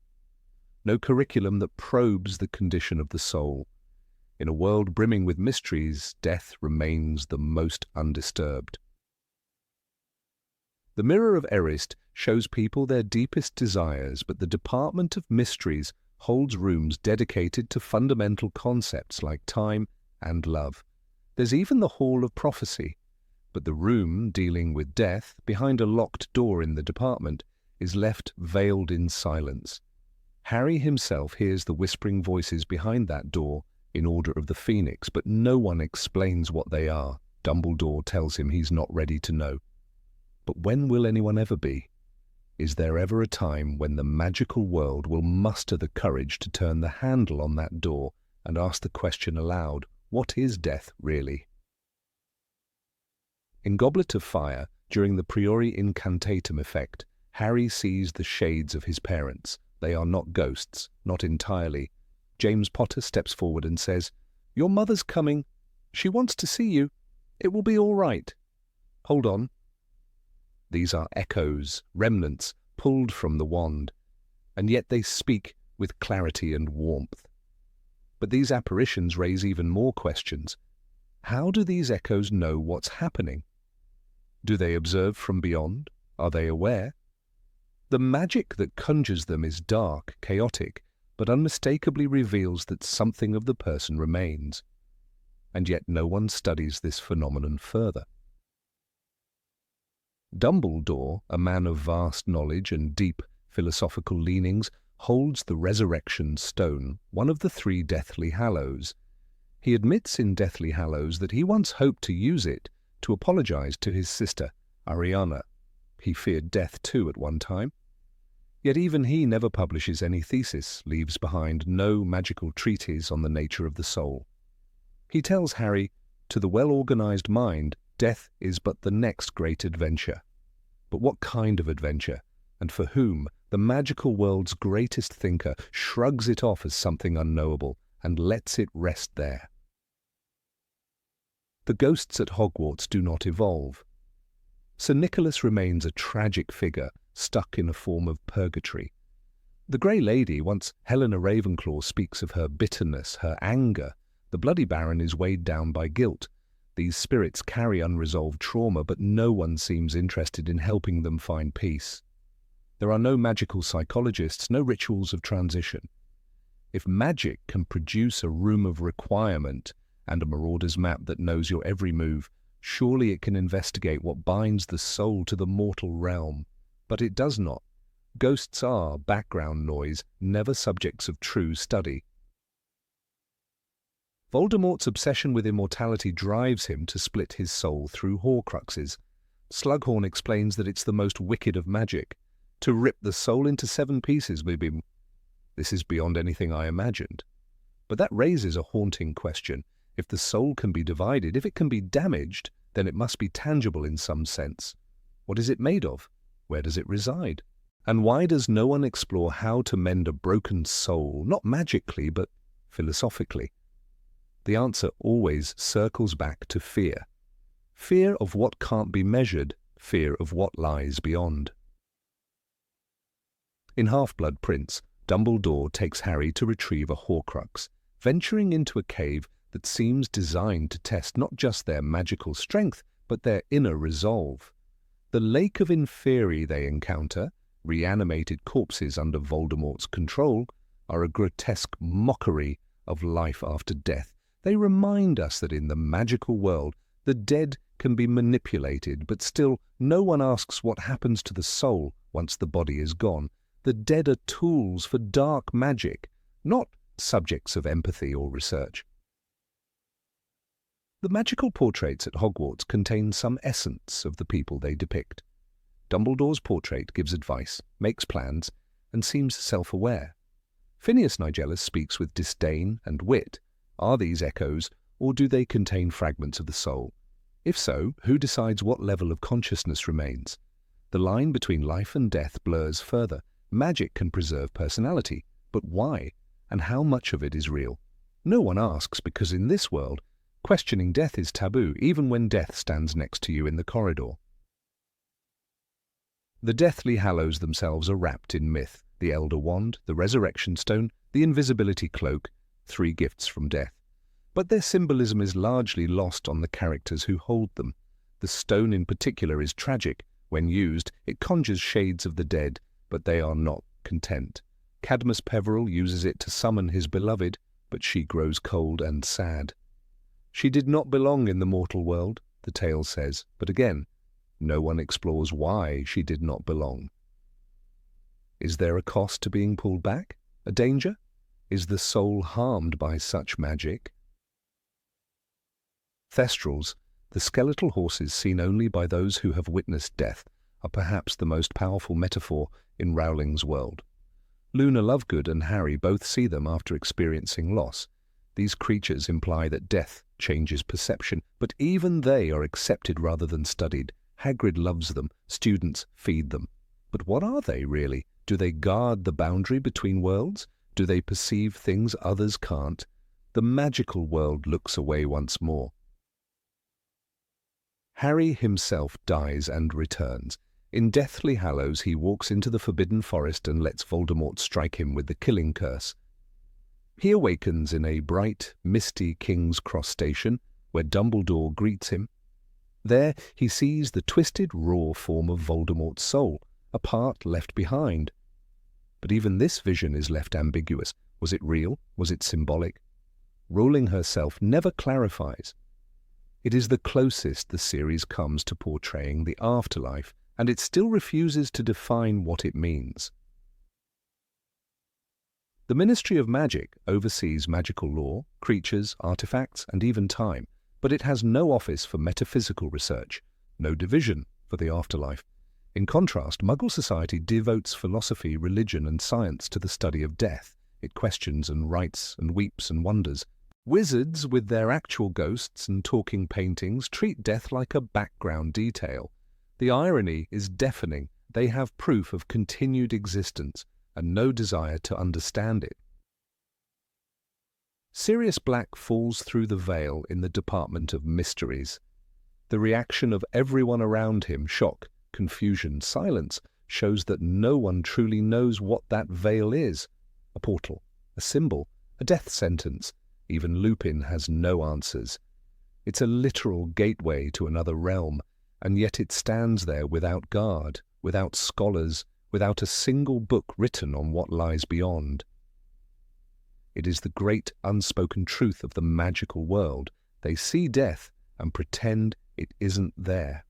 A: no curriculum that probes the condition of the soul. In a world brimming with mysteries, death remains the most undisturbed. The Mirror of Erised shows people their deepest desires, but the Department of Mysteries holds rooms dedicated to fundamental concepts like time and love. There's even the Hall of Prophecy, but the room dealing with death, behind a locked door in the department, is left veiled in silence. Harry himself hears the whispering voices behind that door in Order of the Phoenix, but no one explains what they are. Dumbledore tells him he's not ready to know. But when will anyone ever be? Is there ever a time when the magical world will muster the courage to turn the handle on that door and ask the question aloud, what is death really? In Goblet of Fire, during the Priori Incantatem effect, Harry sees the shades of his parents. They are not ghosts, not entirely. James Potter steps forward and says, "Your mother's coming. She wants to see you. It will be all right. Hold on." These are echoes, remnants, pulled from the wand, and yet they speak with clarity and warmth. But these apparitions raise even more questions. How do these echoes know what's happening? Do they observe from beyond? Are they aware? The magic that conjures them is dark, chaotic, but unmistakably reveals that something of the person remains. And yet no one studies this phenomenon further. Dumbledore, a man of vast knowledge and deep philosophical leanings, holds the Resurrection Stone, one of the 3 Deathly Hallows. He admits in Deathly Hallows that he once hoped to use it to apologize to his sister, Ariana. He feared death too at one time. Yet even he never publishes any thesis, leaves behind no magical treatise on the nature of the soul. He tells Harry, to the well-organized mind, death is but the next great adventure. But what kind of adventure, and for whom? The magical world's greatest thinker shrugs it off as something unknowable and lets it rest there. The ghosts at Hogwarts do not evolve. Sir Nicholas remains a tragic figure stuck in a form of purgatory. The Grey Lady, once Helena Ravenclaw, speaks of her bitterness, her anger. The Bloody Baron is weighed down by guilt. These spirits carry unresolved trauma, but no one seems interested in helping them find peace. There are no magical psychologists, no rituals of transition. If magic can produce a room of requirement and a marauder's map that knows your every move, surely it can investigate what binds the soul to the mortal realm. But it does not. Ghosts are background noise, never subjects of true study. Voldemort's obsession with immortality drives him to split his soul through Horcruxes. Slughorn explains that it's the most wicked of magic. To rip the soul into 7 pieces may be... This is beyond anything I imagined. But that raises a haunting question. If the soul can be divided, if it can be damaged, then it must be tangible in some sense. What is it made of? Where does it reside? And why does no one explore how to mend a broken soul, not magically, but philosophically? The answer always circles back to fear. Fear of what can't be measured, fear of what lies beyond. In Half-Blood Prince, Dumbledore takes Harry to retrieve a Horcrux, venturing into a cave that seems designed to test not just their magical strength, but their inner resolve. The Lake of Inferi they encounter, reanimated corpses under Voldemort's control, are a grotesque mockery of life after death. They remind us that in the magical world, the dead can be manipulated, but still no one asks what happens to the soul once the body is gone. The dead are tools for dark magic, not subjects of empathy or research. The magical portraits at Hogwarts contain some essence of the people they depict. Dumbledore's portrait gives advice, makes plans, and seems self-aware. Phineas Nigellus speaks with disdain and wit. Are these echoes, or do they contain fragments of the soul? If so, who decides what level of consciousness remains? The line between life and death blurs further. Magic can preserve personality, but why? And how much of it is real? No one asks, because in this world, questioning death is taboo, even when death stands next to you in the corridor. The Deathly Hallows themselves are wrapped in myth: the Elder Wand, the Resurrection Stone, the Invisibility Cloak, 3 gifts from death. But their symbolism is largely lost on the characters who hold them. The stone in particular is tragic. When used, it conjures shades of the dead, but they are not content. Cadmus Peveril uses it to summon his beloved, but she grows cold and sad. She did not belong in the mortal world, the tale says, but again, no one explores why she did not belong. Is there a cost to being pulled back? A danger? Is the soul harmed by such magic? Thestrals, the skeletal horses seen only by those who have witnessed death, are perhaps the most powerful metaphor in Rowling's world. Luna Lovegood and Harry both see them after experiencing loss. These creatures imply that death changes perception, but even they are accepted rather than studied. Hagrid loves them, students feed them. But what are they really? Do they guard the boundary between worlds? Do they perceive things others can't? The magical world looks away once more. Harry himself dies and returns. In Deathly Hallows he walks into the Forbidden Forest and lets Voldemort strike him with the killing curse. He awakens in a bright, misty King's Cross station, where Dumbledore greets him. There he sees the twisted, raw form of Voldemort's soul, a part left behind. But even this vision is left ambiguous. Was it real? Was it symbolic? Rowling herself never clarifies. It is the closest the series comes to portraying the afterlife, and it still refuses to define what it means. The Ministry of Magic oversees magical law, creatures, artifacts, and even time, but it has no office for metaphysical research, no division for the afterlife. In contrast, Muggle society devotes philosophy, religion, and science to the study of death. It questions and writes and weeps and wonders. Wizards, with their actual ghosts and talking paintings, treat death like a background detail. The irony is deafening. They have proof of continued existence and no desire to understand it. Sirius Black falls through the veil in the Department of Mysteries. The reaction of everyone around him, shock, confusion, silence, shows that no one truly knows what that veil is. A portal, a symbol, a death sentence. Even Lupin has no answers. It's a literal gateway to another realm, and yet it stands there without guard, without scholars, without a single book written on what lies beyond. It is the great unspoken truth of the magical world. They see death and pretend it isn't there.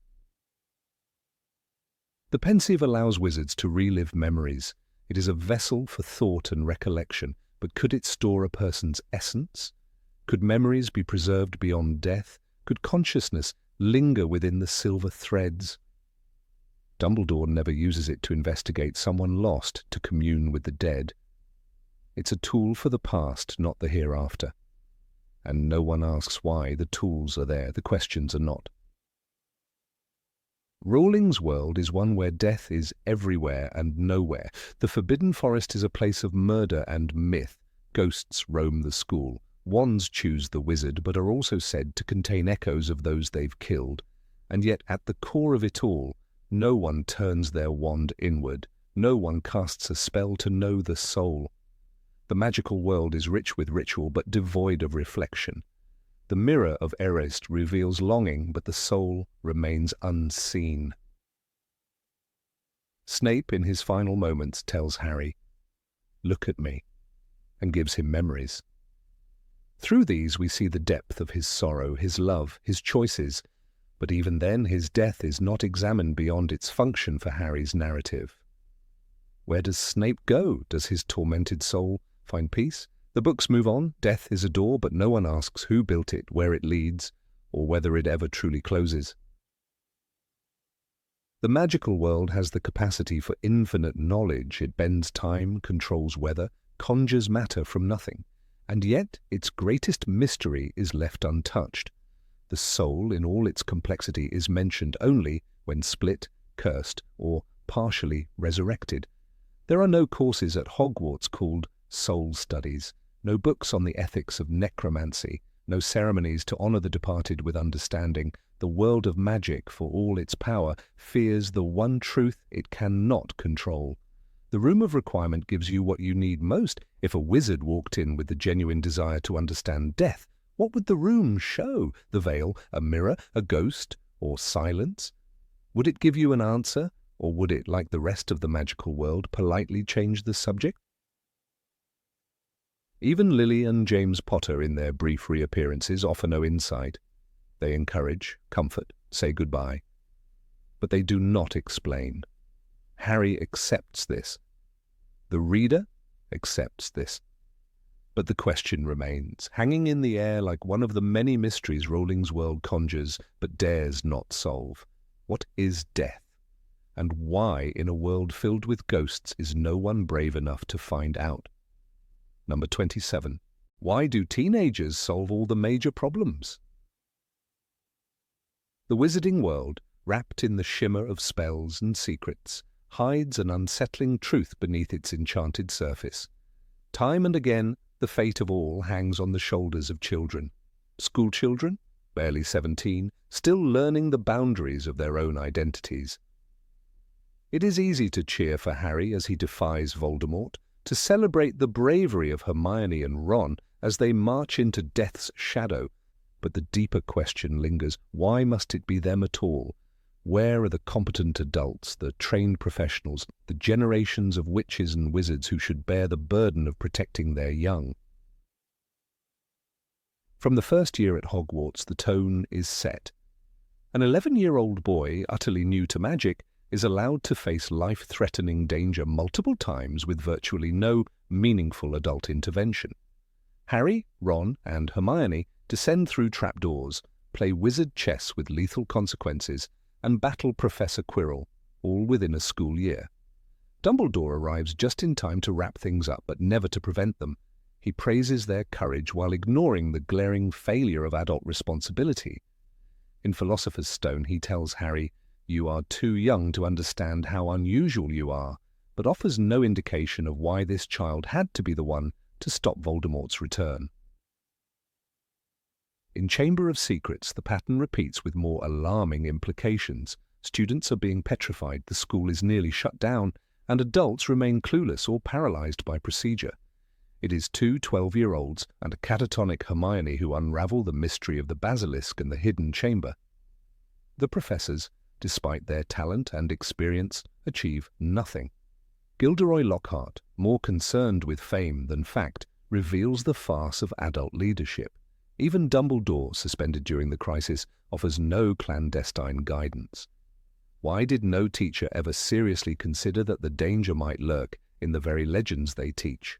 A: The Pensieve allows wizards to relive memories. It is a vessel for thought and recollection, but could it store a person's essence? Could memories be preserved beyond death? Could consciousness linger within the silver threads? Dumbledore never uses it to investigate someone lost, to commune with the dead. It's a tool for the past, not the hereafter. And no one asks why. The tools are there, the questions are not. Rowling's world is one where death is everywhere and nowhere. The Forbidden Forest is a place of murder and myth. Ghosts roam the school. Wands choose the wizard, but are also said to contain echoes of those they've killed. And yet, at the core of it all, no one turns their wand inward. No one casts a spell to know the soul. The magical world is rich with ritual, but devoid of reflection. The mirror of Erest reveals longing, but the soul remains unseen. Snape, in his final moments, tells Harry, "Look at me," and gives him memories. Through these we see the depth of his sorrow, his love, his choices, but even then his death is not examined beyond its function for Harry's narrative. Where does Snape go? Does his tormented soul find peace? The books move on. Death is a door, but no one asks who built it, where it leads, or whether it ever truly closes. The magical world has the capacity for infinite knowledge. It bends time, controls weather, conjures matter from nothing. And yet its greatest mystery is left untouched. The soul in all its complexity is mentioned only when split, cursed, or partially resurrected. There are no courses at Hogwarts called soul studies, no books on the ethics of necromancy, no ceremonies to honor the departed with understanding. The world of magic, for all its power, fears the one truth it cannot control. The room of requirement gives you what you need most. If a wizard walked in with the genuine desire to understand death, what would the room show? The veil, a mirror, a ghost, or silence? Would it give you an answer, or would it, like the rest of the magical world, politely change the subject? Even Lily and James Potter, in their brief reappearances, offer no insight. They encourage, comfort, say goodbye. But they do not explain. Harry accepts this. The reader accepts this. But the question remains, hanging in the air like one of the many mysteries Rowling's world conjures but dares not solve. What is death? And why, in a world filled with ghosts, is no one brave enough to find out? Number 27. Why do teenagers solve all the major problems? The wizarding world, wrapped in the shimmer of spells and secrets, hides an unsettling truth beneath its enchanted surface. Time and again, the fate of all hangs on the shoulders of children. Schoolchildren, barely 17, still learning the boundaries of their own identities. It is easy to cheer for Harry as he defies Voldemort, to celebrate the bravery of Hermione and Ron as they march into death's shadow. But the deeper question lingers, why must it be them at all? Where are the competent adults, the trained professionals, the generations of witches and wizards who should bear the burden of protecting their young? From the first year at Hogwarts, the tone is set. An 11-year-old boy, utterly new to magic, is allowed to face life-threatening danger multiple times with virtually no meaningful adult intervention. Harry, Ron, and Hermione descend through trapdoors, play wizard chess with lethal consequences, and battle Professor Quirrell, all within a school year. Dumbledore arrives just in time to wrap things up, but never to prevent them. He praises their courage while ignoring the glaring failure of adult responsibility. In Philosopher's Stone, he tells Harry, "You are too young to understand how unusual you are," but offers no indication of why this child had to be the one to stop Voldemort's return. In Chamber of Secrets, the pattern repeats with more alarming implications. Students are being petrified, the school is nearly shut down, and adults remain clueless or paralyzed by procedure. It is two 12-year-olds and a catatonic Hermione who unravel the mystery of the basilisk and the hidden chamber. The professors, despite their talent and experience, achieve nothing. Gilderoy Lockhart, more concerned with fame than fact, reveals the farce of adult leadership. Even Dumbledore, suspended during the crisis, offers no clandestine guidance. Why did no teacher ever seriously consider that the danger might lurk in the very legends they teach?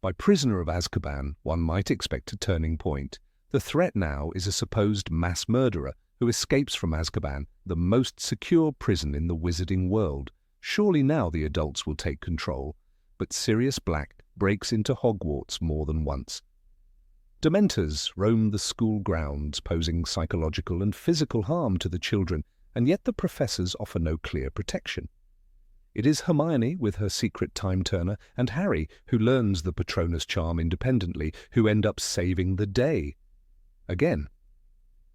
A: By Prisoner of Azkaban, one might expect a turning point. The threat now is a supposed mass murderer who escapes from Azkaban, the most secure prison in the wizarding world. Surely now the adults will take control, but Sirius Black breaks into Hogwarts more than once. Dementors roam the school grounds, posing psychological and physical harm to the children, and yet the professors offer no clear protection. It is Hermione, with her secret time-turner, and Harry, who learns the Patronus charm independently, who end up saving the day. Again.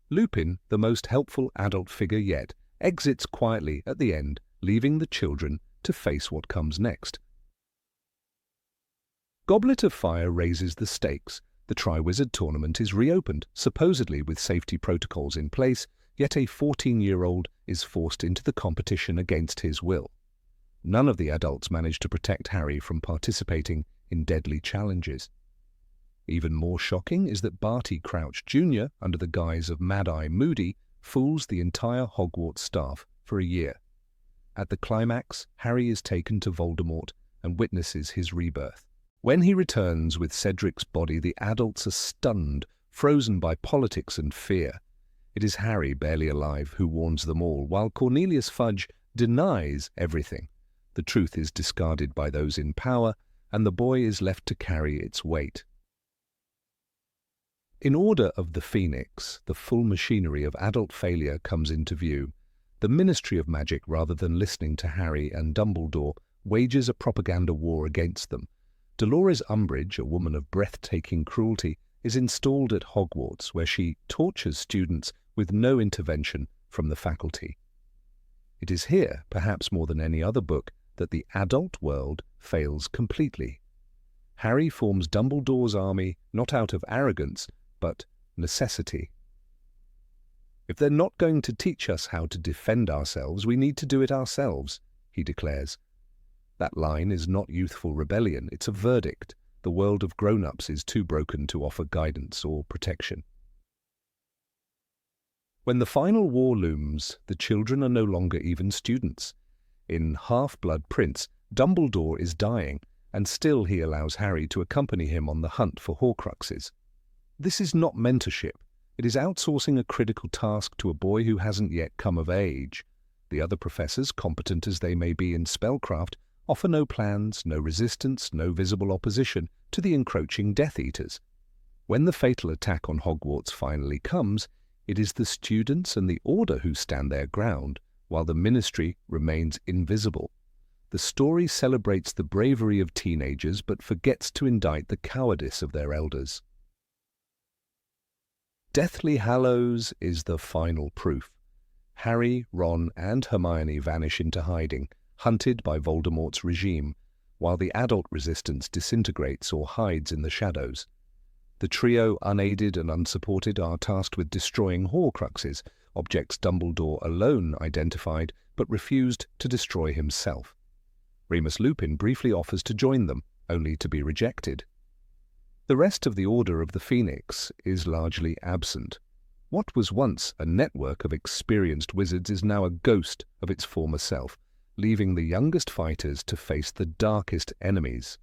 A: Lupin, the most helpful adult figure yet, exits quietly at the end, leaving the children to face what comes next. Goblet of Fire raises the stakes. The Triwizard Tournament is reopened, supposedly with safety protocols in place, yet a 14-year-old is forced into the competition against his will. None of the adults manage to protect Harry from participating in deadly challenges. Even more shocking is that Barty Crouch Jr., under the guise of Mad-Eye Moody, fools the entire Hogwarts staff for a year. At the climax, Harry is taken to Voldemort and witnesses his rebirth. When he returns with Cedric's body, the adults are stunned, frozen by politics and fear. It is Harry, barely alive, who warns them all, while Cornelius Fudge denies everything. The truth is discarded by those in power, and the boy is left to carry its weight. In Order of the Phoenix, the full machinery of adult failure comes into view. The Ministry of Magic, rather than listening to Harry and Dumbledore, wages a propaganda war against them. Dolores Umbridge, a woman of breathtaking cruelty, is installed at Hogwarts, where she tortures students with no intervention from the faculty. It is here, perhaps more than any other book, that the adult world fails completely. Harry forms Dumbledore's army not out of arrogance, but necessity. "If they're not going to teach us how to defend ourselves, we need to do it ourselves," he declares. That line is not youthful rebellion, it's a verdict. The world of grown-ups is too broken to offer guidance or protection. When the final war looms, the children are no longer even students. In Half-Blood Prince, Dumbledore is dying, and still he allows Harry to accompany him on the hunt for Horcruxes. This is not mentorship. It is outsourcing a critical task to a boy who hasn't yet come of age. The other professors, competent as they may be in spellcraft, offer no plans, no resistance, no visible opposition to the encroaching Death Eaters. When the fatal attack on Hogwarts finally comes, it is the students and the Order who stand their ground, while the Ministry remains invisible. The story celebrates the bravery of teenagers but forgets to indict the cowardice of their elders. Deathly Hallows is the final proof. Harry, Ron, and Hermione vanish into hiding, hunted by Voldemort's regime, while the adult resistance disintegrates or hides in the shadows. The trio, unaided and unsupported, are tasked with destroying Horcruxes, objects Dumbledore alone identified but refused to destroy himself. Remus Lupin briefly offers to join them, only to be rejected. The rest of the Order of the Phoenix is largely absent. What was once a network of experienced wizards is now a ghost of its former self, leaving the youngest fighters to face the darkest enemies.